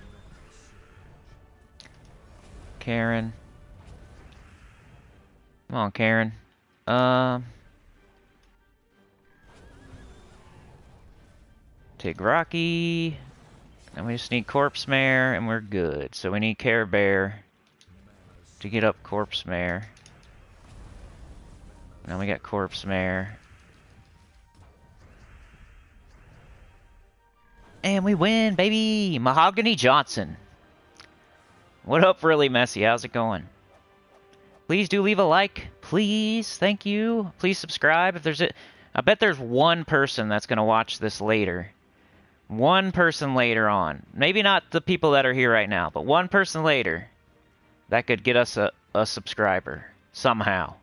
Karen. Come on, Karen. Take Rocky. And we just need Corpse Mare, and we're good. So we need Care Bear to get up Corpse Mare. Now we got Corpse Mare. And we win, baby! Mahogany Johnson. What up, Really Messy? How's it going? Please do leave a like. Please. Thank you. Please subscribe. If there's I bet there's one person that's going to watch this later. One person later on. Maybe not the people that are here right now, but one person later that could get us a subscriber somehow.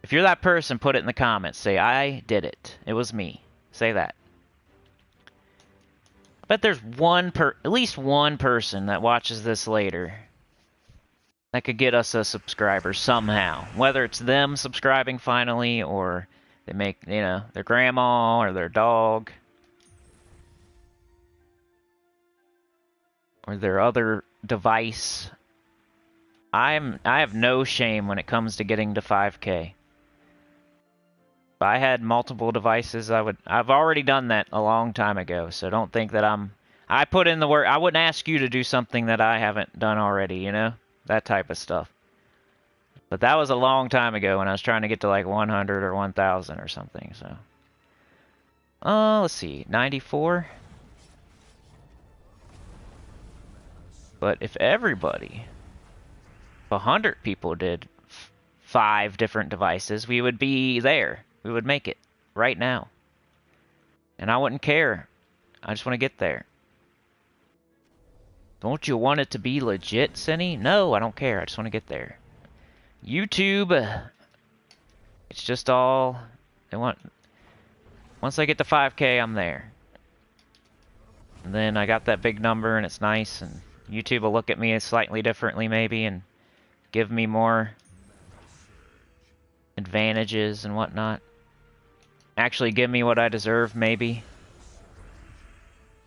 If you're that person, put it in the comments. Say, I did it. It was me. Say that. I bet there's at least one person that watches this later that could get us a subscriber somehow. Whether it's them subscribing finally, or they make, you know, their grandma or their dog. Or their other device. I have no shame when it comes to getting to 5K. If I had multiple devices, I've already done that a long time ago, so don't think that I put in the work. I wouldn't ask you to do something that I haven't done already, you know? That type of stuff. But that was a long time ago when I was trying to get to like 100 or 1,000 or something, so. Let's see, 94? But if everybody, 100 people did 5 different devices, we would be there. We would make it right now. And I wouldn't care. I just want to get there. Don't you want it to be legit, Cinny? No, I don't care. I just want to get there. YouTube, it's just all they want. Once I get to 5K, I'm there. And then I got that big number, and it's nice, and YouTube will look at me slightly differently, maybe, and give me more advantages and whatnot. Actually give me what I deserve, maybe.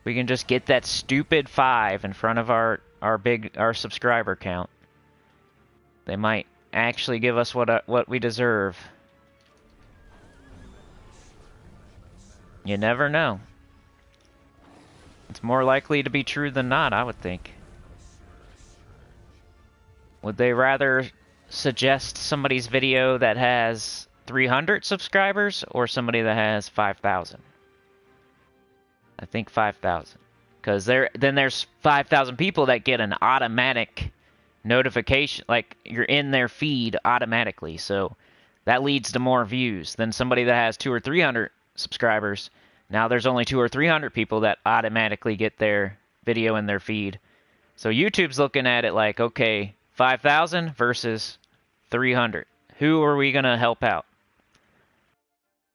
We can just get that stupid 5 in front of our subscriber count. They might actually give us what we deserve. You never know. It's more likely to be true than not, I would think. Would they rather suggest somebody's video that has 300 subscribers or somebody that has 5,000? I think 5,000. Because then there's 5,000 people that get an automatic notification, like you're in their feed automatically. So that leads to more views than somebody that has 200 or 300 subscribers. Now there's only 200 or 300 people that automatically get their video in their feed. So YouTube's looking at it like, okay, 5,000 versus 300. Who are we going to help out?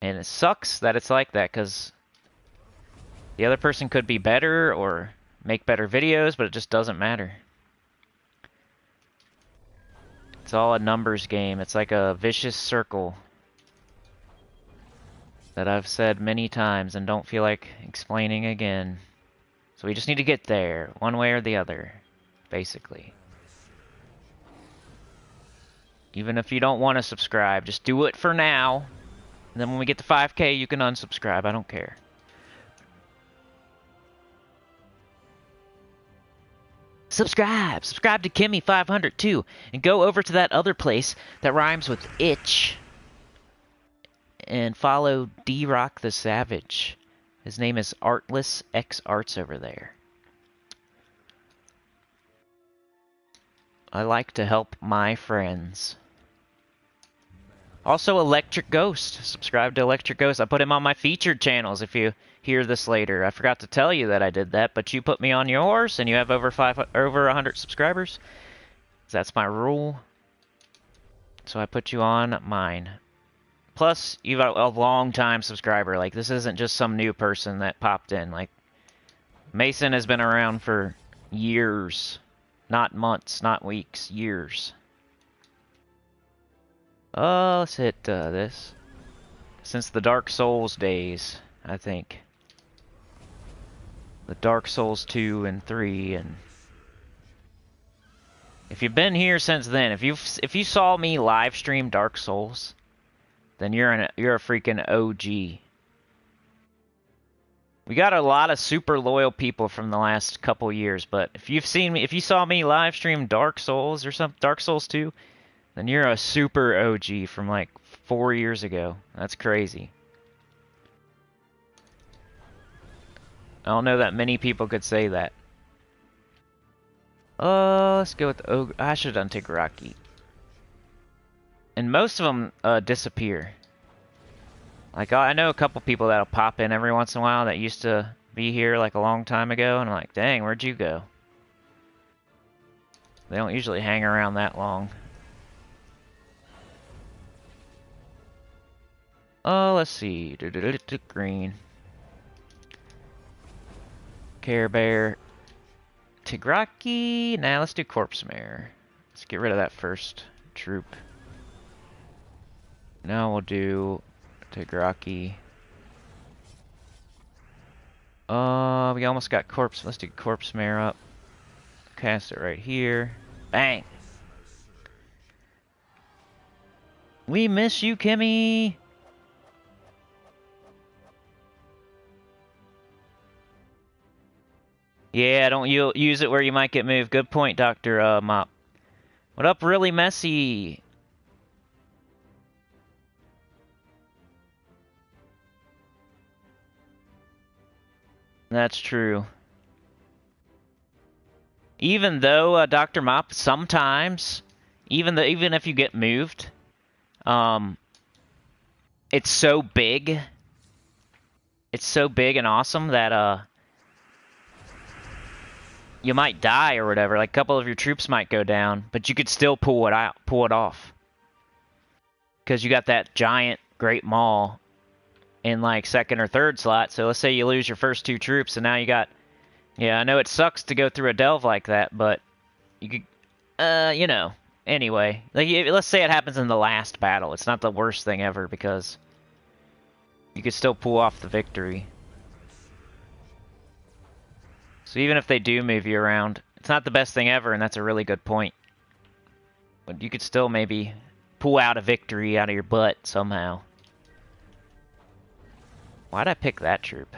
And it sucks that it's like that, because the other person could be better or make better videos, but it just doesn't matter. It's all a numbers game. It's like a vicious circle. that I've said many times and don't feel like explaining again. So we just need to get there, one way or the other, basically. Even if you don't want to subscribe, just do it for now. And then when we get to 5K, you can unsubscribe. I don't care. Subscribe! Subscribe to Kimmy500 too. And go over to that other place that rhymes with itch. And follow D-Rock the Savage. His name is Artless X Arts over there. I like to help my friends. Also, Electric Ghost. Subscribe to Electric Ghost. I put him on my featured channels if you hear this later. I forgot to tell you that I did that, but you put me on yours and you have over 100 subscribers. That's my rule. So I put you on mine. Plus, you've got a long-time subscriber. Like, this isn't just some new person that popped in. Like, Mason has been around for years. Not months, not weeks, years. Let's hit this. Since the Dark Souls days, I think. The Dark Souls 2 and 3, and if you've been here since then, if you saw me live stream Dark Souls, then you're a freaking OG. We got a lot of super loyal people from the last couple years, but if you saw me live stream Dark Souls or some Dark Souls 2, then you're a super OG from like 4 years ago. That's crazy. I don't know that many people could say that. Let's go with the Ogre. I should have done Tigraki. And most of them disappear. Like, I know a couple people that'll pop in every once in a while that used to be here like a long time ago, and I'm like, dang, where'd you go? They don't usually hang around that long. Oh, let's see. Green. Care Bear. Tigraki. Nah, let's do Corpse Mare. Let's get rid of that first troop. Now we'll do Tigraki. We almost got Corpse. Let's do Corpse Mare up. Cast it right here. Bang! We miss you, Kimmy! Yeah, don't use it where you might get moved. Good point, Dr. Mop. What up, Really Messy? That's true. Even though, Dr. Mop, sometimes, even if you get moved, it's so big. It's so big and awesome that, you might die or whatever. Like, a couple of your troops might go down, but you could still pull it off. Because you got that giant Great Maul in, like, second or third slot. So let's say you lose your first 2 troops, and now you got... Yeah, I know it sucks to go through a delve like that, but you could... you know. Anyway. Like, let's say it happens in the last battle. It's not the worst thing ever, because you could still pull off the victory. So even if they do move you around, it's not the best thing ever, and that's a really good point. But you could still maybe pull out a victory out of your butt somehow. Why'd I pick that troop?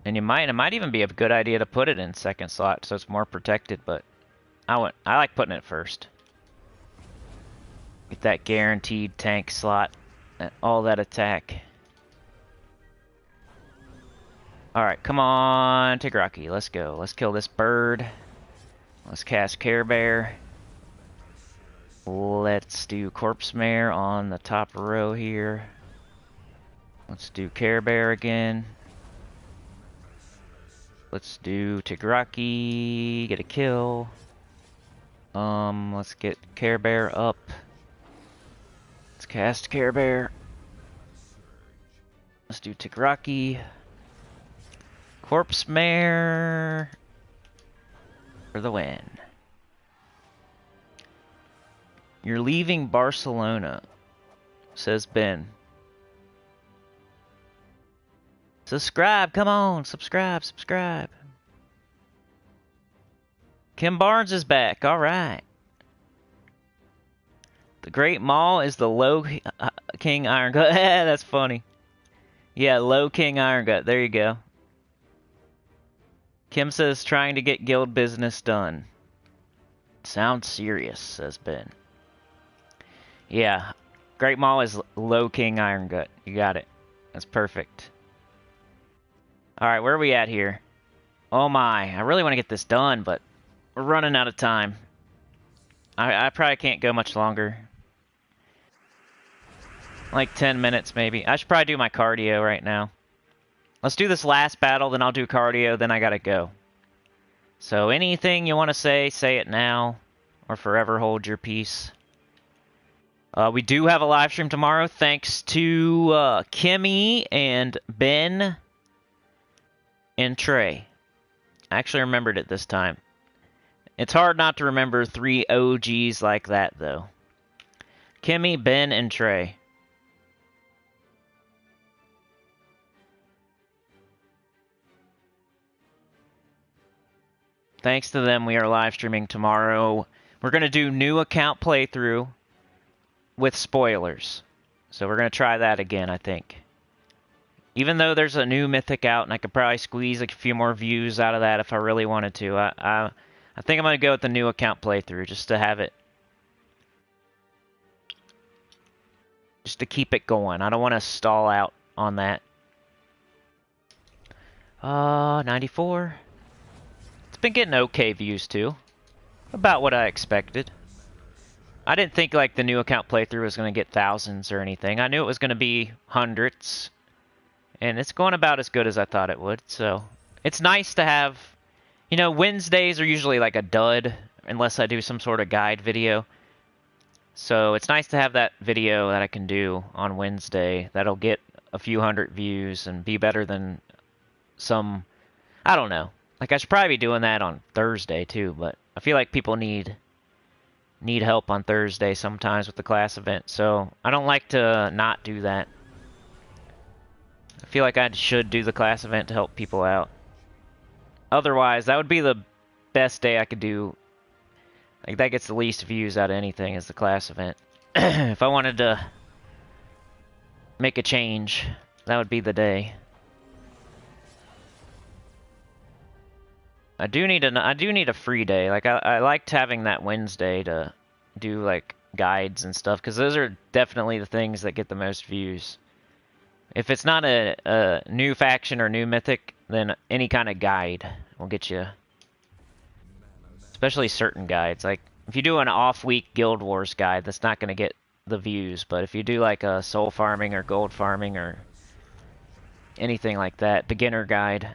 And it might even be a good idea to put it in second slot so it's more protected, but I like putting it first. Get that guaranteed tank slot, all that attack. Alright, come on, Tigraki, let's go. Let's kill this bird. Let's cast Care Bear. Let's do Corpse Mare on the top row here. Let's do Care Bear again. Let's do Tigraki, get a kill. Let's get Care Bear up. Let's cast Care Bear. Let's do Tigraki. Corpse Mare for the win. You're leaving Barcelona, says Ben. Subscribe, come on, subscribe. Kim Barnes is back, alright. The Great Maul is the low King Iron Gut. That's funny. Yeah, low King Iron Gut, there you go. Kim says trying to get guild business done. Sounds serious, says Ben. Yeah, Great Maul is low King Iron Gut. You got it. That's perfect. Alright, where are we at here? Oh my, I really want to get this done, but we're running out of time. I probably can't go much longer. Like 10 minutes maybe. I should probably do my cardio right now. Let's do this last battle, then I'll do cardio, then I gotta go. So anything you want to say it now, or forever hold your peace. We do have a live stream tomorrow, thanks to Kimmy and Ben and Trey. I actually remembered it this time. It's hard not to remember 3 OGs like that, though. Kimmy, Ben, and Trey. Thanks to them, we are live streaming tomorrow. We're going to do new account playthrough with spoilers. So we're going to try that again, I think. Even though there's a new Mythic out, and I could probably squeeze a few more views out of that if I really wanted to. I think I'm going to go with the new account playthrough, just to have it. Just to keep it going. I don't want to stall out on that. 94. It's been getting okay views, too. About what I expected. I didn't think, like, the new account playthrough was going to get thousands or anything. I knew it was going to be hundreds. And it's going about as good as I thought it would, so... It's nice to have... You know, Wednesdays are usually like a dud, unless I do some sort of guide video. So it's nice to have that video that I can do on Wednesday that'll get a few hundred views and be better than some... I don't know. Like, I should probably be doing that on Thursday, too, but I feel like people need help on Thursday sometimes with the class event, so I don't like to not do that. I feel like I should do the class event to help people out. Otherwise, that would be the best day I could do. Like, that gets the least views out of anything, is the class event. If I wanted to make a change, that would be the day. I do need a free day. Like, I liked having that Wednesday to do, like, guides and stuff, because those are definitely the things that get the most views. If it's not a new faction or new mythic, then any kind of guide will get you. Especially certain guides. Like, if you do an off-week Guild Wars guide, that's not going to get the views. But if you do, like, a soul farming or gold farming or anything like that, beginner guide.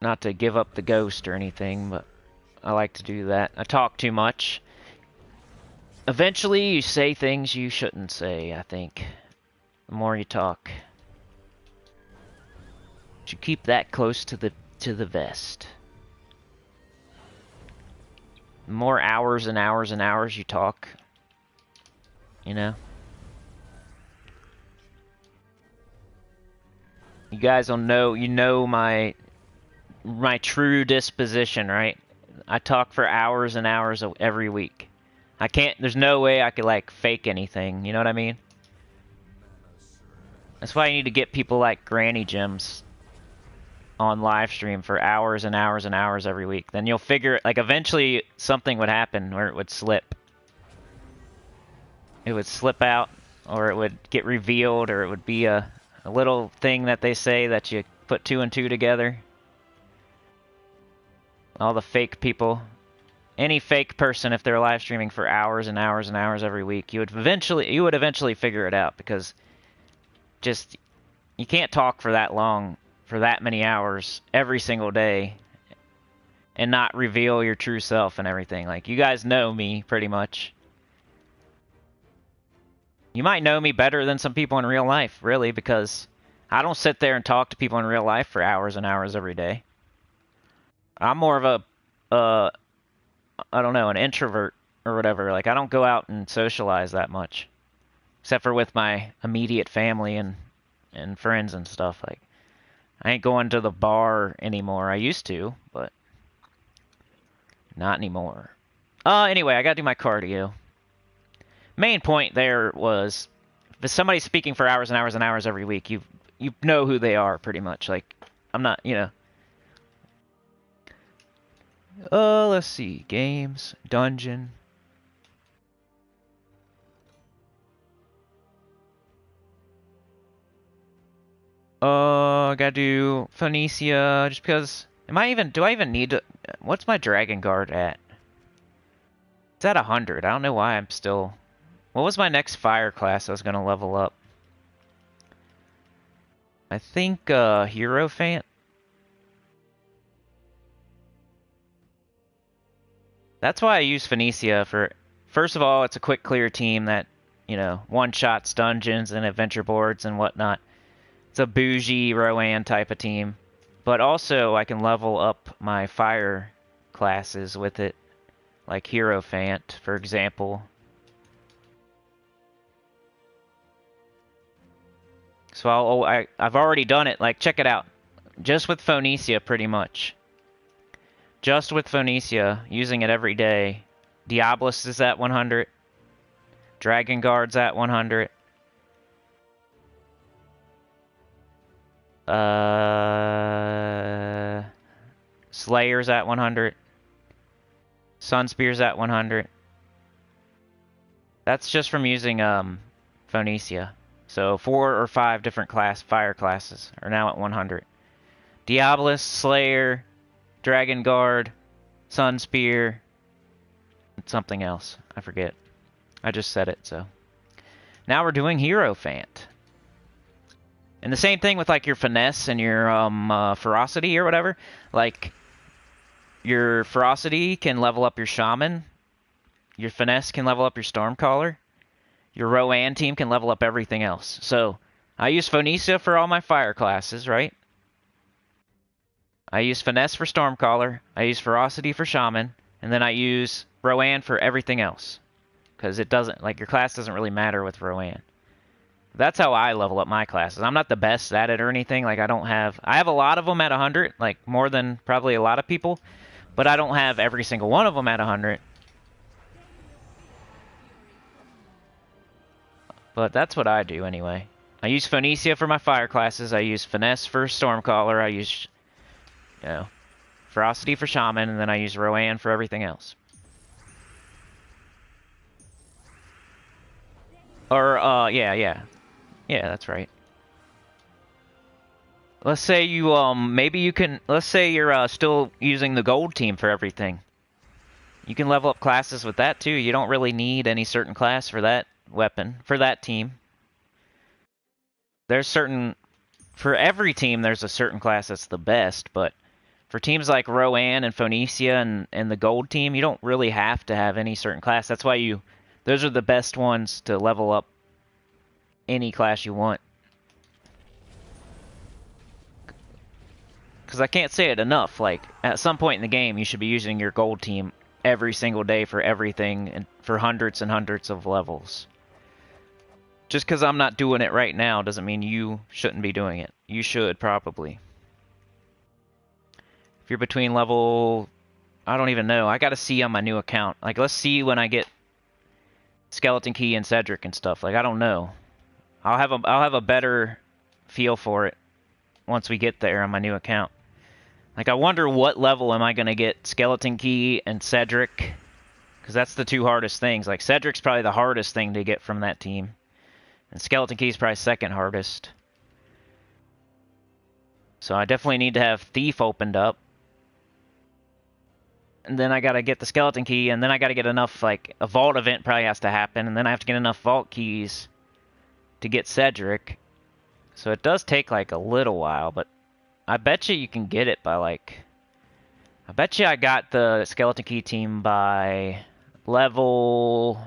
Not to give up the ghost or anything, but I like to do that. I talk too much. Eventually, you say things you shouldn't say, I think. The more you talk. You keep that close to the vest. The more hours and hours and hours you talk, you know? You guys will know, you know my true disposition, right? I talk for hours and hours every week. I can't, there's no way I could, like, fake anything, you know what I mean? That's why you need to get people like Granny Gems on live stream for hours and hours and hours every week. Then you'll figure, like, eventually something would happen where it would slip. It would slip out, or it would get revealed, or it would be a little thing that they say that you put 2 and 2 together. All the fake people. Any fake person, if they're live streaming for hours and hours and hours every week, you would eventually figure it out, because just you can't talk for that long, for that many hours every single day and not reveal your true self and everything. Like, you guys know me pretty much. You might know me better than some people in real life, really, because I don't sit there and talk to people in real life for hours and hours every day. I'm more of a I don't know, an introvert or whatever. Like, I don't go out and socialize that much. Except for with my immediate family and friends and stuff. Like, I ain't going to the bar anymore. I used to, but not anymore. Anyway, I gotta do my cardio. Main point there was, if somebody's speaking for hours and hours and hours every week, you know who they are, pretty much. Like, I'm not, you know. Let's see. Games. Dungeon. Gotta do Phoenicia, just because... do I even need to... What's my Dragon Guard at? It's at 100. I don't know why I'm still... What was my next fire class I was gonna level up? I think, Hierophant? That's why I use Phoenicia for... First of all, it's a quick clear team that, you know, one-shots dungeons and adventure boards and whatnot. It's a bougie Rowan type of team. But also, I can level up my fire classes with it. Like Hierophant, for example. So I've already done it. Like, check it out. Just with Phoenicia, pretty much. Just with Phoenicia, using it every day. Diabolus is at 100. Dragon Guard's at 100. Slayer's at 100. Sunspear's at 100. That's just from using Phoenicia. So 4 or 5 different fire classes are now at 100. Diabolus, Slayer, Dragon Guard, Sunspear, and something else. I forget. I just said it, so. Now we're doing Hierophant. And the same thing with like your finesse and your ferocity or whatever. Like your ferocity can level up your shaman. Your finesse can level up your stormcaller. Your Rowan team can level up everything else. So I use Phoenicia for all my fire classes, right? I use finesse for stormcaller. I use ferocity for shaman, and then I use Rowan for everything else. Because it doesn't, like, your class doesn't really matter with Rowan. That's how I level up my classes. I'm not the best at it or anything. Like, I have a lot of them at 100, like, more than probably a lot of people. But I don't have every single one of them at 100. But that's what I do, anyway. I use Phoenicia for my fire classes. I use Finesse for Stormcaller. I use, you know, Ferocity for Shaman. And then I use Rowan for everything else. Or, yeah, that's right. Let's say you, maybe you can, let's say you're, still using the gold team for everything. You can level up classes with that, too. You don't really need any certain class for that weapon, for that team. There's certain, for every team, there's a certain class that's the best, but for teams like Rowan and Phoenicia and the gold team, you don't really have to have any certain class. That's why those are the best ones to level up any class you want. Because I can't say it enough, like, at some point in the game, you should be using your gold team every single day for everything and for hundreds and hundreds of levels. Just because I'm not doing it right now doesn't mean you shouldn't be doing it. You should, probably. If you're between level... I don't even know. I gotta see on my new account. Like, let's see when I get Skeleton Key and Cedric and stuff. Like, I don't know. I'll have a better feel for it once we get there on my new account. Like, I wonder what level am I gonna get Skeleton Key and Cedric? Because that's the two hardest things. Like, Cedric's probably the hardest thing to get from that team. And Skeleton Key's probably second hardest. So I definitely need to have Thief opened up. And then I gotta get the Skeleton Key, and then I gotta get enough, like, a Vault event probably has to happen, and then I have to get enough Vault Keys to get Cedric. So it does take, like, a little while, but I bet you can get it by, like... I bet you I got the Skeleton Key team by level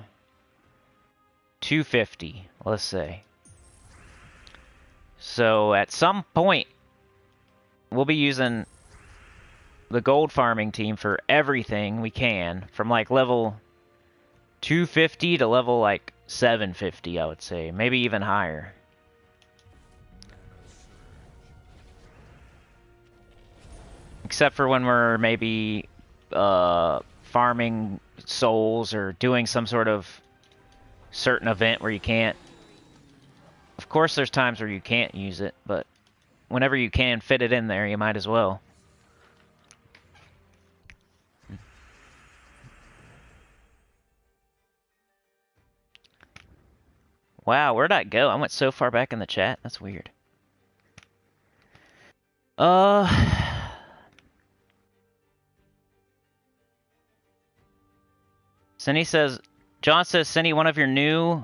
250, let's say. So at some point, we'll be using the gold farming team for everything we can, from like level 250 to level like 750, I would say, maybe even higher. Except for when we're maybe farming souls or doing some sort of certain event where you can't. Of course, there's times where you can't use it, but whenever you can fit it in there, you might as well. Wow, where'd I go? I went so far back in the chat. That's weird. Cindy says, John says, Cindy, one of your new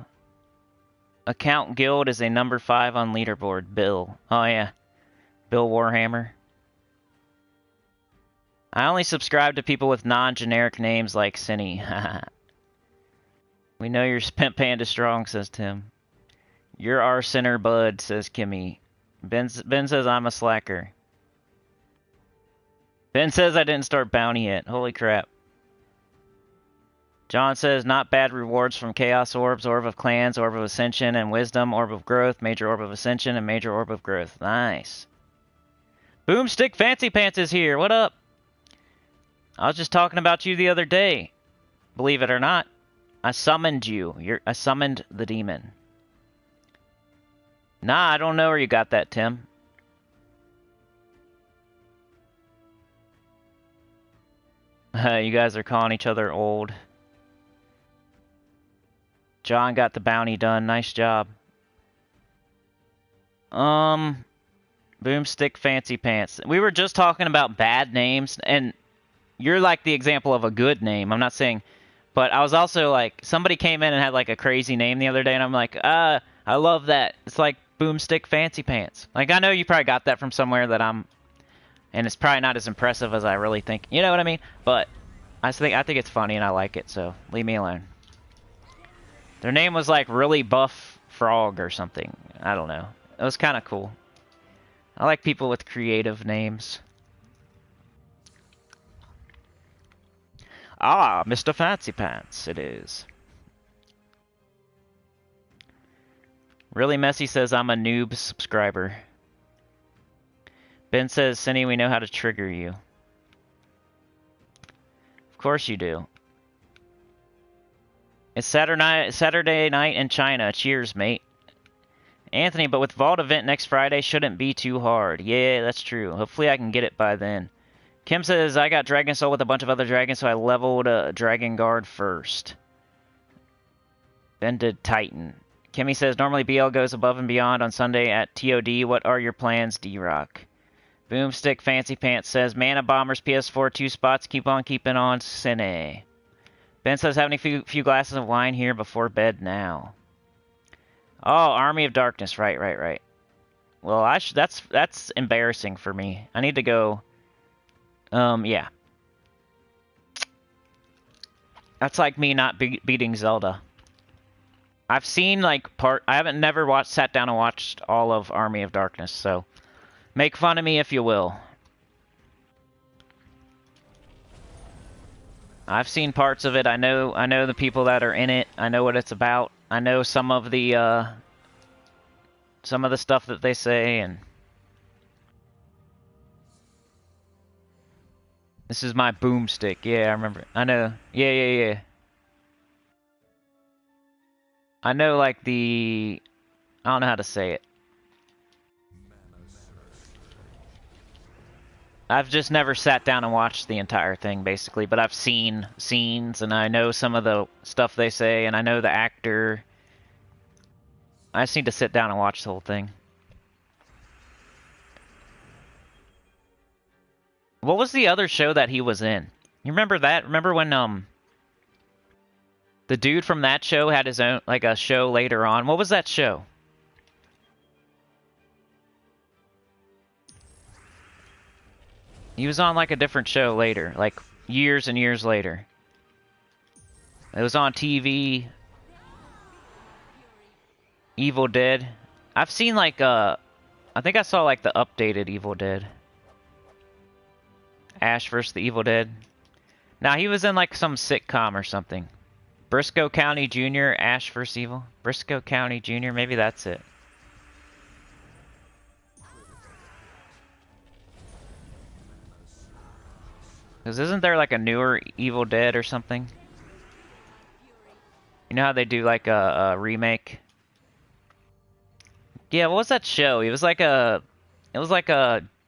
account guild is a number 5 on leaderboard. Bill. Oh, yeah. Bill Warhammer. I only subscribe to people with non-generic names like Cinny. We know your Pimp Panda strong, says Tim. You're our center bud, says Kimmy. Ben says I'm a slacker. Ben says I didn't start bounty yet. Holy crap. John says, not bad rewards from Chaos Orbs, Orb of Clans, Orb of Ascension, and Wisdom, Orb of Growth, Major Orb of Ascension, and Major Orb of Growth. Nice. Boomstick Fancy Pants is here. What up? I was just talking about you the other day. Believe it or not, I summoned you. I summoned the demon. Nah, I don't know where you got that, Tim. You guys are calling each other old. John got the bounty done. Nice job. Boomstick Fancy Pants. We were just talking about bad names, and you're like the example of a good name. I'm not saying, but I was also like, somebody came in and had like a crazy name the other day, and I'm like, I love that. It's like Boomstick Fancy Pants. Like, I know you probably got that from somewhere that and it's probably not as impressive as I really think. You know what I mean? But I think it's funny and I like it, so leave me alone. Their name was like Really Buff Frog or something. I don't know. It was kind of cool. I like people with creative names. Ah, Mr. Fancy Pants, it is. Really Messy says I'm a noob subscriber. Ben says, Cindy, we know how to trigger you. Of course you do. It's Saturday night in China. Cheers, mate. Anthony, but with Vault event next Friday, shouldn't be too hard. Yeah, that's true. Hopefully I can get it by then. Kim says, I got Dragon Soul with a bunch of other dragons, so I leveled Dragon Guard first. Then did Titan. Kimmy says, normally BL goes above and beyond on Sunday at TOD. What are your plans, D-Rock? Boomstick Fancy Pants says, Mana Bombers PS4 2 spots. Keep on keeping on, Cine. Ben says, having a few glasses of wine here before bed now. Oh, Army of Darkness. Right. Well, that's embarrassing for me. I need to go. Yeah. That's like me not beating Zelda. I've seen like I haven't never sat down and watched all of Army of Darkness, so make fun of me if you will. I've seen parts of it. I know the people that are in it. I know what it's about. I know some of the stuff that they say, and this is my boomstick. Yeah, I remember. I know. Yeah. I know, like, I don't know how to say it. I've just never sat down and watched the entire thing, basically, but I've seen scenes, and I know some of the stuff they say, and I know the actor. I just need to sit down and watch the whole thing. What was the other show that he was in? You remember that? Remember when, the dude from that show had his own, like, a show later on? What was that show? He was on, like, a different show later, like, years and years later. It was on TV. Evil Dead. I've seen, like, I think I saw, like, the updated Evil Dead. Ash vs. the Evil Dead. Now, he was in like some sitcom or something. Briscoe County Jr., Ash vs. Evil. Briscoe County Jr., maybe that's it. Because isn't there like a newer Evil Dead or something? You know how they do like a remake? Yeah, what was that show? It was like a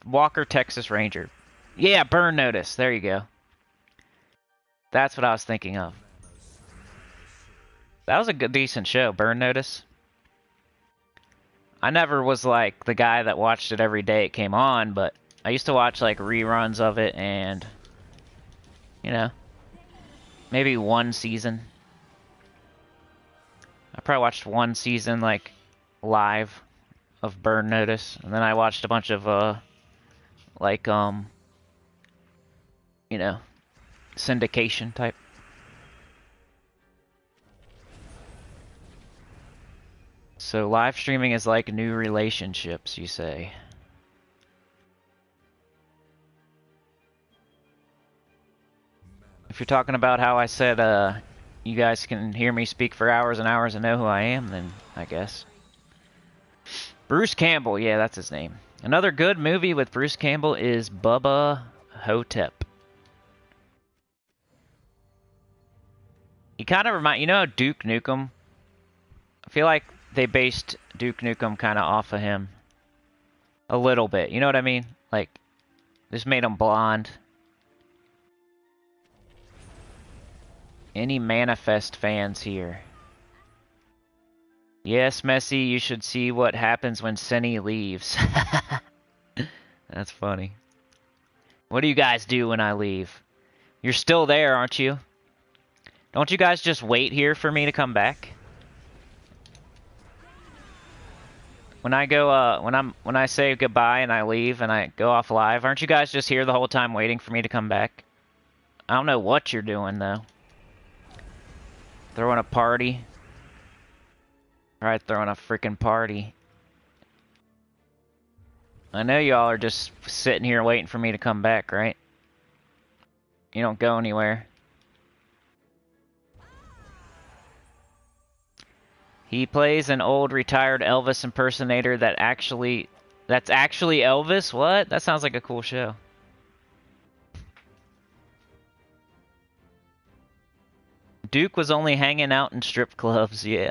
Walker, Texas Ranger. Yeah, Burn Notice. There you go. That's what I was thinking of. That was a good, decent show, Burn Notice. I never was like the guy that watched it every day it came on, but I used to watch like reruns of it and, you know, maybe one season. I probably watched one season like live of Burn Notice, and then I watched a bunch of like you know, syndication type. So live streaming is like new relationships, you say? If you're talking about how I said you guys can hear me speak for hours and hours and know who I am, then I guess. Bruce Campbell, yeah, that's his name. Another good movie with Bruce Campbell is Bubba Hotep. He kind of you know Duke Nukem? I feel like they based Duke Nukem kind of off of him. A little bit, you know what I mean? Like, just made him blonde. Any Manifest fans here? Yes, Messi, you should see what happens when Sinny leaves. That's funny. What do you guys do when I leave? You're still there, aren't you? Don't you guys just wait here for me to come back? When I go, when I say goodbye and I leave and I go off live, aren't you guys just here the whole time waiting for me to come back? I don't know what you're doing though. Throwing a party. Alright, throwing a freaking party. I know y'all are just sitting here waiting for me to come back, right? You don't go anywhere. He plays an old retired Elvis impersonator that's actually Elvis? What? That sounds like a cool show. Duke was only hanging out in strip clubs, yeah.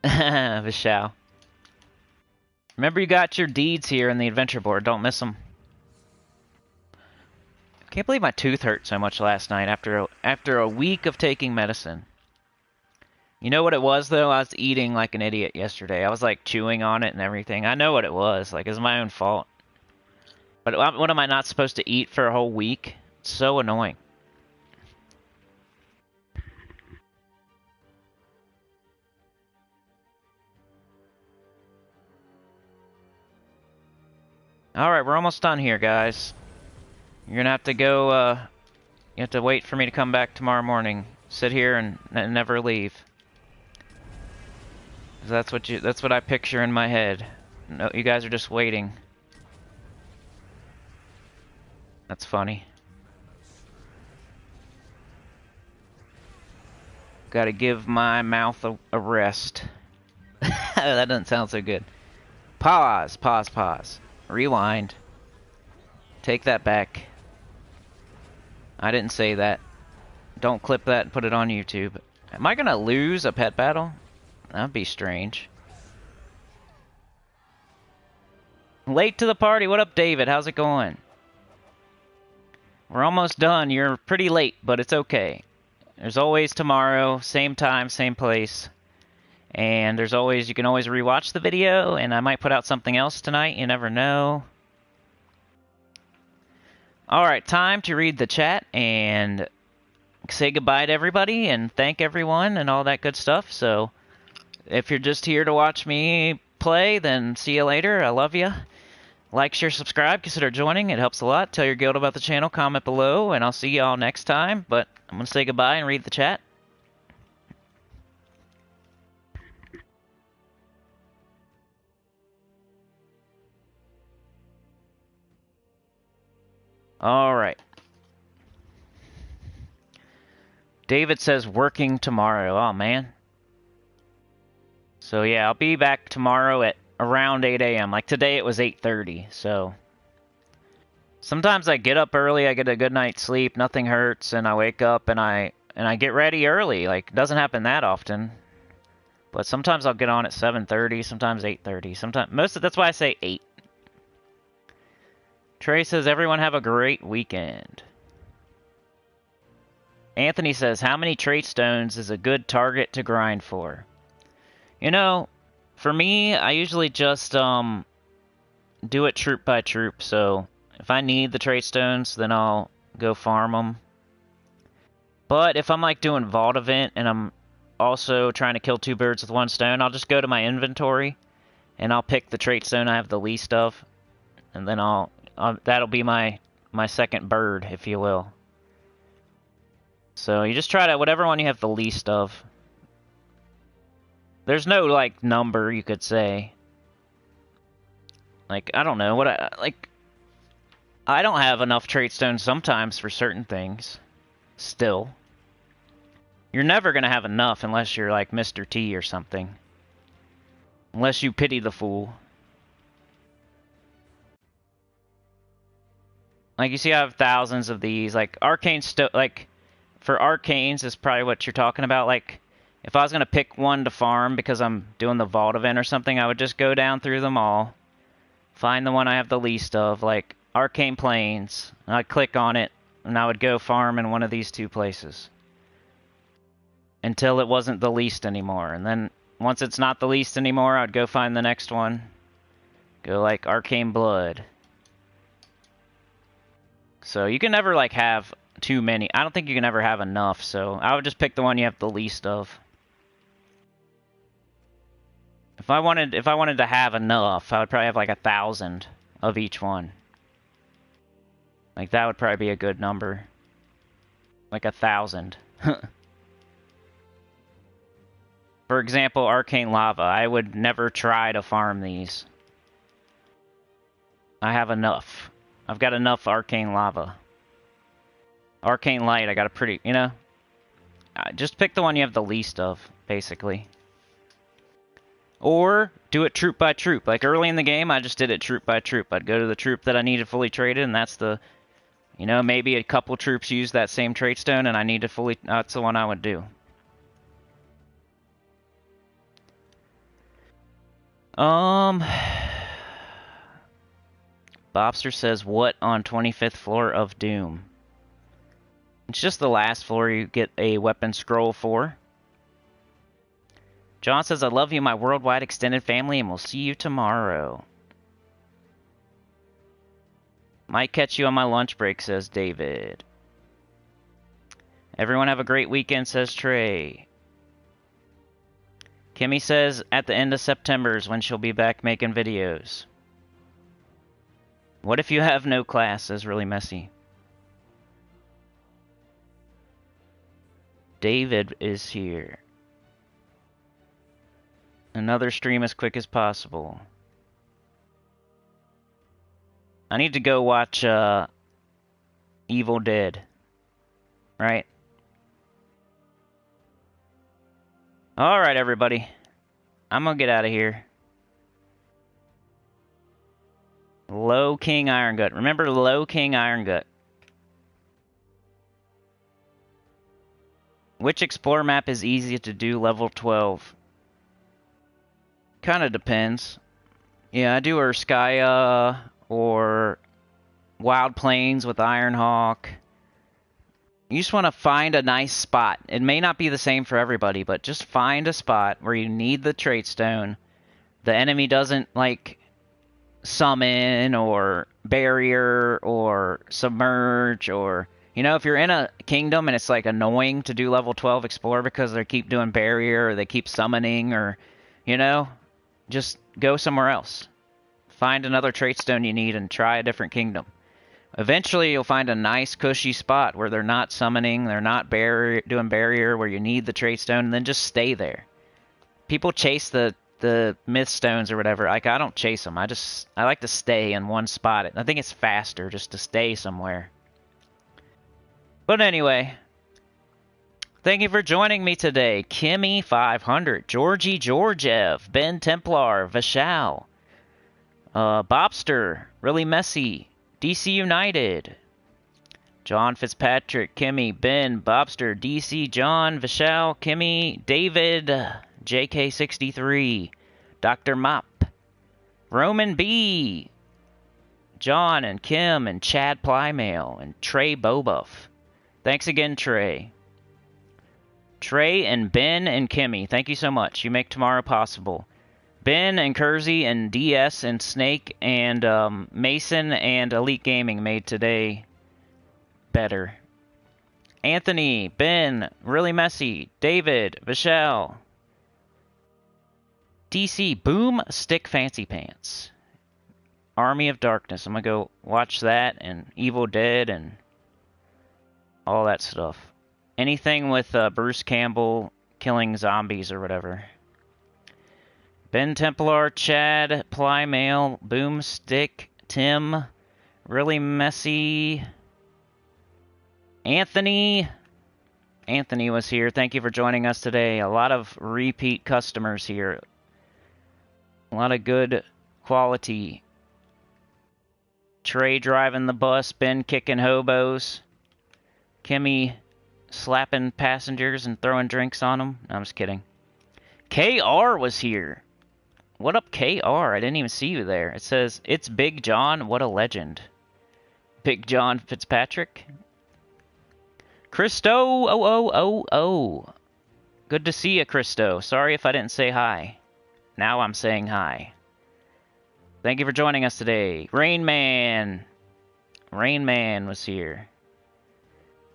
Vishal. Remember you got your deeds here in the adventure board. Don't miss them. I can't believe my tooth hurt so much last night after a week of taking medicine. You know what it was, though? I was eating like an idiot yesterday. I was like chewing on it and everything. I know what it was. Like, it's my own fault. But what am I not supposed to eat for a whole week? It's so annoying. Alright, we're almost done here, guys. You're gonna have to go, you have to wait for me to come back tomorrow morning. Sit here and never leave. That's what I picture in my head. No, you guys are just waiting. That's funny. Gotta give my mouth a rest. That doesn't sound so good. Pause, pause, pause. Rewind. Take that back. I didn't say that. Don't clip that and put it on YouTube. Am I gonna lose a pet battle? That'd be strange. Late to the party. What up, David? How's it going? We're almost done. You're pretty late, but it's okay. There's always tomorrow, same time, same place. And you can always rewatch the video, and I might put out something else tonight. You never know. Alright, time to read the chat and say goodbye to everybody and thank everyone and all that good stuff. So, if you're just here to watch me play, then see you later. I love you. Like, share, subscribe, consider joining. It helps a lot. Tell your guild about the channel, comment below, and I'll see y'all next time. But I'm going to say goodbye and read the chat. Alright. David says working tomorrow. Oh, man. So, yeah, I'll be back tomorrow at around 8 a.m. Like, today it was 8:30, so... Sometimes I get up early, I get a good night's sleep, nothing hurts, and I wake up and I get ready early. Like, it doesn't happen that often. But sometimes I'll get on at 7:30, sometimes 8:30, sometimes... That's why I say 8. Trey says, everyone have a great weekend. Anthony says, how many trait stones is a good target to grind for? You know, for me, I usually just do it troop by troop. So if I need the trait stones, then I'll go farm them. But if I'm like doing Vault Event and I'm also trying to kill 2 birds with 1 stone, I'll just go to my inventory and I'll pick the trait stone I have the least of. And then that'll be my second bird, if you will. So you just try to, whatever one you have the least of. There's no, like, number, you could say. Like, I don't know, I don't have enough trait stones sometimes for certain things. Still. You're never gonna have enough unless you're like Mr. T or something. Unless you pity the fool. Like, you see I have thousands of these. Like, arcane like, for arcanes is probably what you're talking about. Like, if I was going to pick one to farm because I'm doing the Vault Event or something, I would just go down through them all. Find the one I have the least of, like Arcane Plains. And I'd click on it, and I would go farm in one of these 2 places. Until it wasn't the least anymore. And then, once it's not the least anymore, I'd go find the next one. Go, like, Arcane Blood. So, you can never, like, have too many. I don't think you can ever have enough, so I would just pick the one you have the least of. If I wanted to have enough, I would probably have like 1,000 of each one. Like, that would probably be a good number. Like 1,000. For example, Arcane Lava. I would never try to farm these. I have enough. I've got enough Arcane Lava. Arcane Light, I got a pretty, you know? Just pick the one you have the least of, basically. Or do it troop by troop. Like, early in the game, I just did it troop by troop. I'd go to the troop that I needed fully traded, and that's the... You know, maybe a couple troops use that same trait stone, and I need to fully... That's the one I would do. Bobster says, what on 25th floor of Doom? It's just the last floor you get a weapon scroll for. John says, I love you, my worldwide extended family, and we'll see you tomorrow. Might catch you on my lunch break, says David. Everyone have a great weekend, says Trey. Kimmy says, at the end of September is when she'll be back making videos. What if you have no class, says Really Messy. David is here. Another stream as quick as possible. I need to go watch Evil Dead. Right? Alright, everybody. I'm gonna get out of here. Low King Iron Gut. Remember Low King Iron Gut. Which Explore map is easy to do level 12? Kinda depends. Yeah, I do Urskaya or Wild Plains with Ironhawk. You just want to find a nice spot. It may not be the same for everybody, but just find a spot where you need the trait stone. The enemy doesn't, like, summon or barrier or submerge or... You know, if you're in a kingdom and it's, like, annoying to do level 12 Explore because they keep doing barrier or they keep summoning or, you know, just go somewhere else. Find another trait stone you need and try a different kingdom. Eventually, you'll find a nice, cushy spot where they're not summoning, they're not doing barrier, where you need the trait stone, and then just stay there. People chase the the myth stones or whatever. Like, I don't chase them. I like to stay in one spot. I think it's faster just to stay somewhere. But anyway, thank you for joining me today. Kimmy 500, Georgie Georgiev, Ben Templar, Vishal, Bobster, Really Messy, DC United, John Fitzpatrick, Kimmy, Ben, Bobster, DC, John, Vishal, Kimmy, David, JK63, Dr. Mop, Roman B, John and Kim and Chad Plymail and Trey Bobuff. Thanks again, Trey. Trey and Ben and Kimmy, thank you so much. You make tomorrow possible. Ben and Kersey and DS and Snake and Mason and Elite Gaming made today better. Anthony, Ben, Really Messy, David, Vishal, DC, Boom, Stick Fancy Pants, Army of Darkness. I'm going to go watch that and Evil Dead and all that stuff. Anything with Bruce Campbell killing zombies or whatever. Ben Templar, Chad, Plymail, Boomstick, Tim, Really Messy, Anthony. Anthony was here. Thank you for joining us today. A lot of repeat customers here. A lot of good quality. Trey driving the bus, Ben kicking hobos, Kimmy slapping passengers and throwing drinks on them. No, I'm just kidding. KR was here. What up, KR? I didn't even see you there. It says, it's Big John. What a legend. Big John Fitzpatrick. Christo. Oh. Good to see you, Christo. Sorry if I didn't say hi. Now I'm saying hi. Thank you for joining us today. Rain Man. Rain Man was here.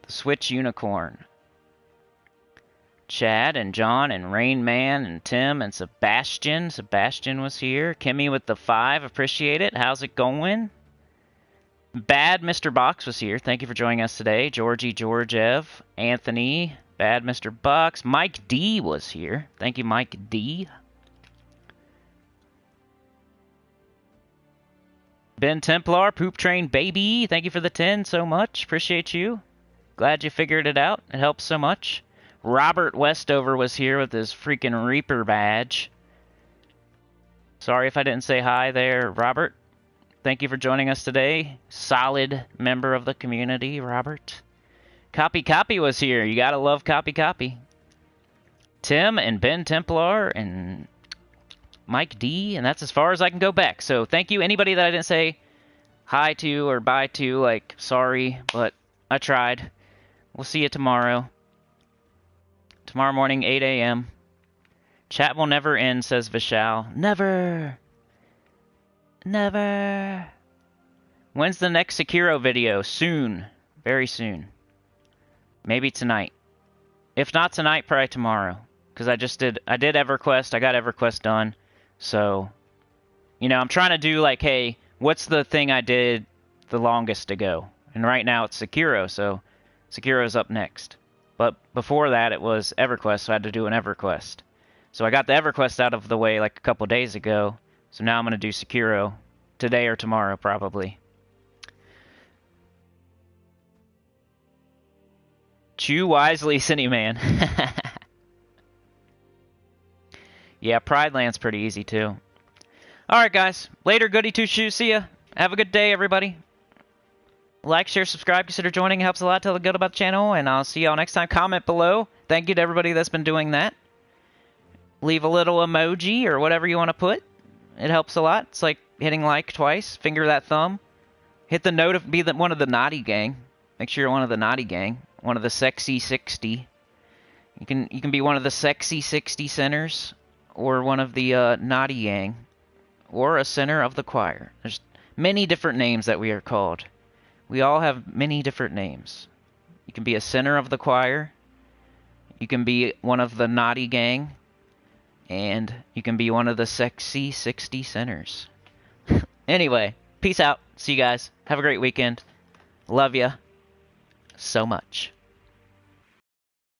The Switch Unicorn. Chad and John and Rain Man and Tim and Sebastian. Sebastian was here. Kimmy with the 5. Appreciate it. How's it going? Bad Mr. Box was here. Thank you for joining us today. Georgie Georgiev. Anthony. Bad Mr. Box. Mike D was here. Thank you, Mike D. Ben Templar, Poop Train Baby, thank you for the 10 so much. Appreciate you. Glad you figured it out. It helps so much. Robert Westover was here with his freaking Reaper badge. Sorry if I didn't say hi there, Robert. Thank you for joining us today. Solid member of the community, Robert. Copy was here. You gotta love Copy. Tim and Ben Templar and Mike D, and that's as far as I can go back. So thank you. Anybody that I didn't say hi to or bye to, like, sorry, but I tried. We'll see you tomorrow. Tomorrow morning, 8 a.m. Chat will never end, says Vishal. Never. When's the next Sekiro video? Soon. Very soon. Maybe tonight. If not tonight, probably tomorrow. Because I did EverQuest. I got EverQuest done. So, you know, I'm trying to do like, hey, what's the thing I did the longest ago? And right now it's Sekiro, so Sekiro's up next. But before that it was EverQuest, so I had to do an EverQuest. So I got the EverQuest out of the way like a couple days ago, so now I'm going to do Sekiro today or tomorrow probably. Chew wisely, Cinny Man. Yeah, Pride Land's pretty easy, too. Alright, guys. Later, goody two-shoes. See ya. Have a good day, everybody. Like, share, subscribe, consider joining. It helps a lot. Tell the good about the channel, and I'll see y'all next time. Comment below. Thank you to everybody that's been doing that. Leave a little emoji or whatever you want to put. It helps a lot. It's like hitting like twice. Finger that thumb. Hit the note. Be one of the naughty gang. Make sure you're one of the naughty gang. One of the sexy 60. You can be one of the sexy 60 centers. Or one of the naughty gang, or a center of the choir. There's many different names that we are called. We all have many different names. You can be a center of the choir, you can be one of the naughty gang, and you can be one of the sexy 60 centers. Anyway, peace out. See you guys. Have a great weekend. Love ya so much.